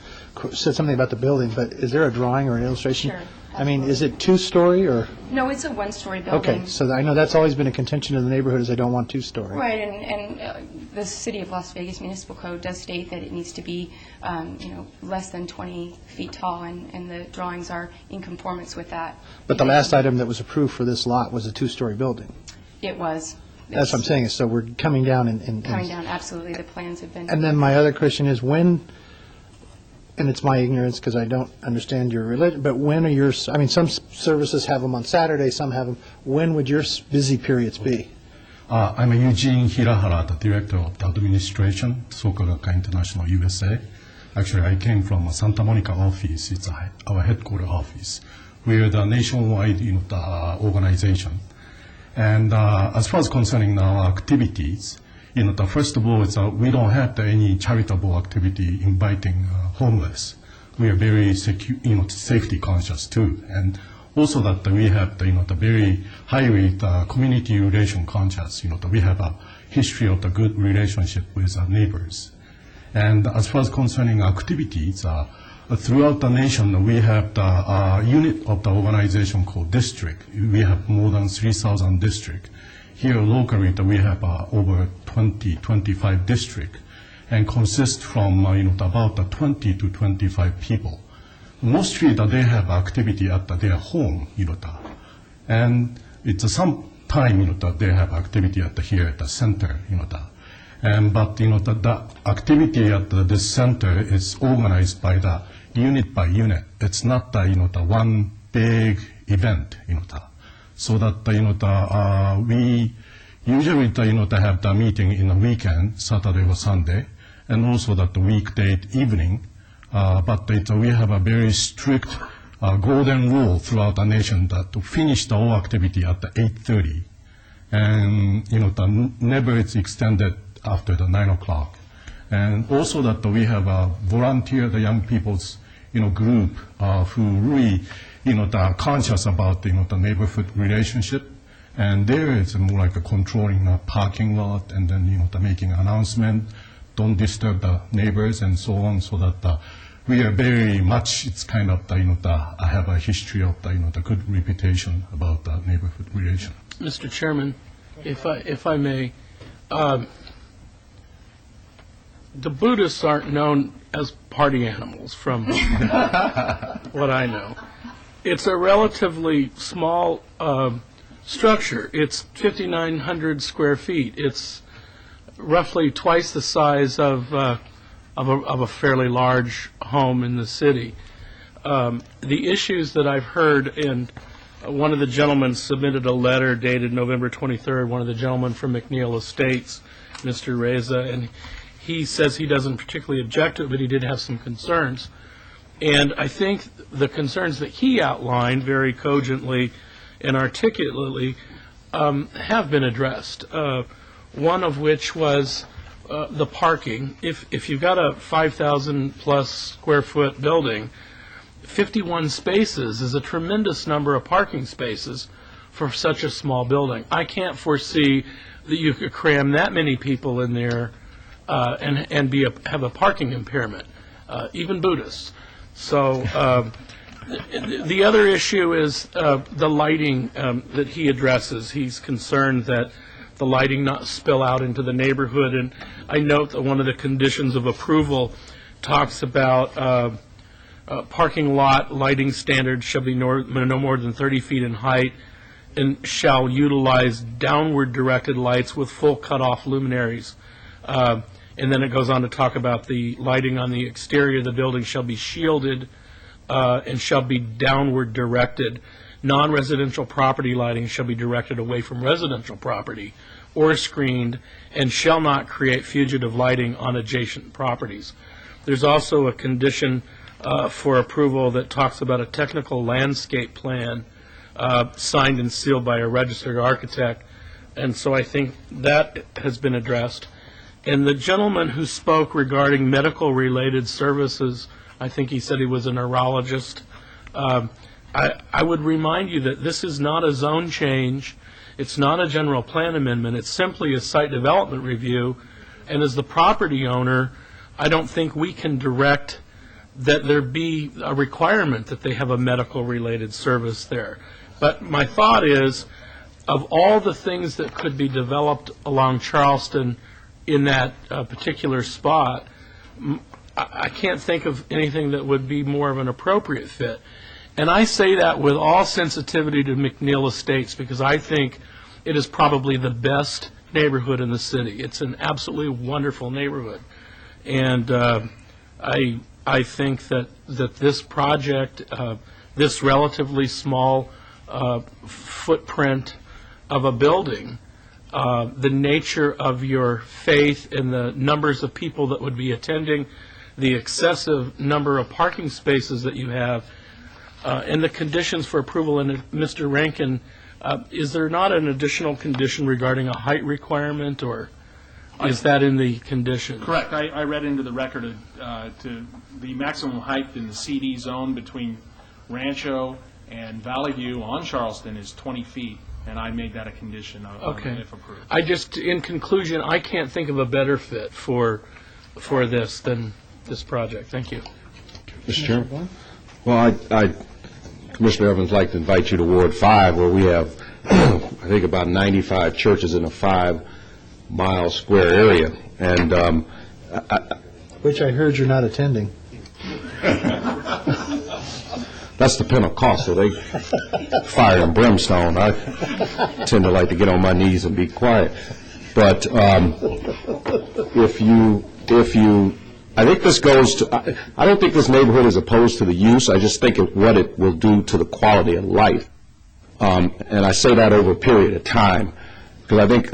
Speaker 2: said something about the building, but is there a drawing or an illustration?
Speaker 8: Sure.
Speaker 2: I mean, is it two-story or?
Speaker 8: No, it's a one-story building.
Speaker 2: Okay, so I know that's always been a contention in the neighborhood is they don't want two-story.
Speaker 8: Right, and the City of Las Vegas Municipal Code does state that it needs to be, less than 20 feet tall, and the drawings are in conformance with that.
Speaker 2: But the last item that was approved for this lot was a two-story building.
Speaker 8: It was.
Speaker 2: That's what I'm saying, so we're coming down and.
Speaker 8: Coming down, absolutely. The plans have been.
Speaker 2: And then my other question is when, and it's my ignorance because I don't understand your religion, but when are your, I mean, some services have them on Saturday, some have them, when would your busy periods be?
Speaker 12: I'm Eugene Hirahara, the Director of the Administration, Soka International USA. Actually, I came from Santa Monica office. It's our headquarters office. We're the nationwide the organization. And as far as concerning our activities, first of all, we don't have any charitable activity inviting homeless. We are very safety conscious too, and also that we have the very highly community relation conscious. We have a history of the good relationship with our neighbors. And as far as concerning activities, throughout the nation, we have the unit of the organization called district. We have more than 3,000 districts. Here locally, we have over 25 districts, and consist from about 20 to 25 people. Mostly they have activity at their home, and it's some time they have activity here at the center, and but the activity at this center is organized by the unit by unit. It's not the one big event, so that we usually have the meeting in the weekend, Saturday or Sunday, and also that the weekday evening. But we have a very strict golden rule throughout the nation that to finish the whole activity at 8:30, and never it's extended after the 9 o'clock. And also that we have a volunteer, the young people's group who really are conscious about the neighborhood relationship. And there it's more like a controlling the parking lot, and then making an announcement, don't disturb the neighbors and so on, so that we are very much, it's kind of I have a history of the good reputation about the neighborhood relation.
Speaker 3: Mr. Chairman, if I may, the Buddhists aren't known as party animals from what I know. It's a relatively small structure. It's 5,900 square feet. It's roughly twice the size of a fairly large home in the city. The issues that I've heard, and one of the gentlemen submitted a letter dated November 23rd, one of the gentlemen from McNeil Estates, Mr. Reza, and he says he doesn't particularly object to it, but he did have some concerns. And I think the concerns that he outlined very cogently and articulately have been addressed. One of which was the parking. If you've got a 5,000 plus square foot building, 51 spaces is a tremendous number of parking spaces for such a small building. I can't foresee that you could cram that many people in there and have a parking impairment, even Buddhists. So The other issue is the lighting that he addresses. He's concerned that the lighting not spill out into the neighborhood, and I note that one of the conditions of approval talks about parking lot lighting standards shall be no more than 30 feet in height and shall utilize downward directed lights with full cutoff luminaries. And then it goes on to talk about the lighting on the exterior of the building shall be shielded and shall be downward directed. Non-residential property lighting shall be directed away from residential property or screened and shall not create fugitive lighting on adjacent properties. There's also a condition for approval that talks about a technical landscape plan signed and sealed by a registered architect, and so I think that has been addressed. And the gentleman who spoke regarding medical-related services, I think he said he was a neurologist. I would remind you that this is not a zone change. It's not a general plan amendment. It's simply a site development review. And as the property owner, I don't think we can direct that there be a requirement that they have a medical-related service there. But my thought is, of all the things that could be developed along Charleston in that particular spot, I can't think of anything that would be more of an appropriate fit. And I say that with all sensitivity to McNeil Estates because I think it is probably the best neighborhood in the city. It's an absolutely wonderful neighborhood. And I think that this project, this relatively small footprint of a building, the nature of your faith and the numbers of people that would be attending, the excessive number of parking spaces that you have, and the conditions for approval. And Mr. Rankin, is there not an additional condition regarding a height requirement, or is that in the condition?
Speaker 13: Correct. I read into the record to the maximum height in the CD zone between Rancho and Valley View on Charleston is 20 feet, and I made that a condition of if approved.
Speaker 3: I just, in conclusion, I can't think of a better fit for this than this project. Thank you.
Speaker 5: Mr. Chairman? Well, Commissioner Evans, like to invite you to Ward 5, where we have, I think, about 95 churches in a 5-mile square area. And
Speaker 2: which I heard you're not attending.
Speaker 5: That's the Pentecostal. They fire and brimstone. I tend to like to get on my knees and be quiet. But if you, I think this goes to, I don't think this neighborhood is opposed to the use. I just think of what it will do to the quality of life. And I say that over a period of time. Because I think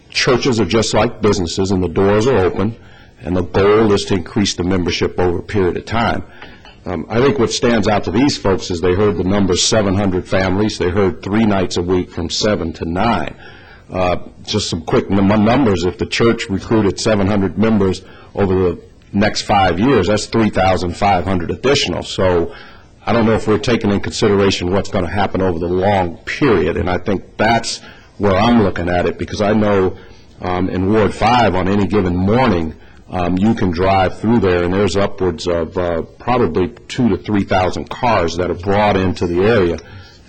Speaker 5: churches are just like businesses, and the doors are open, and the goal is to increase the membership over a period of time. I think what stands out to these folks is they heard the number 700 families. They heard 3 nights a week from 7 to 9. Just some quick numbers. If the church recruited 700 members over the next 5 years, that's 3,500 additional. So I don't know if we're taking in consideration what's going to happen over the long period, and I think that's where I'm looking at it, because I know in Ward 5 on any given morning, you can drive through there, and there's upwards of probably 2,000 to 3,000 cars that are brought into the area,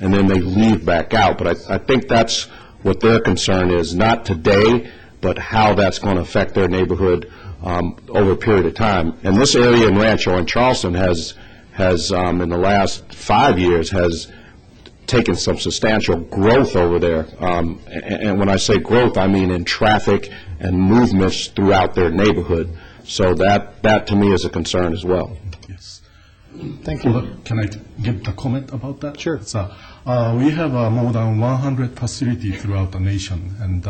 Speaker 5: and then they leave back out. But I think that's what their concern is, not today, but how that's going to affect their neighborhood over a period of time. And this area in Rancho and Charleston has in the last 5 years, has taken some substantial growth over there. And when I say growth, I mean in traffic and movements throughout their neighborhood. So that to me is a concern as well.
Speaker 12: Yes.
Speaker 2: Thank you.
Speaker 12: Can I give a comment about that?
Speaker 2: Sure.
Speaker 12: So, we have more than 100 facilities throughout the nation, and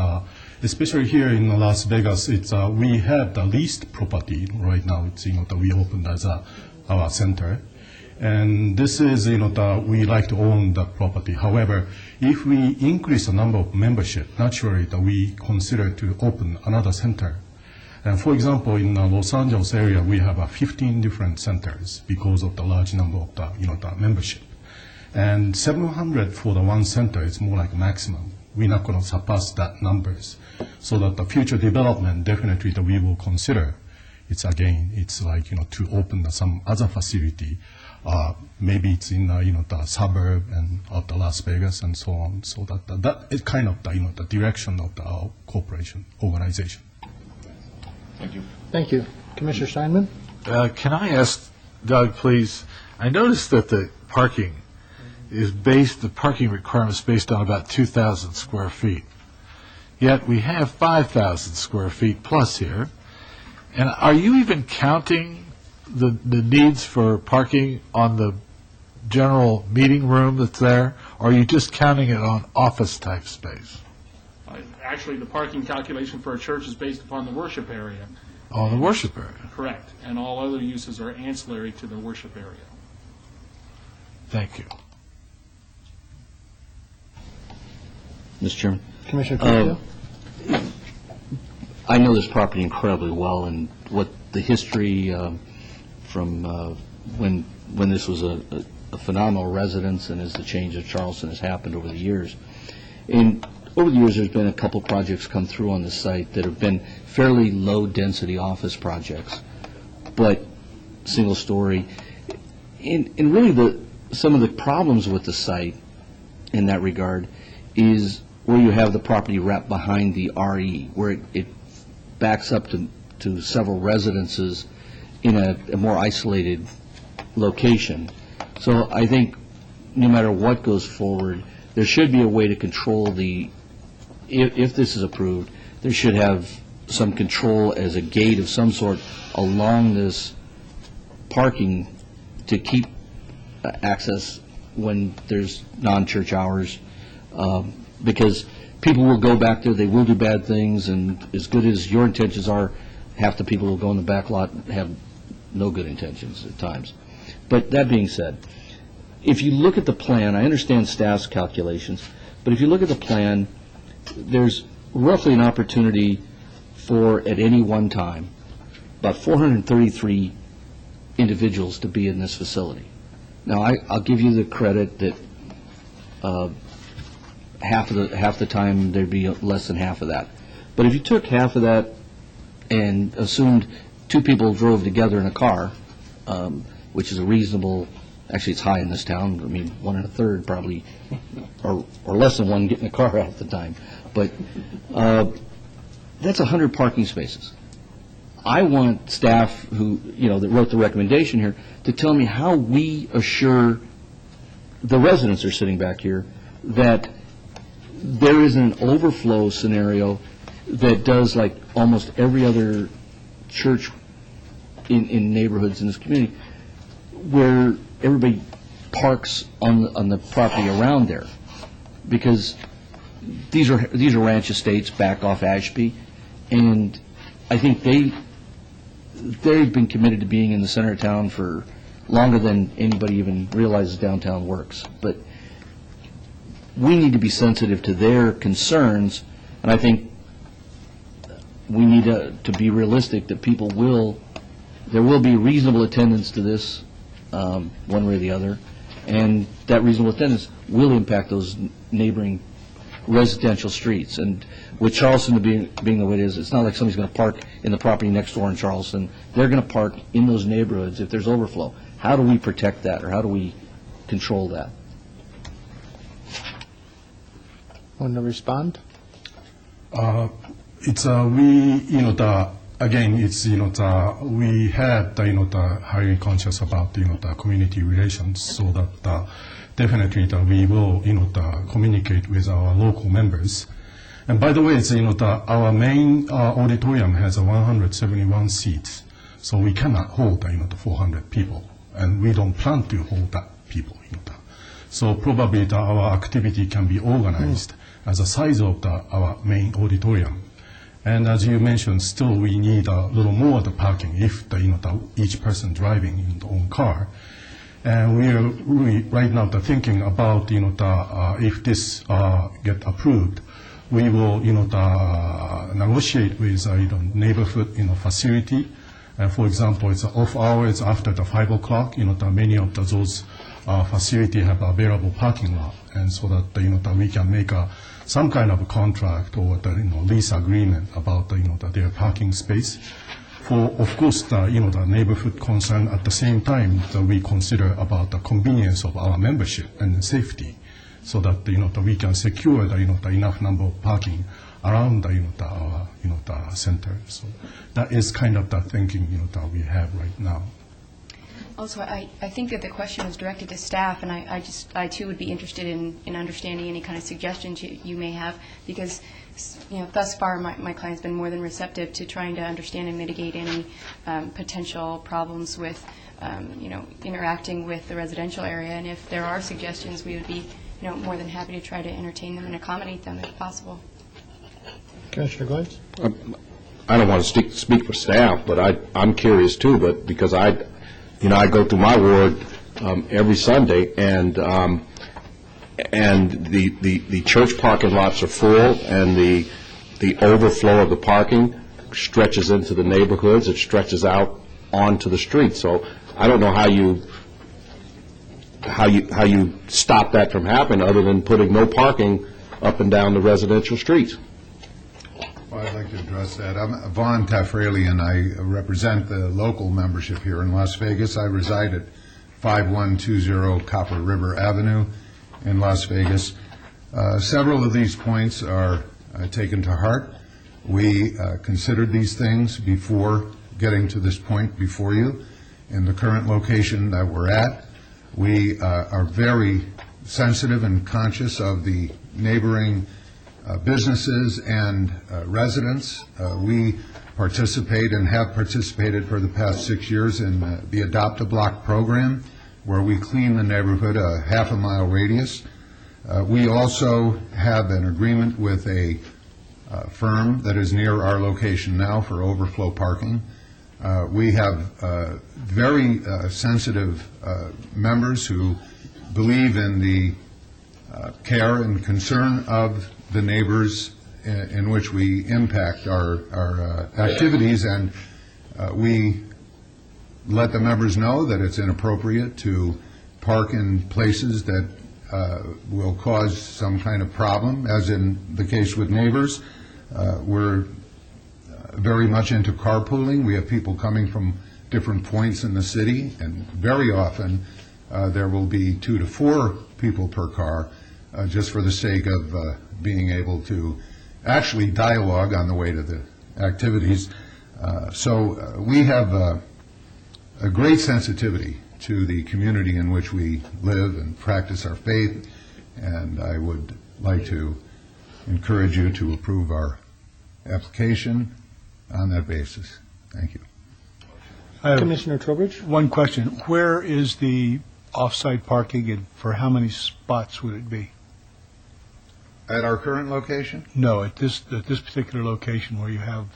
Speaker 12: especially here in Las Vegas, we have the leased property right now. It's that we opened as our center. And this is, we like to own the property. However, if we increase the number of membership, naturally that we consider to open another center. And for example, in the Los Angeles area, we have 15 different centers because of the large number of the membership. And 700 for the one center is more like maximum. We're not going to surpass that numbers. So that the future development, definitely that we will consider, it's like, to open some other facility maybe it's in the suburb and of the Las Vegas and so on. So that is kind of the direction of the corporation organization.
Speaker 5: Thank you.
Speaker 2: Thank you. Commissioner Steinman?
Speaker 14: Can I ask Doug, please? I noticed that the parking requirement is based on about 2,000 square feet. Yet we have 5,000 square feet plus here. And are you even counting the needs for parking on the general meeting room that's there? Or are you just counting it on office-type space?
Speaker 13: Actually, the parking calculation for a church is based upon the worship area.
Speaker 14: On the worship area?
Speaker 13: Correct. And all other uses are ancillary to the worship area.
Speaker 14: Thank you.
Speaker 7: Mr. Chairman?
Speaker 2: Commissioner Trujillo?
Speaker 7: I know this property incredibly well, and what the history from when this was a phenomenal residence and as the change of Charleston has happened over the years. And over the years, there's been a couple projects come through on the site that have been fairly low-density office projects, but single-story. And really, some of the problems with the site in that regard is where you have the property wrapped behind the RE, where it backs up to several residences in a more isolated location. So I think no matter what goes forward, there should be a way to control if this is approved, there should have some control as a gate of some sort along this parking to keep access when there's non-church hours, because people will go back there, they will do bad things, and as good as your intentions are, half the people will go in the back lot and have no good intentions at times. But that being said, if you look at the plan, I understand staff's calculations, but if you look at the plan, there's roughly an opportunity for, at any one time, about 433 individuals to be in this facility. Now, I'll give you the credit that half the time there'd be less than half of that. But if you took half of that and assumed two people drove together in a car, which is a reasonable, actually it's high in this town, I mean, 1 1/3 probably, or less than one get in a car half the time. But that's 100 parking spaces. I want staff who, that wrote the recommendation here to tell me how we assure the residents are sitting back here that there isn't an overflow scenario that does like almost every other church in neighborhoods in this community, where everybody parks on the property around there, because these are ranch estates back off Ashby, and I think they've been committed to being in the center of town for longer than anybody even realizes downtown works. But we need to be sensitive to their concerns, and I think we need to be realistic that there will be reasonable attendance to this, one way or the other, and that reasonable attendance will impact those neighboring residential streets. And with Charleston being the way it is, it's not like somebody's going to park in the property next door in Charleston. They're going to park in those neighborhoods if there's overflow. How do we protect that, or how do we control that?
Speaker 2: Want to respond?
Speaker 12: It's again, it's we had the highly conscious about the community relations, so that definitely we will communicate with our local members. And by the way, it's our main auditorium has 171 seats, so we cannot hold 400 people, and we don't plan to hold that people. So probably our activity can be organized as a size of our main auditorium. And as you mentioned, still we need a little more of the parking if each person driving in their own car. And we are really right now thinking about if this get approved, we will negotiate with neighborhood facility. For example, it's off hours after the 5 o'clock. Many of those facility have available parking lot, and so that we can make some kind of a contract or lease agreement about their parking space. for, of course, the neighborhood concern, at the same time, we consider about the convenience of our membership and safety, so that, we can secure the enough number of parking around the center. So that is kind of the thinking, that we have right now.
Speaker 8: Also, I think that the question was directed to staff, and I too would be interested in understanding any kind of suggestions you may have, because, thus far, my client's been more than receptive to trying to understand and mitigate any potential problems with, interacting with the residential area. And if there are suggestions, we would be, more than happy to try to entertain them and accommodate them if possible.
Speaker 2: Commissioner Glaze?
Speaker 5: I don't want to speak for staff, but I'm curious too, but because I go through my ward every Sunday, and the church parking lots are full, and the overflow of the parking stretches into the neighborhoods. It stretches out onto the street. So I don't know how you stop that from happening, other than putting no parking up and down the residential streets.
Speaker 4: Well, I'd like to address that. I'm Vaughn Tafreli, and I represent the local membership here in Las Vegas. I reside at 5120 Copper River Avenue in Las Vegas. Several of these points are taken to heart. We considered these things before getting to this point before you. In the current location that we're at, we are very sensitive and conscious of the neighboring businesses and residents. We participate and have participated for the past 6 years in the Adopt a Block program, where we clean the neighborhood a half-a-mile radius. We also have an agreement with a firm that is near our location now for overflow parking. We have very sensitive members who believe in the care and concern of the neighbors in which we impact our activities, and we let the members know that it's inappropriate to park in places that will cause some kind of problem, as in the case with neighbors. We're very much into carpooling. We have people coming from different points in the city, and very often there will be 2 to 4 people per car, just for the sake of being able to actually dialogue on the way to the activities. So we have a great sensitivity to the community in which we live and practice our faith, and I would like to encourage you to approve our application on that basis. Thank you.
Speaker 2: Commissioner Trowbridge?
Speaker 17: One question. Where is the off-site parking, and for how many spots would it be?
Speaker 4: At our current location?
Speaker 17: No, at this particular location where you have,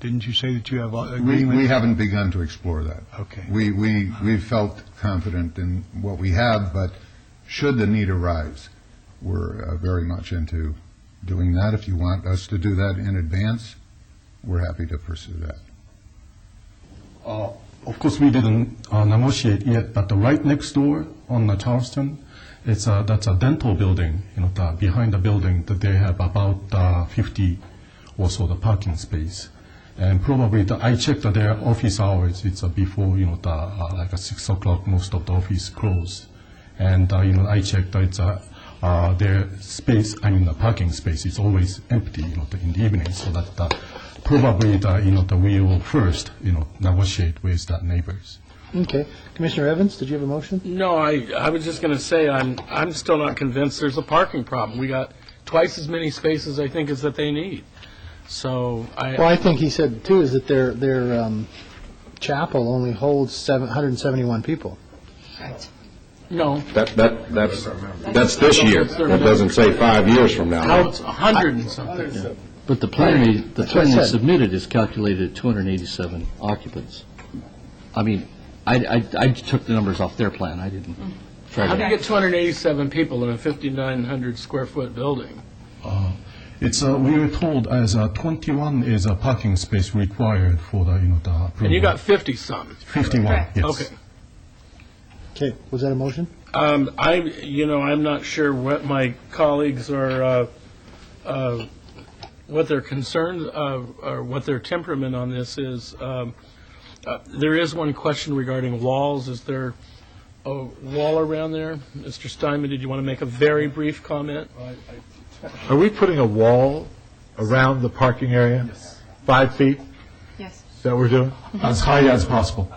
Speaker 17: didn't you say that you have agreements?
Speaker 4: We haven't begun to explore that.
Speaker 17: Okay.
Speaker 4: We've felt confident in what we have, but should the need arise, we're very much into doing that. If you want us to do that in advance, we're happy to pursue that.
Speaker 12: Of course, we didn't negotiate yet, but right next door on Charleston, that's a dental building. Behind the building, that they have about 50 or so the parking space, and probably I checked their office hours. It's before like 6 o'clock. Most of the office closed, and I checked. It's their space. The parking space is always empty. In the evening, so that probably we will first negotiate with the neighbors.
Speaker 2: Okay. Commissioner Evans, did you have a motion?
Speaker 3: No, I was just going to say I'm still not convinced there's a parking problem. We got twice as many spaces, I think, as that they need. So
Speaker 2: I think he said too is that their chapel only holds 771 people.
Speaker 8: Right.
Speaker 3: No.
Speaker 5: That's this year. That doesn't say 5 years from now.
Speaker 3: Now it's 100 and something.
Speaker 7: But the plan they submitted is calculated at 287 occupants. I mean, I took the numbers off their plan. I didn't try to.
Speaker 3: How do you get 287 people in a 5,900 square foot building?
Speaker 12: We were told as 21 is a parking space required for the approval.
Speaker 3: And you got 50 some.
Speaker 12: 51. Yes.
Speaker 3: Okay.
Speaker 2: Okay. Was that a motion?
Speaker 3: I'm not sure what my colleagues are what their concerns or what their temperament on this is. There is one question regarding walls. Is there a wall around there? Mr. Steinman, did you want to make a very brief comment?
Speaker 14: Are we putting a wall around the parking area? Yes. 5 feet?
Speaker 8: Yes.
Speaker 14: Is that what we're doing?
Speaker 12: As high as possible.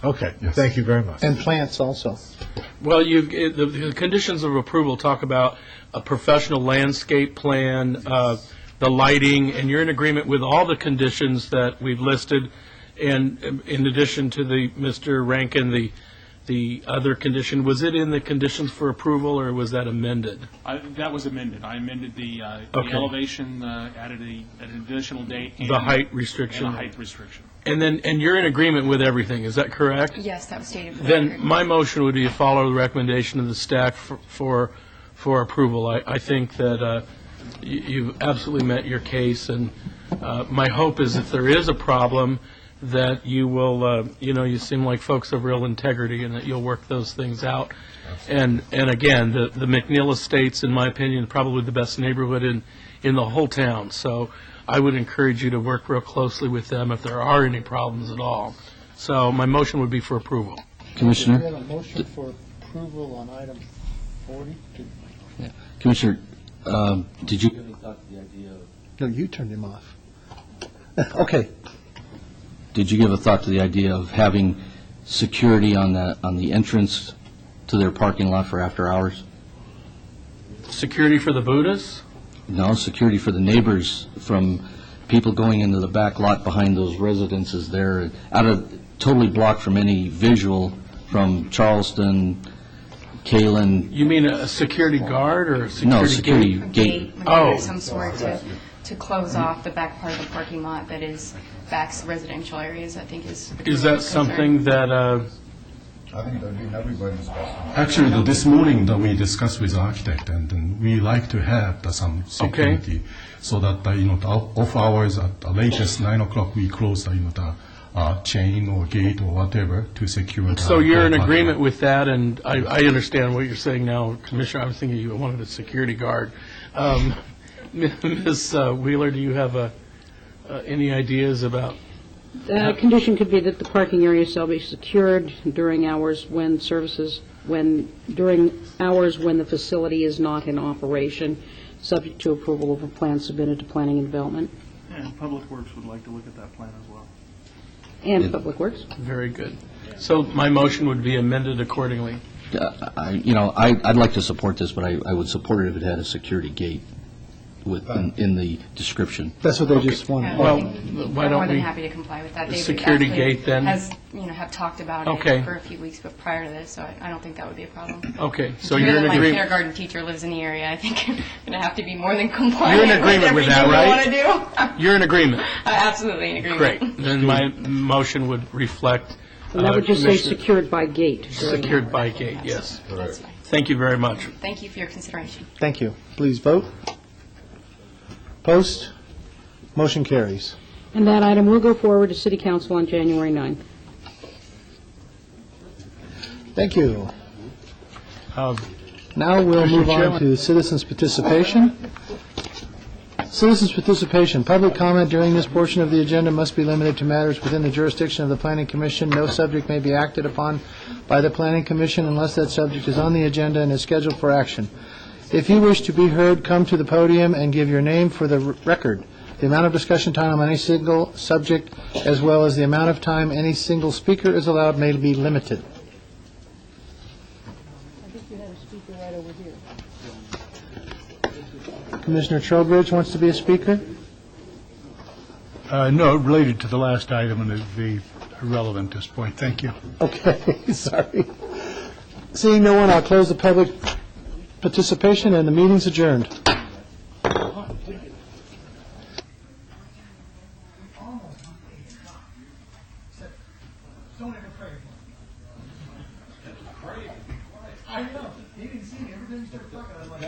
Speaker 14: Okay, thank you very much.
Speaker 2: And plants also.
Speaker 3: Well, the conditions of approval talk about a professional landscape plan, the lighting, and you're in agreement with all the conditions that we've listed. And in addition to Mr. Rankin, the other condition, was it in the conditions for approval, or was that amended?
Speaker 13: That was amended. I amended the
Speaker 3: Okay.
Speaker 13: elevation, added an additional date.
Speaker 3: The height restriction.
Speaker 13: And the height restriction.
Speaker 3: And you're in agreement with everything, is that correct?
Speaker 8: Yes, that was stated for the
Speaker 3: Then
Speaker 8: record.
Speaker 3: my motion would be to follow the recommendation of the staff for approval. I think that you've absolutely met your case, and my hope is if there is a problem, that you will, you seem like folks of real integrity, and that you'll work those things out. And again, the McNeil Estates, in my opinion, probably the best neighborhood in the whole town. So I would encourage you to work real closely with them if there are any problems at all. So my motion would be for approval.
Speaker 7: Commissioner?
Speaker 2: We have a motion for approval on item 40.
Speaker 7: Commissioner, did you give any thought to the idea of...
Speaker 2: No, you turned him off. Okay.
Speaker 7: Did you give a thought to the idea of having security on the entrance to their parking lot for after hours?
Speaker 3: Security for the Buddhists?
Speaker 7: No, security for the neighbors from people going into the back lot behind those residences there, totally blocked from any visual from Charleston, Kalen.
Speaker 3: You mean a security guard or a security
Speaker 7: No, security
Speaker 3: gate?
Speaker 7: gate.
Speaker 8: Of some sort to close off the back part of the parking lot that is backs to residential areas, I think is.
Speaker 3: Is that something that,
Speaker 4: I think that would be in everybody's best.
Speaker 12: Actually, this morning that we discussed with the architect, and then we like to have some security, so that the off hours at the latest 9 o'clock we close the chain or gate or whatever to secure.
Speaker 3: so you're in agreement with that, and I understand what you're saying now, Commissioner. I was thinking you wanted a security guard. Ms. Wheeler, do you have any ideas about?
Speaker 20: The condition could be that the parking area shall be secured during hours when the facility is not in operation, subject to approval of a plan submitted to Planning and Development.
Speaker 13: And Public Works would like to look at that plan as well.
Speaker 20: And Public Works.
Speaker 3: Very good. So my motion would be amended accordingly.
Speaker 7: I'd like to support this, but I would support it if it had a security gate in the description.
Speaker 2: That's what they just wanted.
Speaker 3: Well, why
Speaker 8: I'm more
Speaker 3: don't
Speaker 8: than
Speaker 3: we?
Speaker 8: happy to comply with that.
Speaker 3: The
Speaker 8: David
Speaker 3: security
Speaker 8: actually
Speaker 3: gate then?
Speaker 8: have talked about
Speaker 3: Okay.
Speaker 8: it for a few weeks but prior to this, so I don't think that would be a problem.
Speaker 3: Okay, so
Speaker 8: Given
Speaker 3: you're in
Speaker 8: that my
Speaker 3: agreement.
Speaker 8: kindergarten teacher lives in the area, I think I'm going to have to be more than compliant.
Speaker 3: You're in agreement with that,
Speaker 8: everything
Speaker 3: right?
Speaker 8: I want to do.
Speaker 3: You're in agreement.
Speaker 8: Absolutely in agreement.
Speaker 3: Great. Then my motion would reflect.
Speaker 20: And that would just say
Speaker 3: Commissioner-
Speaker 20: secured by gate.
Speaker 3: Secured by gate, yes.
Speaker 8: That's fine.
Speaker 3: Thank you very much.
Speaker 8: Thank you for your consideration.
Speaker 2: Thank you. Please vote. Post. Motion carries.
Speaker 20: And that item will go forward to City Council on January 9th.
Speaker 2: Thank you. Now we'll move on to citizens' participation. Citizens' participation. Public comment during this portion of the agenda must be limited to matters within the jurisdiction of the Planning Commission. No subject may be acted upon by the Planning Commission unless that subject is on the agenda and is scheduled for action. If you wish to be heard, come to the podium and give your name for the record. The amount of discussion time on any single subject, as well as the amount of time any single speaker is allowed, may be limited.
Speaker 20: I think you have a speaker right over here.
Speaker 2: Commissioner Trowbridge wants to be a speaker?
Speaker 17: No, related to the last item, and it'd be irrelevant at this point. Thank you.
Speaker 2: Okay, sorry. Seeing no one, I'll close the public participation, and the meeting's adjourned.
Speaker 15: I know. He didn't see me. Everybody started talking. I was like,